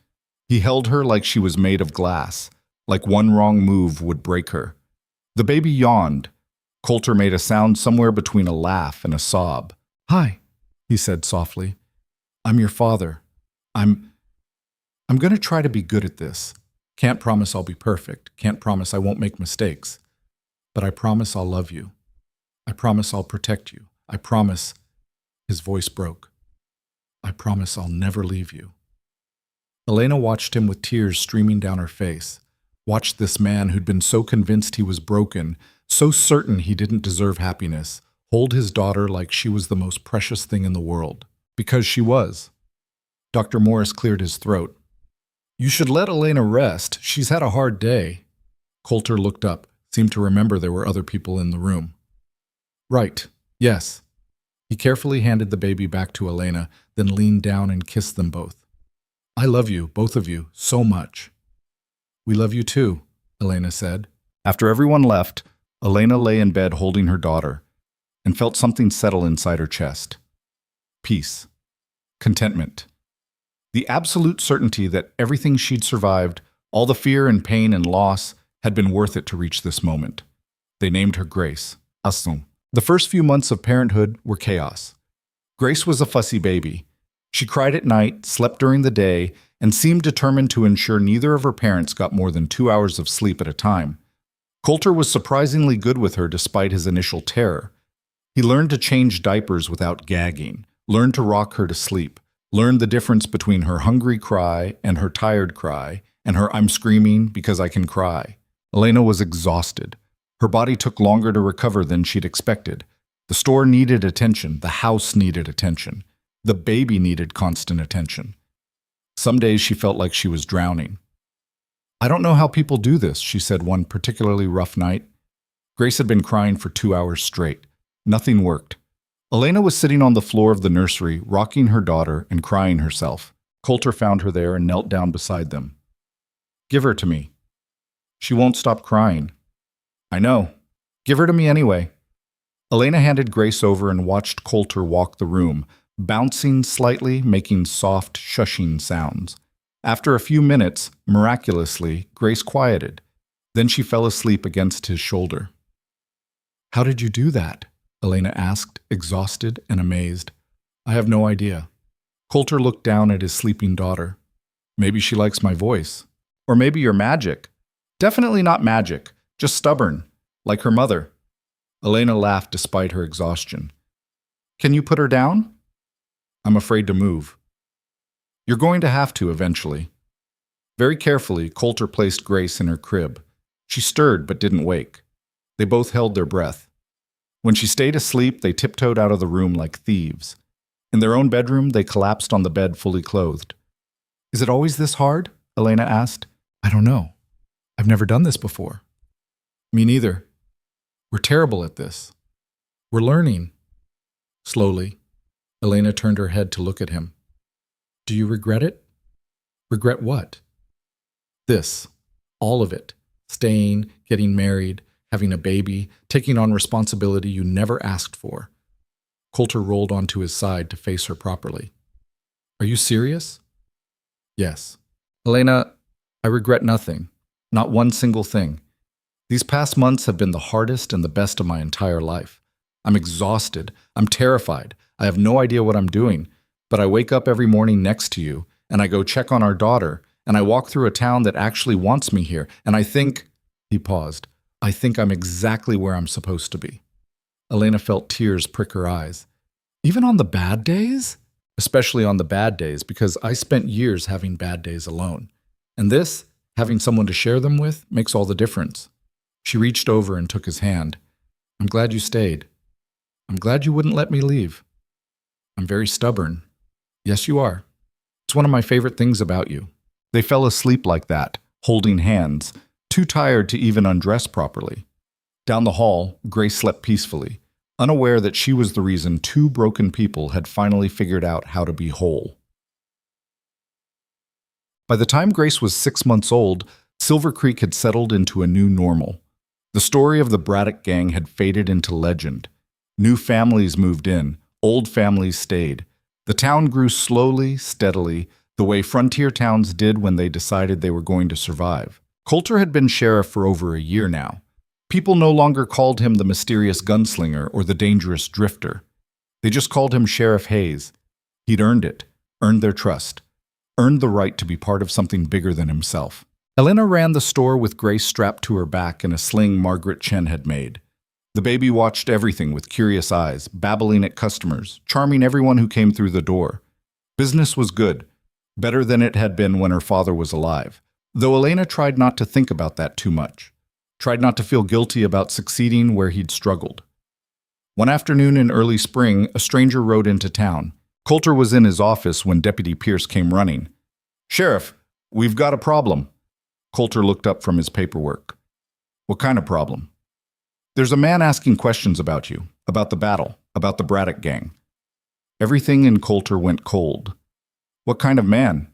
He held her like she was made of glass, like one wrong move would break her. The baby yawned. Coulter made a sound somewhere between a laugh and a sob. Hi, he said softly. I'm your father. I'm going to try to be good at this. Can't promise I'll be perfect. Can't promise I won't make mistakes. But I promise I'll love you. I promise I'll protect you. I promise. His voice broke. I promise I'll never leave you. Elena watched him with tears streaming down her face. Watched this man who'd been so convinced he was broken, so certain he didn't deserve happiness, hold his daughter like she was the most precious thing in the world. Because she was. Dr. Morris cleared his throat. You should let Elena rest. She's had a hard day. Coulter looked up, seemed to remember there were other people in the room. Right, yes. He carefully handed the baby back to Elena, then leaned down and kissed them both. I love you, both of you, so much. We love you too, Elena said. After everyone left, Elena lay in bed holding her daughter and felt something settle inside her chest. Peace. Contentment. The absolute certainty that everything she'd survived, all the fear and pain and loss, had been worth it to reach this moment. They named her Grace. Asum. The first few months of parenthood were chaos. Grace was a fussy baby. She cried at night, slept during the day, and seemed determined to ensure neither of her parents got more than 2 hours of sleep at a time. Coulter was surprisingly good with her despite his initial terror. He learned to change diapers without gagging, learned to rock her to sleep, learned the difference between her hungry cry and her tired cry, and her I'm screaming because I can cry. Elena was exhausted. Her body took longer to recover than she'd expected. The store needed attention. The house needed attention. The baby needed constant attention. Some days she felt like she was drowning. I don't know how people do this, she said one particularly rough night. Grace had been crying for 2 hours straight. Nothing worked. Elena was sitting on the floor of the nursery, rocking her daughter and crying herself. Coulter found her there and knelt down beside them. Give her to me. She won't stop crying. I know. Give her to me anyway. Elena handed Grace over and watched Coulter walk the room, bouncing slightly, making soft, shushing sounds. After a few minutes, miraculously, Grace quieted. Then she fell asleep against his shoulder. How did you do that? Elena asked, exhausted and amazed. I have no idea. Coulter looked down at his sleeping daughter. Maybe she likes my voice. Or maybe you're magic. Definitely not magic, just stubborn, like her mother. Elena laughed despite her exhaustion. Can you put her down? I'm afraid to move. You're going to have to eventually. Very carefully, Coulter placed Grace in her crib. She stirred but didn't wake. They both held their breath. When she stayed asleep, they tiptoed out of the room like thieves. In their own bedroom, they collapsed on the bed fully clothed. Is it always this hard? Elena asked. I don't know. I've never done this before. Me neither. We're terrible at this. We're learning. Slowly, Elena turned her head to look at him. Do you regret it? Regret what? This. All of it. Staying, getting married, having a baby, taking on responsibility you never asked for. Coulter rolled onto his side to face her properly. Are you serious? Yes. Elena, I regret nothing. Not one single thing. These past months have been the hardest and the best of my entire life. I'm exhausted. I'm terrified. I have no idea what I'm doing. But I wake up every morning next to you, and I go check on our daughter, and I walk through a town that actually wants me here, and I think... He paused. I think I'm exactly where I'm supposed to be. Elena felt tears prick her eyes. Even on the bad days? Especially on the bad days, because I spent years having bad days alone. And this, having someone to share them with, makes all the difference. She reached over and took his hand. I'm glad you stayed. I'm glad you wouldn't let me leave. I'm very stubborn. Yes, you are. It's one of my favorite things about you. They fell asleep like that, holding hands, too tired to even undress properly. Down the hall, Grace slept peacefully, unaware that she was the reason two broken people had finally figured out how to be whole. By the time Grace was 6 months old, Silver Creek had settled into a new normal. The story of the Braddock gang had faded into legend. New families moved in, old families stayed. The town grew slowly, steadily, the way frontier towns did when they decided they were going to survive. Coulter had been sheriff for over a year now. People no longer called him the mysterious gunslinger or the dangerous drifter. They just called him Sheriff Hayes. He'd earned it, earned their trust, earned the right to be part of something bigger than himself. Elena ran the store with Grace strapped to her back in a sling Margaret Chen had made. The baby watched everything with curious eyes, babbling at customers, charming everyone who came through the door. Business was good, better than it had been when her father was alive, though Elena tried not to think about that too much, tried not to feel guilty about succeeding where he'd struggled. One afternoon in early spring, a stranger rode into town. Coulter was in his office when Deputy Pierce came running. "Sheriff, we've got a problem." Coulter looked up from his paperwork. "What kind of problem?" "There's a man asking questions about you, about the battle, about the Braddock gang." Everything in Coulter went cold. "What kind of man?"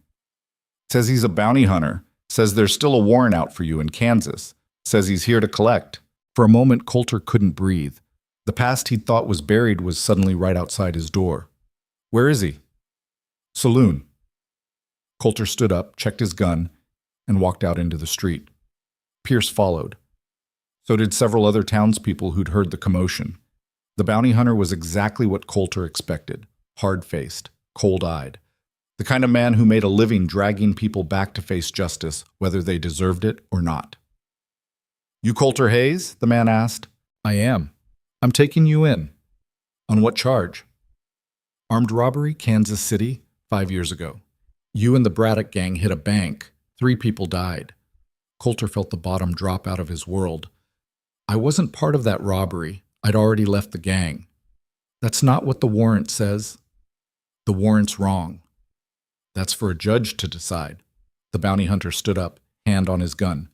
"Says he's a bounty hunter. Says there's still a warrant out for you in Kansas. Says he's here to collect." For a moment, Coulter couldn't breathe. The past he'd thought was buried was suddenly right outside his door. "Where is he?" "Saloon." Coulter stood up, checked his gun, and walked out into the street. Pierce followed. So did several other townspeople who'd heard the commotion. The bounty hunter was exactly what Coulter expected, hard-faced, cold-eyed. The kind of man who made a living dragging people back to face justice, whether they deserved it or not. "You Coulter Hayes?" the man asked. "I am. I'm taking you in." "On what charge?" "Armed robbery, Kansas City, 5 years ago. You and the Braddock gang hit a bank. 3 people died." Coulter felt the bottom drop out of his world. "I wasn't part of that robbery. I'd already left the gang." "That's not what the warrant says." "The warrant's wrong." "That's for a judge to decide." The bounty hunter stood up, hand on his gun.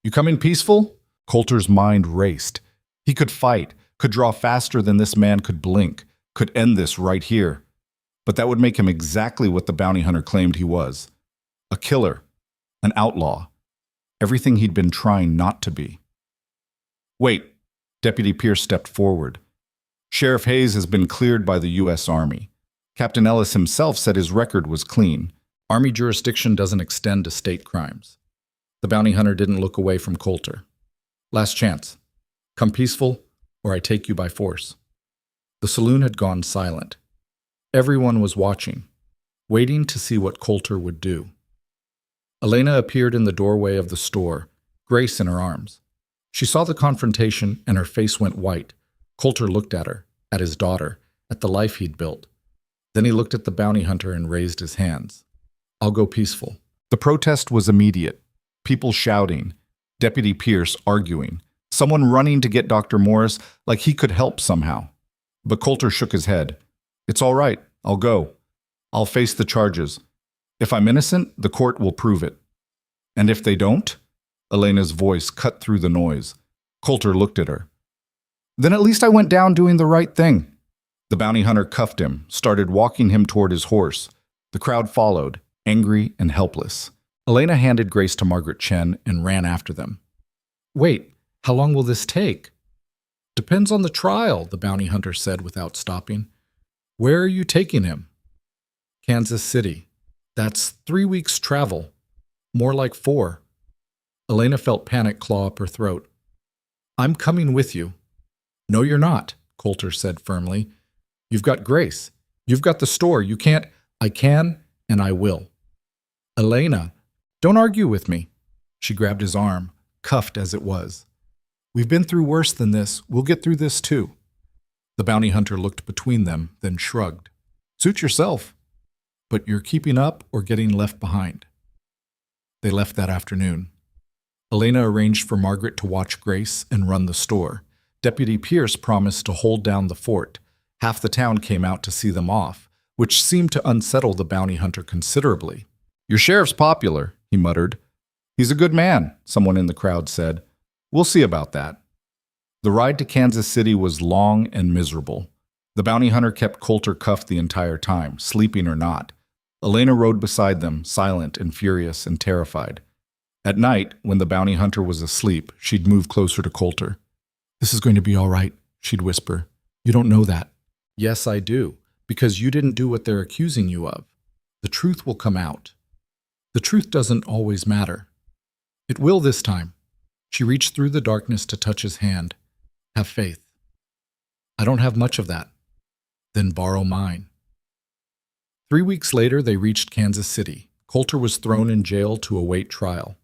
"You coming peaceful?" Coulter's mind raced. He could fight, could draw faster than this man could blink, could end this right here. But that would make him exactly what the bounty hunter claimed he was. A killer, an outlaw, everything he'd been trying not to be. "Wait," Deputy Pierce stepped forward. "Sheriff Hayes has been cleared by the U.S. Army. Captain Ellis himself said his record was clean. Army jurisdiction doesn't extend to state crimes." The bounty hunter didn't look away from Coulter. "Last chance. Come peaceful, or I take you by force." The saloon had gone silent. Everyone was watching, waiting to see what Coulter would do. Elena appeared in the doorway of the store, Grace in her arms. She saw the confrontation, and her face went white. Coulter looked at her, at his daughter, at the life he'd built. Then he looked at the bounty hunter and raised his hands. "I'll go peaceful." The protest was immediate. People shouting, Deputy Pierce arguing, someone running to get Dr. Morris like he could help somehow. But Coulter shook his head. "It's all right. I'll go. I'll face the charges. If I'm innocent, the court will prove it. And if they don't?" Elena's voice cut through the noise. Coulter looked at her. Then at least I went down doing the right thing. The bounty hunter cuffed him, started walking him toward his horse. The crowd followed, angry and helpless. Elena handed Grace to Margaret Chen and ran after them. Wait, how long will this take? Depends on the trial, the bounty hunter said without stopping. Where are you taking him? Kansas City. That's 3 weeks' travel. More like 4. Elena felt panic claw up her throat. I'm coming with you. No, you're not, Coulter said firmly. You've got Grace. You've got the store. You can't. I can, and I will. Elena, don't argue with me. She grabbed his arm, cuffed as it was. We've been through worse than this. We'll get through this too. The bounty hunter looked between them, then shrugged. Suit yourself. But you're keeping up or getting left behind. They left that afternoon. Elena arranged for Margaret to watch Grace and run the store. Deputy Pierce promised to hold down the fort. Half the town came out to see them off, which seemed to unsettle the bounty hunter considerably. Your sheriff's popular, he muttered. He's a good man, someone in the crowd said. We'll see about that. The ride to Kansas City was long and miserable. The bounty hunter kept Coulter cuffed the entire time, sleeping or not. Elena rode beside them, silent and furious and terrified. At night, when the bounty hunter was asleep, she'd move closer to Coulter. This is going to be all right, she'd whisper. You don't know that. Yes, I do, because you didn't do what they're accusing you of. The truth will come out. The truth doesn't always matter. It will this time. She reached through the darkness to touch his hand. Have faith. I don't have much of that. Then borrow mine. 3 weeks later, they reached Kansas City. Coulter was thrown in jail to await trial.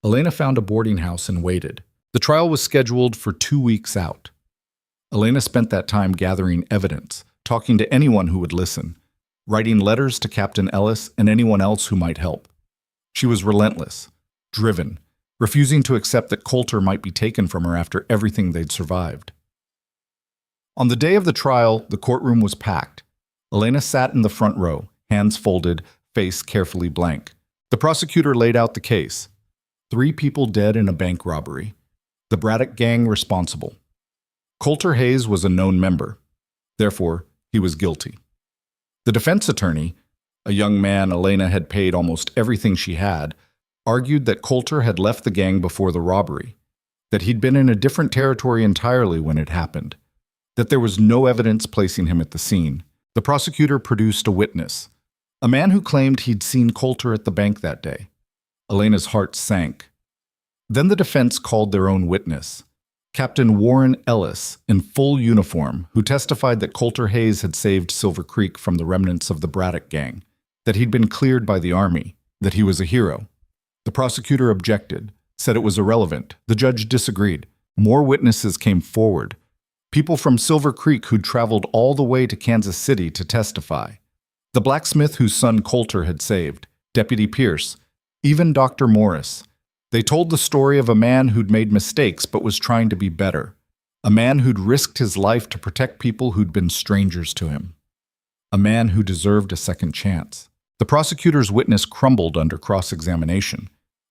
Elena found a boarding house and waited. The trial was scheduled for 2 weeks out. Elena spent that time gathering evidence, talking to anyone who would listen, writing letters to Captain Ellis and anyone else who might help. She was relentless, driven, refusing to accept that Coulter might be taken from her after everything they'd survived. On the day of the trial, the courtroom was packed. Elena sat in the front row, hands folded, face carefully blank. The prosecutor laid out the case. 3 people dead in a bank robbery. The Braddock gang responsible. Coulter Hayes was a known member. Therefore, he was guilty. The defense attorney, a young man Elena had paid almost everything she had, argued that Coulter had left the gang before the robbery, that he'd been in a different territory entirely when it happened, that there was no evidence placing him at the scene. The prosecutor produced a witness, a man who claimed he'd seen Coulter at the bank that day. Elena's heart sank. Then the defense called their own witness, Captain Warren Ellis, in full uniform, who testified that Coulter Hayes had saved Silver Creek from the remnants of the Braddock gang, that he'd been cleared by the Army, that he was a hero. The prosecutor objected, said it was irrelevant. The judge disagreed. More witnesses came forward. People from Silver Creek who'd traveled all the way to Kansas City to testify. The blacksmith whose son Coulter had saved, Deputy Pierce, even Dr. Morris. They told the story of a man who'd made mistakes but was trying to be better. A man who'd risked his life to protect people who'd been strangers to him. A man who deserved a second chance. The prosecutor's witness crumbled under cross-examination.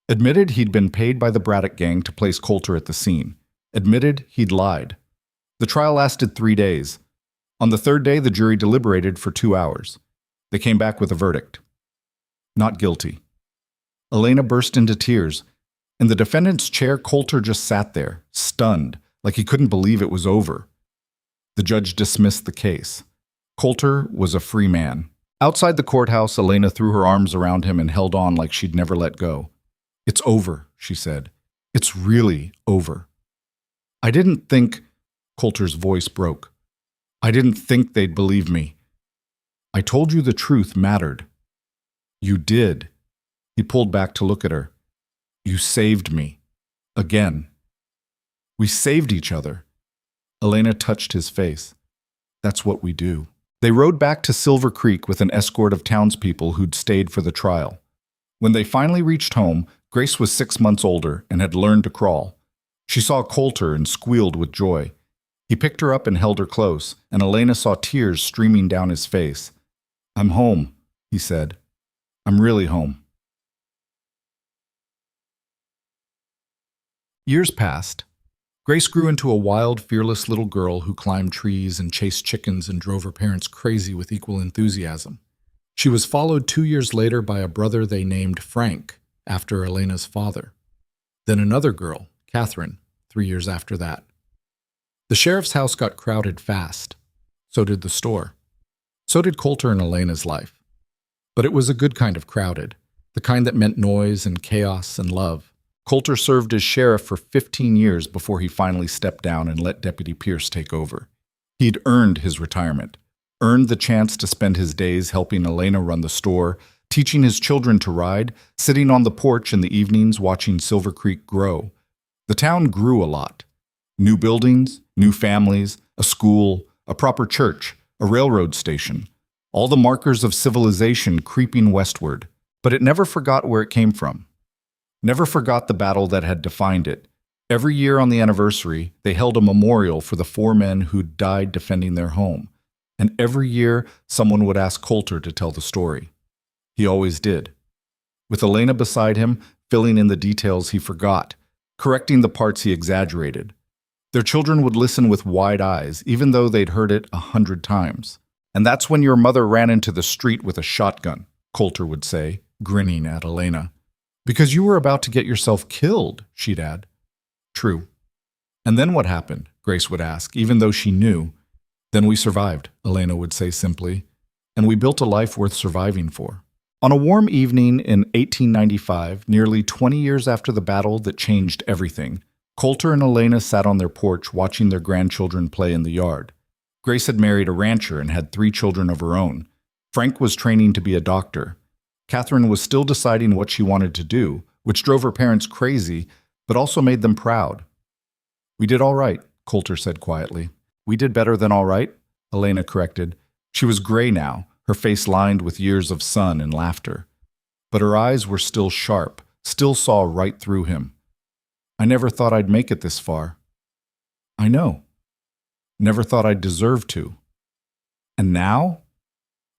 Admitted he'd been paid by the Braddock gang to place Coulter at the scene. Admitted he'd lied. The trial lasted 3 days. On the 3rd day, the jury deliberated for 2 hours. They came back with a verdict. Not guilty. Elena burst into tears. In the defendant's chair, Coulter just sat there, stunned, like he couldn't believe it was over. The judge dismissed the case. Coulter was a free man. Outside the courthouse, Elena threw her arms around him and held on like she'd never let go. It's over, she said. It's really over. I didn't think... Coulter's voice broke. I didn't think they'd believe me. I told you the truth mattered. You did. He pulled back to look at her. You saved me. Again. We saved each other. Elena touched his face. That's what we do. They rode back to Silver Creek with an escort of townspeople who'd stayed for the trial. When they finally reached home, Grace was 6 months older and had learned to crawl. She saw Coulter and squealed with joy. He picked her up and held her close, and Elena saw tears streaming down his face. I'm home, he said. I'm really home. Years passed. Grace grew into a wild, fearless little girl who climbed trees and chased chickens and drove her parents crazy with equal enthusiasm. She was followed 2 years later by a brother they named Frank, after Elena's father. Then another girl, Catherine, 3 years after that. The sheriff's house got crowded fast. So did the store. So did Coulter and Elena's life. But it was a good kind of crowded, the kind that meant noise and chaos and love. Coulter served as sheriff for 15 years before he finally stepped down and let Deputy Pierce take over. He'd earned his retirement, earned the chance to spend his days helping Elena run the store, teaching his children to ride, sitting on the porch in the evenings watching Silver Creek grow. The town grew a lot. New buildings, new families, a school, a proper church, a railroad station, all the markers of civilization creeping westward. But it never forgot where it came from. Never forgot the battle that had defined it. Every year on the anniversary, they held a memorial for the 4 men who'd died defending their home. And every year, someone would ask Coulter to tell the story. He always did. With Elena beside him, filling in the details he forgot, correcting the parts he exaggerated. Their children would listen with wide eyes, even though they'd heard it 100 times. And that's when your mother ran into the street with a shotgun, Coulter would say, grinning at Elena. Because you were about to get yourself killed, she'd add. True. And then what happened? Grace would ask, even though she knew. Then we survived, Elena would say simply, and we built a life worth surviving for. On a warm evening in 1895, nearly 20 years after the battle that changed everything, Coulter and Elena sat on their porch watching their grandchildren play in the yard. Grace had married a rancher and had 3 children of her own. Frank was training to be a doctor. Catherine was still deciding what she wanted to do, which drove her parents crazy, but also made them proud. We did all right, Coulter said quietly. We did better than all right, Elena corrected. She was gray now, her face lined with years of sun and laughter. But her eyes were still sharp, still saw right through him. I never thought I'd make it this far. I know. Never thought I'd deserve to. And now?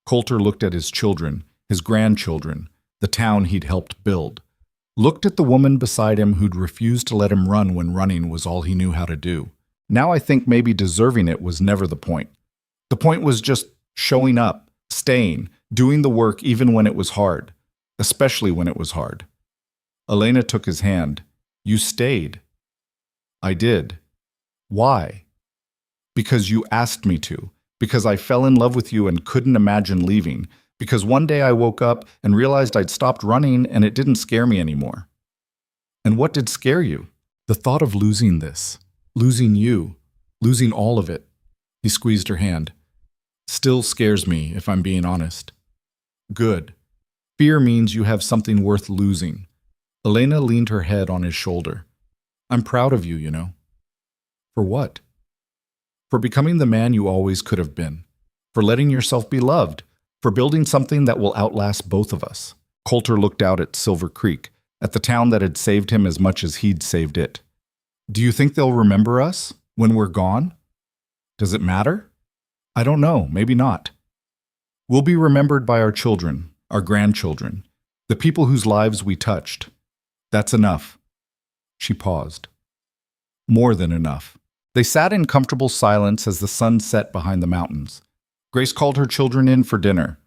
Coulter looked at his children, his grandchildren, the town he'd helped build. Looked at the woman beside him who'd refused to let him run when running was all he knew how to do. Now I think maybe deserving it was never the point. The point was just showing up, staying, doing the work even when it was hard, especially when it was hard. Elena took his hand. You stayed. I did. Why? Because you asked me to. Because I fell in love with you and couldn't imagine leaving. Because one day I woke up and realized I'd stopped running and it didn't scare me anymore. And what did scare you? The thought of losing this. Losing you. Losing all of it. He squeezed her hand. Still scares me, if I'm being honest. Good. Fear means you have something worth losing. Elena leaned her head on his shoulder. I'm proud of you, you know. For what? For becoming the man you always could have been. For letting yourself be loved. For building something that will outlast both of us. Coulter looked out at Silver Creek, at the town that had saved him as much as he'd saved it. Do you think they'll remember us when we're gone? Does it matter? I don't know, maybe not. We'll be remembered by our children, our grandchildren, the people whose lives we touched. That's enough. She paused. More than enough. They sat in comfortable silence as the sun set behind the mountains. Grace called her children in for dinner.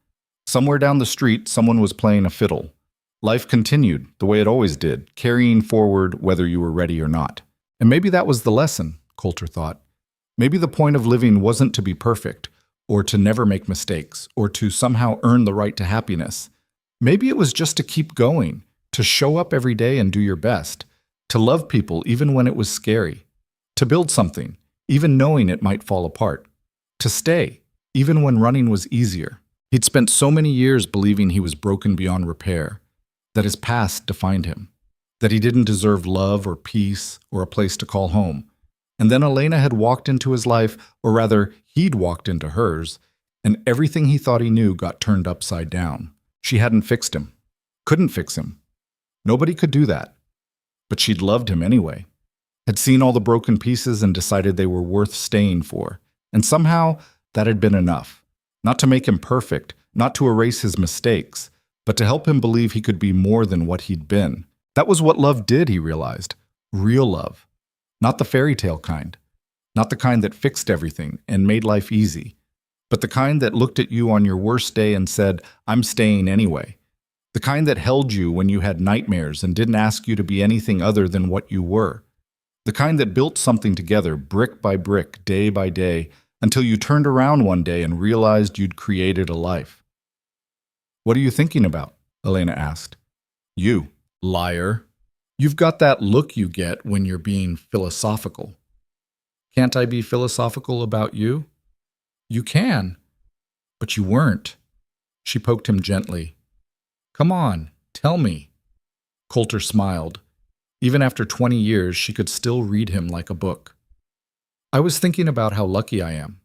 Somewhere down the street, someone was playing a fiddle. Life continued, the way it always did, carrying forward whether you were ready or not. And maybe that was the lesson, Coulter thought. Maybe the point of living wasn't to be perfect, or to never make mistakes, or to somehow earn the right to happiness. Maybe it was just to keep going, to show up every day and do your best, to love people even when it was scary, to build something, even knowing it might fall apart, to stay, even when running was easier. He'd spent so many years believing he was broken beyond repair, that his past defined him, that he didn't deserve love or peace or a place to call home. And then Elena had walked into his life, or rather, he'd walked into hers, and everything he thought he knew got turned upside down. She hadn't fixed him, couldn't fix him. Nobody could do that. But she'd loved him anyway, had seen all the broken pieces and decided they were worth staying for. And somehow, that had been enough. Not to make him perfect, not to erase his mistakes, but to help him believe he could be more than what he'd been. That was what love did, he realized. Real love. Not the fairy tale kind. Not the kind that fixed everything and made life easy, but the kind that looked at you on your worst day and said, "I'm staying anyway." The kind that held you when you had nightmares and didn't ask you to be anything other than what you were. The kind that built something together, brick by brick, day by day, until you turned around one day and realized you'd created a life. "What are you thinking about?" Elena asked. "You, liar. You've got that look you get when you're being philosophical." "Can't I be philosophical about you?" "You can, but you weren't." She poked him gently. "Come on, tell me." Coulter smiled. Even after 20 years, she could still read him like a book. "I was thinking about how lucky I am.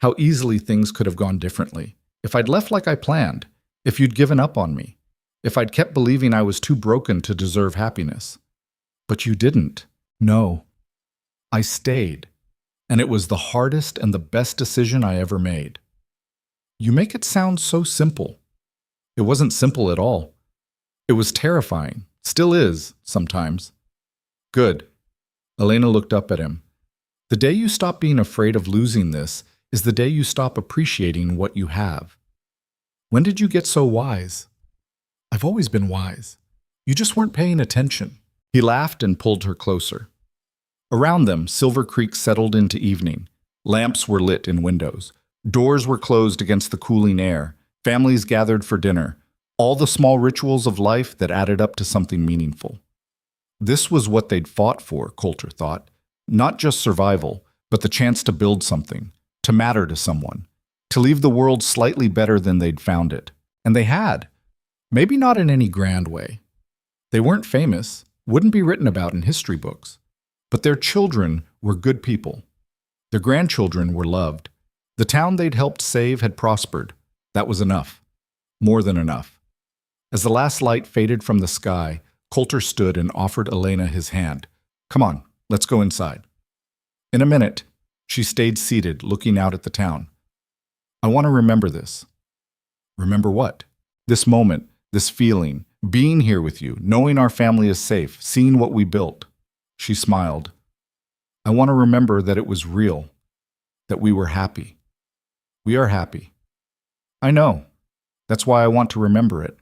How easily things could have gone differently. If I'd left like I planned, if you'd given up on me, if I'd kept believing I was too broken to deserve happiness. But you didn't. No. I stayed. And it was the hardest and the best decision I ever made." "You make it sound so simple." It wasn't simple at all. It was terrifying. Still is, sometimes. "Good." Elena looked up at him. "The day you stop being afraid of losing this is the day you stop appreciating what you have." "When did you get so wise?" "I've always been wise. You just weren't paying attention." He laughed and pulled her closer. Around them, Silver Creek settled into evening. Lamps were lit in windows. Doors were closed against the cooling air. Families gathered for dinner. All the small rituals of life that added up to something meaningful. This was what they'd fought for, Coulter thought. Not just survival, but the chance to build something, to matter to someone, to leave the world slightly better than they'd found it. And they had. Maybe not in any grand way. They weren't famous, wouldn't be written about in history books. But their children were good people. Their grandchildren were loved. The town they'd helped save had prospered. That was enough. More than enough. As the last light faded from the sky, Coulter stood and offered Elena his hand. "Come on, let's go inside." In a minute, she stayed seated, looking out at the town. "I want to remember this." "Remember what?" "This moment, this feeling, being here with you, knowing our family is safe, seeing what we built." She smiled. "I want to remember that it was real, that we were happy. We are happy." "I know. That's why I want to remember it."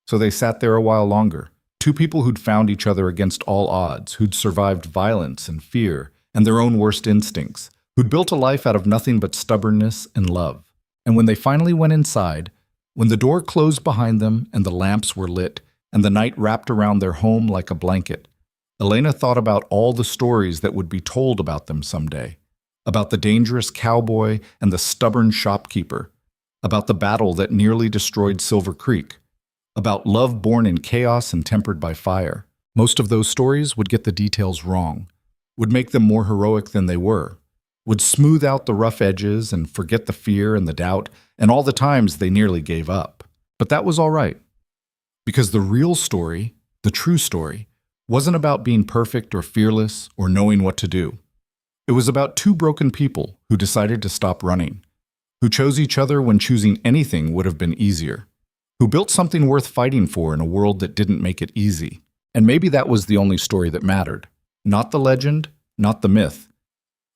So they sat there a while longer, two people who'd found each other against all odds, who'd survived violence and fear and their own worst instincts, who'd built a life out of nothing but stubbornness and love. And when they finally went inside, when the door closed behind them and the lamps were lit and the night wrapped around their home like a blanket, Elena thought about all the stories that would be told about them someday, about the dangerous cowboy and the stubborn shopkeeper, about the battle that nearly destroyed Silver Creek, about love born in chaos and tempered by fire. Most of those stories would get the details wrong, would make them more heroic than they were, would smooth out the rough edges and forget the fear and the doubt and all the times they nearly gave up. But that was all right, because the real story, the true story, wasn't about being perfect or fearless or knowing what to do. It was about two broken people who decided to stop running, who chose each other when choosing anything would have been easier, who built something worth fighting for in a world that didn't make it easy. And maybe that was the only story that mattered. Not the legend, not the myth,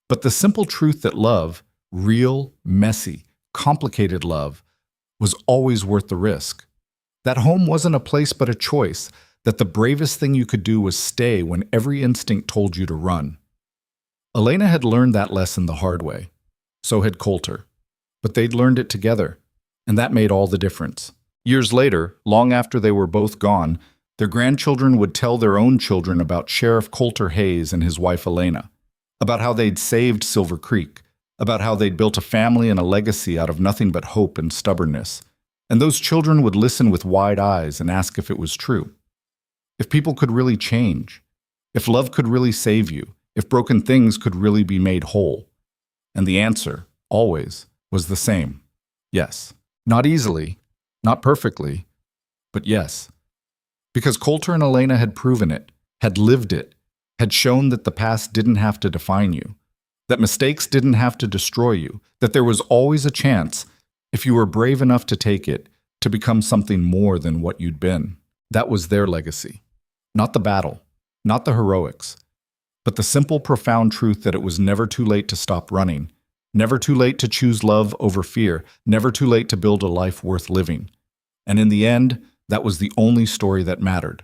but the simple truth that love, real, messy, complicated love, was always worth the risk. That home wasn't a place but a choice, that the bravest thing you could do was stay when every instinct told you to run. Elena had learned that lesson the hard way. So had Coulter. But they'd learned it together, and that made all the difference. Years later, long after they were both gone, their grandchildren would tell their own children about Sheriff Coulter Hayes and his wife Elena, about how they'd saved Silver Creek, about how they'd built a family and a legacy out of nothing but hope and stubbornness. And those children would listen with wide eyes and ask if it was true. If people could really change, if love could really save you, if broken things could really be made whole. And the answer, always, was the same. Yes. Not easily, not perfectly, but yes. Because Coulter and Elena had proven it, had lived it, had shown that the past didn't have to define you, that mistakes didn't have to destroy you, that there was always a chance, if you were brave enough to take it, to become something more than what you'd been. That was their legacy. Not the battle, not the heroics, but the simple, profound truth that it was never too late to stop running, never too late to choose love over fear, never too late to build a life worth living. And in the end, that was the only story that mattered.